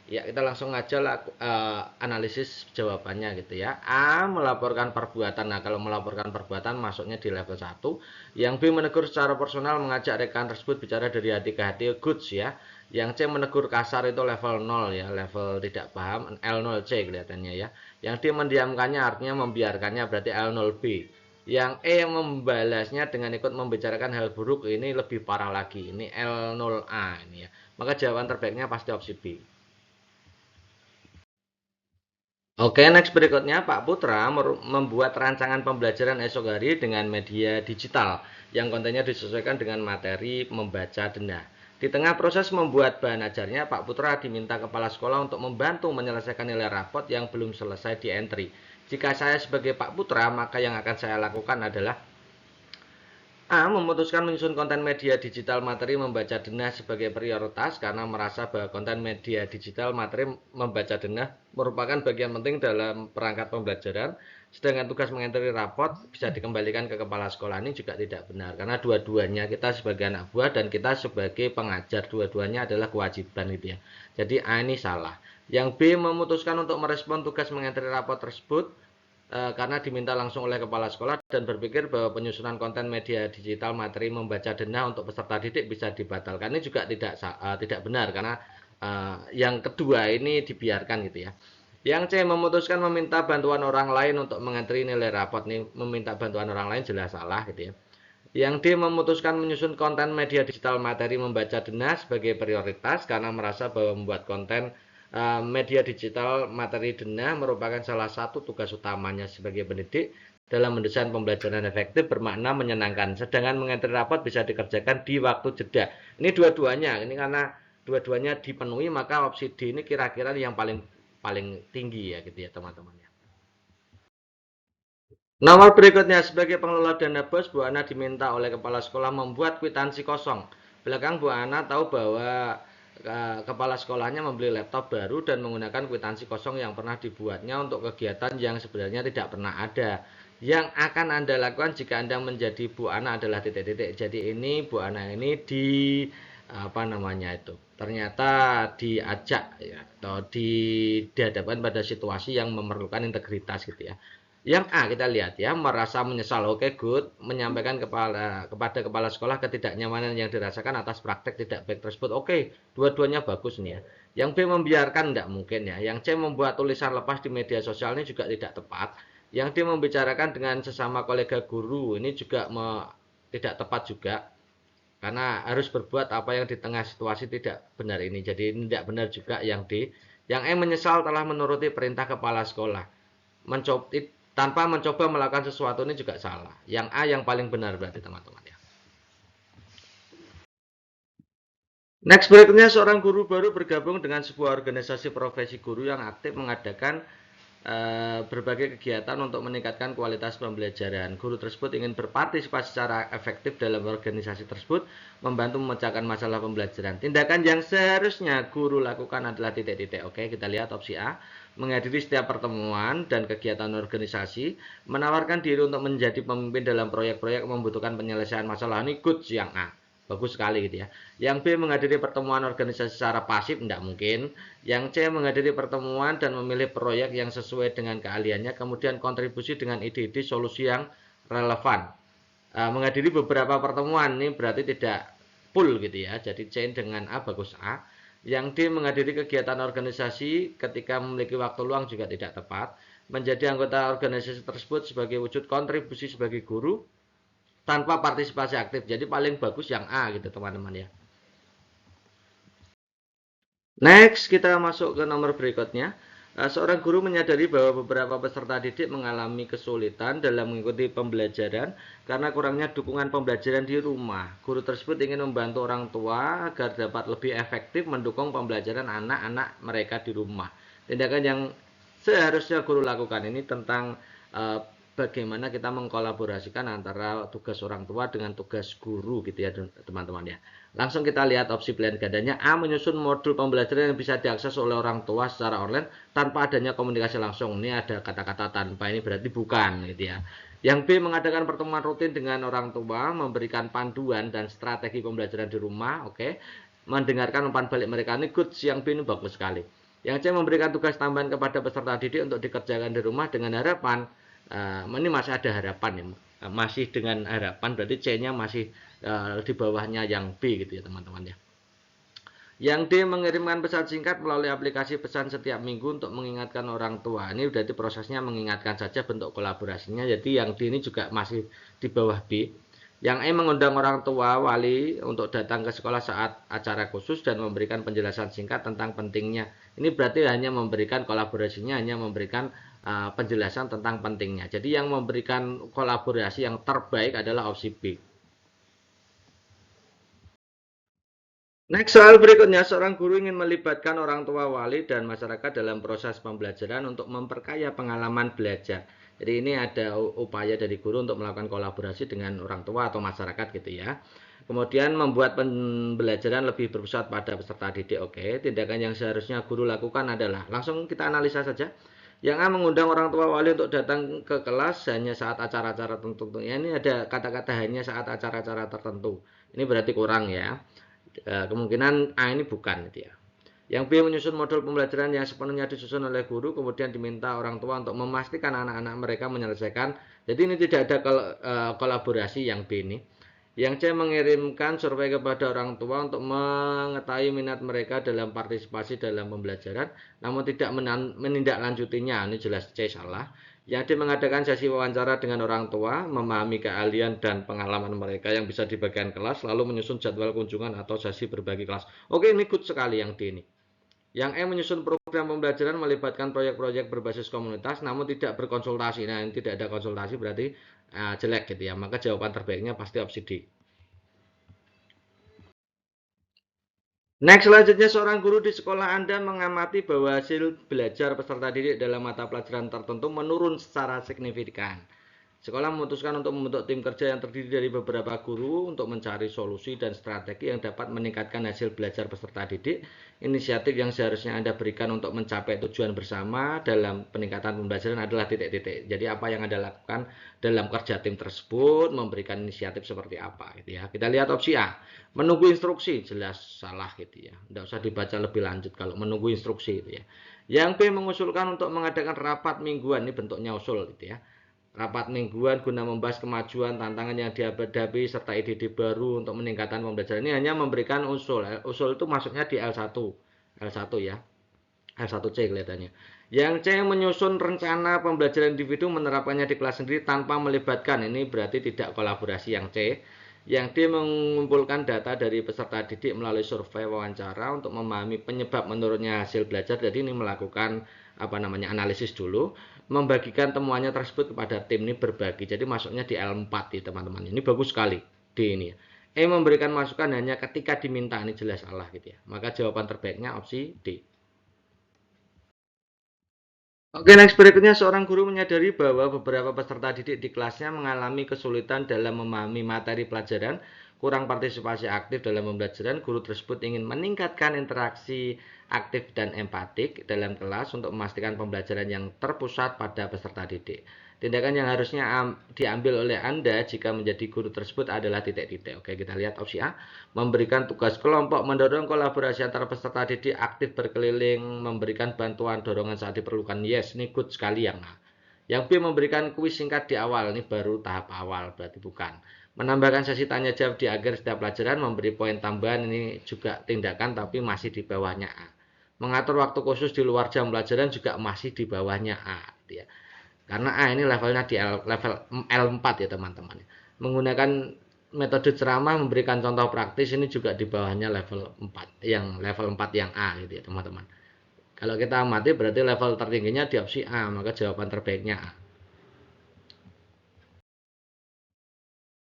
ya, kita langsung aja analisis jawabannya gitu ya. A, melaporkan perbuatan. Nah, kalau melaporkan perbuatan masuknya di level 1. Yang B, menegur secara personal, mengajak rekan tersebut bicara dari hati ke hati, goods ya. Yang C, menegur kasar, itu level 0 ya, level tidak paham, L0C kelihatannya ya. Yang D, mendiamkannya artinya membiarkannya, berarti L0B. Yang E, membalasnya dengan ikut membicarakan hal buruk, ini lebih parah lagi, ini L0A ini ya. Maka jawaban terbaiknya pasti opsi B. Oke, next berikutnya Pak Putra membuat rancangan pembelajaran esok hari dengan media digital yang kontennya disesuaikan dengan materi membaca denah. Di tengah proses membuat bahan ajarnya, Pak Putra diminta kepala sekolah untuk membantu menyelesaikan nilai rapot yang belum selesai di entry. Jika saya sebagai Pak Putra, maka yang akan saya lakukan adalah A, memutuskan menyusun konten media digital materi membaca denah sebagai prioritas karena merasa bahwa konten media digital materi membaca denah merupakan bagian penting dalam perangkat pembelajaran, sedangkan tugas mengentri raport bisa dikembalikan ke kepala sekolah. Ini juga tidak benar karena dua-duanya kita sebagai anak buah dan kita sebagai pengajar, dua-duanya adalah kewajiban gitu ya. Jadi A ini salah. Yang B, memutuskan untuk merespon tugas mengentri raport tersebut karena diminta langsung oleh kepala sekolah dan berpikir bahwa penyusunan konten media digital materi membaca denah untuk peserta didik bisa dibatalkan. Ini juga tidak benar karena yang kedua ini dibiarkan gitu ya. Yang C, memutuskan meminta bantuan orang lain untuk mengentri nilai rapot. Nih, meminta bantuan orang lain jelas salah gitu ya. Yang D, memutuskan menyusun konten media digital materi membaca denah sebagai prioritas karena merasa bahwa membuat konten media digital materi denah merupakan salah satu tugas utamanya sebagai pendidik dalam mendesain pembelajaran efektif bermakna menyenangkan. Sedangkan mengentri rapot bisa dikerjakan di waktu jeda. Ini dua-duanya, ini karena dua-duanya dipenuhi, maka opsi D ini kira-kira yang paling paling tinggi ya gitu ya teman-teman. Nomor berikutnya, sebagai pengelola dana BOS, Bu Ana diminta oleh kepala sekolah membuat kwitansi kosong. Belakang Bu Ana tahu bahwa kepala sekolahnya membeli laptop baru dan menggunakan kwitansi kosong yang pernah dibuatnya untuk kegiatan yang sebenarnya tidak pernah ada. Yang akan Anda lakukan jika Anda menjadi Bu Ana adalah titik-titik. Jadi ini Bu Ana ini apa namanya itu, ternyata diajak ya, atau dihadapkan pada situasi yang memerlukan integritas gitu ya. Yang A kita lihat ya, merasa menyesal. Oke, good. Menyampaikan kepada kepala sekolah ketidaknyamanan yang dirasakan atas praktek tidak baik tersebut. Oke, dua-duanya bagus nih ya. Yang B, membiarkan, tidak mungkin ya. Yang C, membuat tulisan lepas di media sosial, ini juga tidak tepat. Yang D, membicarakan dengan sesama kolega guru, ini juga tidak tepat juga. Karena harus berbuat apa yang di tengah situasi tidak benar ini. Jadi ini tidak benar juga yang D. Yang E, menyesal telah menuruti perintah kepala sekolah. Tanpa mencoba melakukan sesuatu, ini juga salah. Yang A yang paling benar berarti teman-teman ya. Next berikutnya, seorang guru baru bergabung dengan sebuah organisasi profesi guru yang aktif mengadakan berbagai kegiatan untuk meningkatkan kualitas pembelajaran. Guru tersebut ingin berpartisipasi secara efektif dalam organisasi tersebut, membantu memecahkan masalah pembelajaran. Tindakan yang seharusnya guru lakukan adalah titik-titik. Oke, kita lihat opsi A. Menghadiri setiap pertemuan dan kegiatan organisasi, menawarkan diri untuk menjadi pemimpin dalam proyek-proyek membutuhkan penyelesaian masalah. Ini good yang A. Bagus sekali gitu ya. Yang B, menghadiri pertemuan organisasi secara pasif, tidak mungkin. Yang C, menghadiri pertemuan dan memilih proyek yang sesuai dengan keahliannya, kemudian kontribusi dengan ide-ide solusi yang relevan. Menghadiri beberapa pertemuan ini berarti tidak full gitu ya. Jadi C dengan A bagus A. Yang D, menghadiri kegiatan organisasi ketika memiliki waktu luang juga tidak tepat. Menjadi anggota organisasi tersebut sebagai wujud kontribusi sebagai guru tanpa partisipasi aktif. Jadi paling bagus yang A gitu teman-teman ya. Next, kita masuk ke nomor berikutnya. Seorang guru menyadari bahwa beberapa peserta didik mengalami kesulitan dalam mengikuti pembelajaran karena kurangnya dukungan pembelajaran di rumah. Guru tersebut ingin membantu orang tua agar dapat lebih efektif mendukung pembelajaran anak-anak mereka di rumah. Tindakan yang seharusnya guru lakukan ini tentang bagaimana kita mengkolaborasikan antara tugas orang tua dengan tugas guru gitu ya teman-teman ya. Langsung kita lihat opsi pilihan gandanya. A, menyusun modul pembelajaran yang bisa diakses oleh orang tua secara online tanpa adanya komunikasi langsung. Ini ada kata-kata tanpa, ini berarti bukan gitu ya. Yang B, mengadakan pertemuan rutin dengan orang tua, memberikan panduan dan strategi pembelajaran di rumah. Oke. Mendengarkan umpan balik mereka, ini good. Yang B ini bagus sekali. Yang C, memberikan tugas tambahan kepada peserta didik untuk dikerjakan di rumah dengan harapan, ini masih ada harapan ya, masih dengan harapan, berarti C-nya masih di bawahnya yang B gitu ya teman-teman ya. Yang D, mengirimkan pesan singkat melalui aplikasi pesan setiap minggu untuk mengingatkan orang tua. Ini berarti prosesnya mengingatkan saja, bentuk kolaborasinya. Jadi yang D ini juga masih di bawah B. Yang E, mengundang orang tua wali untuk datang ke sekolah saat acara khusus dan memberikan penjelasan singkat tentang pentingnya. Ini berarti hanya memberikan kolaborasinya, hanya memberikan penjelasan tentang pentingnya. Jadi yang memberikan kolaborasi yang terbaik adalah opsi B. Next, soal berikutnya, seorang guru ingin melibatkan orang tua, wali, dan masyarakat dalam proses pembelajaran untuk memperkaya pengalaman belajar. Jadi ini ada upaya dari guru untuk melakukan kolaborasi dengan orang tua atau masyarakat gitu ya. Kemudian membuat pembelajaran lebih berpusat pada peserta didik. Oke, tindakan yang seharusnya guru lakukan adalah, langsung kita analisa saja. Yang A, mengundang orang tua wali untuk datang ke kelas hanya saat acara-acara tertentu. Ya, ini ada kata-kata hanya saat acara-acara tertentu. Ini berarti kurang ya. Kemungkinan A ini bukan gitu ya. Yang B, menyusun modul pembelajaran yang sepenuhnya disusun oleh guru, kemudian diminta orang tua untuk memastikan anak-anak mereka menyelesaikan. Jadi ini tidak ada kolaborasi yang B ini. Yang C, mengirimkan survei kepada orang tua untuk mengetahui minat mereka dalam partisipasi dalam pembelajaran, namun tidak menindaklanjutinya. Ini jelas C salah. Yang D, mengadakan sesi wawancara dengan orang tua, memahami keahlian dan pengalaman mereka yang bisa di bagian kelas, lalu menyusun jadwal kunjungan atau sesi berbagi kelas. Oke, ini good sekali yang D ini. Yang E, menyusun program pembelajaran melibatkan proyek-proyek berbasis komunitas namun tidak berkonsultasi. Nah, ini tidak ada konsultasi berarti jelek gitu ya. Maka jawaban terbaiknya pasti opsi D. Next, selanjutnya seorang guru di sekolah Anda mengamati bahwa hasil belajar peserta didik dalam mata pelajaran tertentu menurun secara signifikan. Sekolah memutuskan untuk membentuk tim kerja yang terdiri dari beberapa guru untuk mencari solusi dan strategi yang dapat meningkatkan hasil belajar peserta didik. Inisiatif yang seharusnya Anda berikan untuk mencapai tujuan bersama dalam peningkatan pembelajaran adalah titik-titik. Jadi apa yang Anda lakukan dalam kerja tim tersebut, memberikan inisiatif seperti apa gitu ya. Kita lihat opsi A. Menunggu instruksi, jelas salah gitu ya. Tidak usah dibaca lebih lanjut kalau menunggu instruksi gitu ya. Yang B, mengusulkan untuk mengadakan rapat mingguan, ini bentuknya usul gitu ya. Rapat mingguan guna membahas kemajuan, tantangan yang dihadapi, serta ide-ide baru untuk meningkatkan pembelajaran. Ini hanya memberikan usul. Usul itu masuknya di L1. L1 ya. L1C kelihatannya. Yang C, menyusun rencana pembelajaran individu menerapkannya di kelas sendiri tanpa melibatkan. Ini berarti tidak kolaborasi yang C. Yang D, mengumpulkan data dari peserta didik melalui survei wawancara untuk memahami penyebab menurunnya hasil belajar. Jadi ini melakukan analisis dulu, membagikan temuannya tersebut kepada tim, ini berbagi. Jadi masuknya di L4 ya teman-teman. Ini bagus sekali D ini ya. E, memberikan masukan hanya ketika diminta, ini jelas salah gitu ya. Maka jawaban terbaiknya opsi D. Oke, next berikutnya seorang guru menyadari bahwa beberapa peserta didik di kelasnya mengalami kesulitan dalam memahami materi pelajaran, kurang partisipasi aktif dalam pembelajaran. Guru tersebut ingin meningkatkan interaksi aktif dan empatik dalam kelas untuk memastikan pembelajaran yang terpusat pada peserta didik. Tindakan yang harusnya diambil oleh Anda jika menjadi guru tersebut adalah titik-titik. Oke, kita lihat opsi A. Memberikan tugas kelompok, mendorong kolaborasi antara peserta didik, aktif berkeliling, memberikan bantuan dorongan saat diperlukan. Yes, ini good sekali yang A. Yang B, memberikan kuis singkat di awal. Ini baru tahap awal, berarti bukan. Menambahkan sesi tanya jawab di akhir setiap pelajaran, memberi poin tambahan. Ini juga tindakan tapi masih di bawahnya A. Mengatur waktu khusus di luar jam pelajaran juga masih di bawahnya A. Ya. Karena A ini levelnya di level L4 ya teman-teman. Menggunakan metode ceramah memberikan contoh praktis ini juga di bawahnya level 4 yang level 4 yang A gitu ya teman-teman. Kalau kita amati berarti level tertingginya di opsi A, maka jawaban terbaiknya A.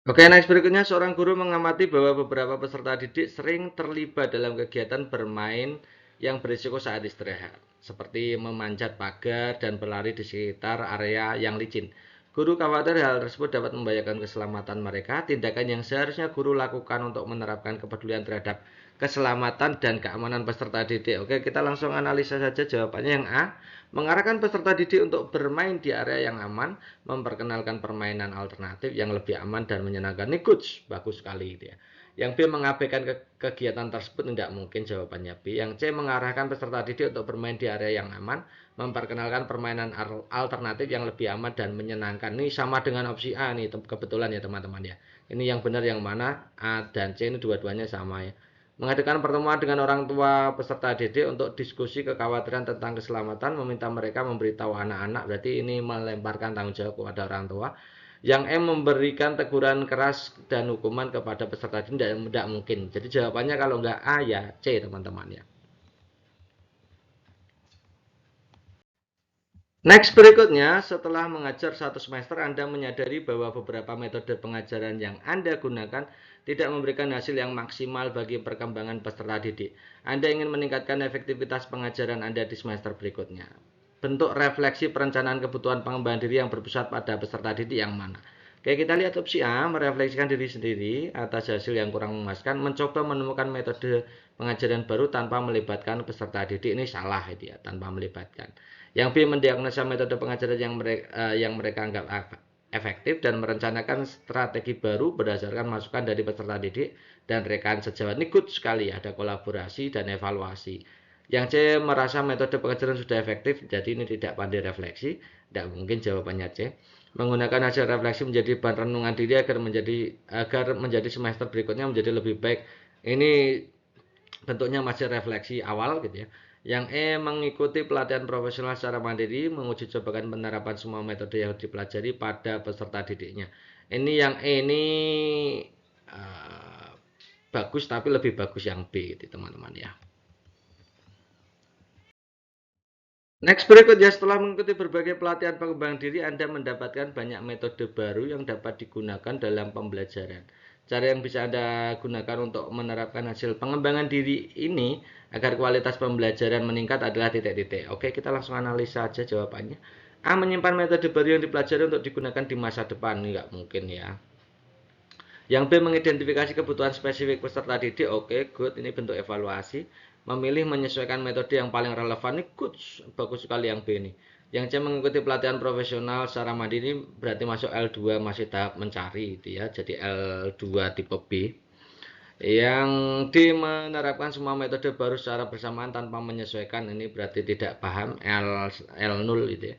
Oke, next berikutnya seorang guru mengamati bahwa beberapa peserta didik sering terlibat dalam kegiatan bermain yang berisiko saat istirahat, seperti memanjat pagar dan berlari di sekitar area yang licin. Guru khawatir hal tersebut dapat membahayakan keselamatan mereka. Tindakan yang seharusnya guru lakukan untuk menerapkan kepedulian terhadap keselamatan dan keamanan peserta didik. Oke, kita langsung analisa saja jawabannya yang A. Mengarahkan peserta didik untuk bermain di area yang aman, memperkenalkan permainan alternatif yang lebih aman dan menyenangkan. Ini good, bagus sekali gitu ya. Yang B, mengabaikan kegiatan tersebut, tidak mungkin jawabannya B. Yang C, mengarahkan peserta didik untuk bermain di area yang aman, memperkenalkan permainan alternatif yang lebih aman dan menyenangkan. Ini sama dengan opsi A nih, kebetulan ya teman-teman ya. Ini yang benar yang mana? A dan C ini dua-duanya sama ya. Mengadakan pertemuan dengan orang tua peserta didik untuk diskusi kekhawatiran tentang keselamatan, meminta mereka memberitahu anak-anak, berarti ini melemparkan tanggung jawab kepada orang tua. Yang M, memberikan teguran keras dan hukuman kepada peserta didik, tidak mungkin. Jadi jawabannya kalau nggak A ya C teman-teman ya. Next berikutnya, setelah mengajar satu semester, Anda menyadari bahwa beberapa metode pengajaran yang Anda gunakan tidak memberikan hasil yang maksimal bagi perkembangan peserta didik. Anda ingin meningkatkan efektivitas pengajaran Anda di semester berikutnya. Bentuk refleksi perencanaan kebutuhan pengembangan diri yang berpusat pada peserta didik yang mana? Oke, kita lihat opsi A, merefleksikan diri sendiri atas hasil yang kurang memuaskan, mencoba menemukan metode pengajaran baru tanpa melibatkan peserta didik. Ini salah itu ya, tanpa melibatkan. Yang B, mendiagnosa metode pengajaran yang mereka anggap efektif dan merencanakan strategi baru berdasarkan masukan dari peserta didik dan rekan sejawat. Ini good sekali, ada kolaborasi dan evaluasi. Yang C, merasa metode pengajaran sudah efektif, jadi ini tidak pandai refleksi. Tidak mungkin jawabannya C. Menggunakan hasil refleksi menjadi bahan renungan diri agar menjadi semester berikutnya menjadi lebih baik. Ini bentuknya masih refleksi awal gitu ya. Yang E, mengikuti pelatihan profesional secara mandiri, menguji cobakan penerapan semua metode yang dipelajari pada peserta didiknya. Ini yang E ini uh, bagus, tapi lebih bagus yang B gitu teman-teman ya. Next berikutnya, setelah mengikuti berbagai pelatihan pengembangan diri, Anda mendapatkan banyak metode baru yang dapat digunakan dalam pembelajaran. Cara yang bisa Anda gunakan untuk menerapkan hasil pengembangan diri ini agar kualitas pembelajaran meningkat adalah titik-titik. Oke, kita langsung analisa saja jawabannya. A, menyimpan metode baru yang dipelajari untuk digunakan di masa depan. Ini nggak mungkin ya. Yang B, mengidentifikasi kebutuhan spesifik peserta didik. Oke, good. Ini bentuk evaluasi. Memilih menyesuaikan metode yang paling relevan. Ini good. Bagus sekali yang B ini. Yang C, mengikuti pelatihan profesional secara mandiri, berarti masuk L2, masih tahap mencari itu ya. Jadi L2 tipe B. Yang D, menerapkan semua metode baru secara bersamaan tanpa menyesuaikan. Ini berarti tidak paham, L0 itu ya.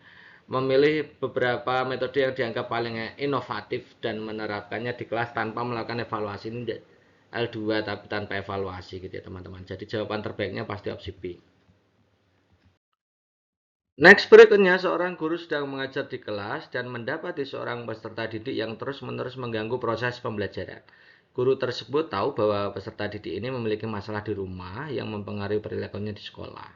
Memilih beberapa metode yang dianggap paling inovatif dan menerapkannya di kelas tanpa melakukan evaluasi. Ini L2 tapi tanpa evaluasi gitu ya teman-teman. Jadi jawaban terbaiknya pasti opsi B. Next berikutnya, seorang guru sedang mengajar di kelas dan mendapati seorang peserta didik yang terus-menerus mengganggu proses pembelajaran. Guru tersebut tahu bahwa peserta didik ini memiliki masalah di rumah yang mempengaruhi perilakunya di sekolah.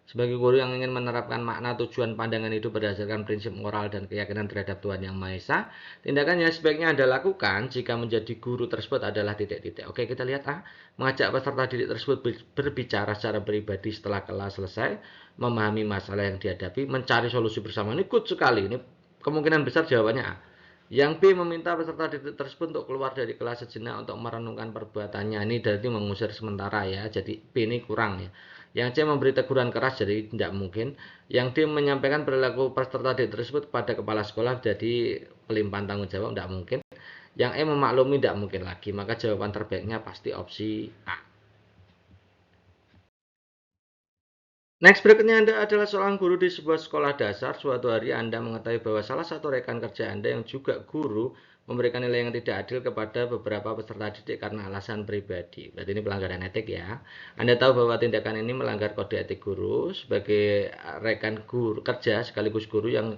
Sebagai guru yang ingin menerapkan makna tujuan pandangan hidup berdasarkan prinsip moral dan keyakinan terhadap Tuhan Yang Maha Esa, tindakan yang sebaiknya Anda lakukan jika menjadi guru tersebut adalah titik-titik. Oke, kita lihat A. Mengajak peserta didik tersebut berbicara secara pribadi setelah kelas selesai, memahami masalah yang dihadapi, mencari solusi bersama. Ini good sekali. Ini kemungkinan besar jawabannya A. Yang B, meminta peserta didik tersebut untuk keluar dari kelas sejenak untuk merenungkan perbuatannya. Ini berarti mengusir sementara ya. Jadi B ini kurang ya. Yang C, memberi teguran keras, jadi tidak mungkin. Yang D, menyampaikan perilaku peserta didik tersebut kepada kepala sekolah, jadi pelimpahan tanggung jawab, tidak mungkin. Yang E, memaklumi, tidak mungkin lagi. Maka jawaban terbaiknya pasti opsi A. Next, berikutnya Anda adalah seorang guru di sebuah sekolah dasar. Suatu hari Anda mengetahui bahwa salah satu rekan kerja Anda yang juga guru memberikan nilai yang tidak adil kepada beberapa peserta didik karena alasan pribadi. Berarti ini pelanggaran etik ya. Anda tahu bahwa tindakan ini melanggar kode etik guru. Sebagai rekan guru kerja sekaligus guru, yang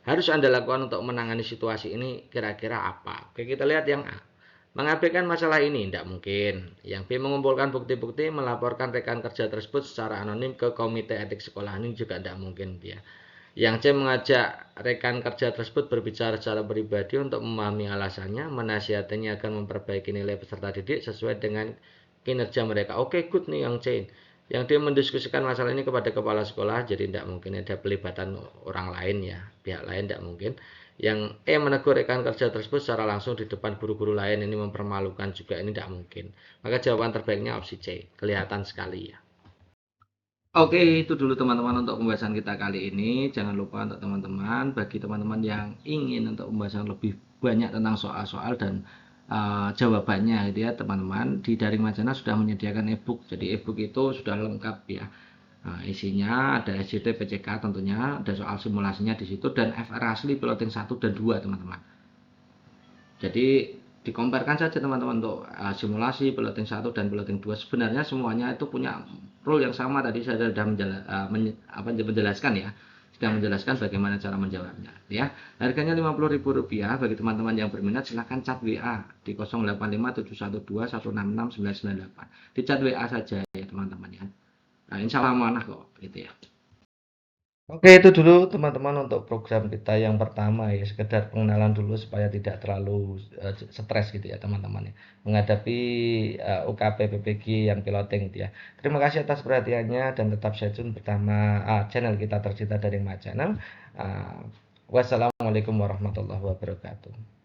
harus Anda lakukan untuk menangani situasi ini kira-kira apa? Oke, kita lihat yang A. Mengabaikan masalah ini tidak mungkin. Yang B, mengumpulkan bukti-bukti, melaporkan rekan kerja tersebut secara anonim ke komite etik sekolah, ini juga tidak mungkin dia. Yang C, mengajak rekan kerja tersebut berbicara secara pribadi untuk memahami alasannya, menasihatinya agar memperbaiki nilai peserta didik sesuai dengan kinerja mereka. Oke, good nih yang C. Yang D, mendiskusikan masalah ini kepada kepala sekolah, jadi tidak mungkin ada pelibatan orang lain ya, pihak lain tidak mungkin. Yang E, menegur rekan kerja tersebut secara langsung di depan guru-guru lain, ini mempermalukan juga, ini tidak mungkin. Maka jawaban terbaiknya opsi C, kelihatan sekali ya. Oke, itu dulu teman-teman untuk pembahasan kita kali ini. Jangan lupa untuk teman-teman, bagi teman-teman yang ingin untuk pembahasan lebih banyak tentang soal-soal dan jawabannya gitu ya teman-teman, di Daring Majana sudah menyediakan e-book. Jadi e-book itu sudah lengkap ya. Nah, isinya ada SJT PCK tentunya, ada soal simulasinya di situ, dan FR asli piloting 1 dan 2 teman-teman. Jadi dikomparkan saja teman-teman untuk simulasi piloting 1 dan piloting 2. Sebenarnya semuanya itu punya rule yang sama, tadi saya sudah menjelaskan ya. Sudah menjelaskan bagaimana cara menjawabnya ya. Harganya Rp50.000. Bagi teman-teman yang berminat silahkan chat WA di 085712166998. Di chat WA saja ya teman-teman ya. Nah, insya Allah amanah kok gitu ya. Oke, itu dulu teman-teman untuk program kita yang pertama ya, sekedar pengenalan dulu supaya tidak terlalu stres gitu ya teman-teman ya, menghadapi UKP PPG yang piloting gitu ya. Terima kasih atas perhatiannya dan tetap stay tune bersama channel kita tercinta dari My Channel. Wassalamualaikum warahmatullahi wabarakatuh.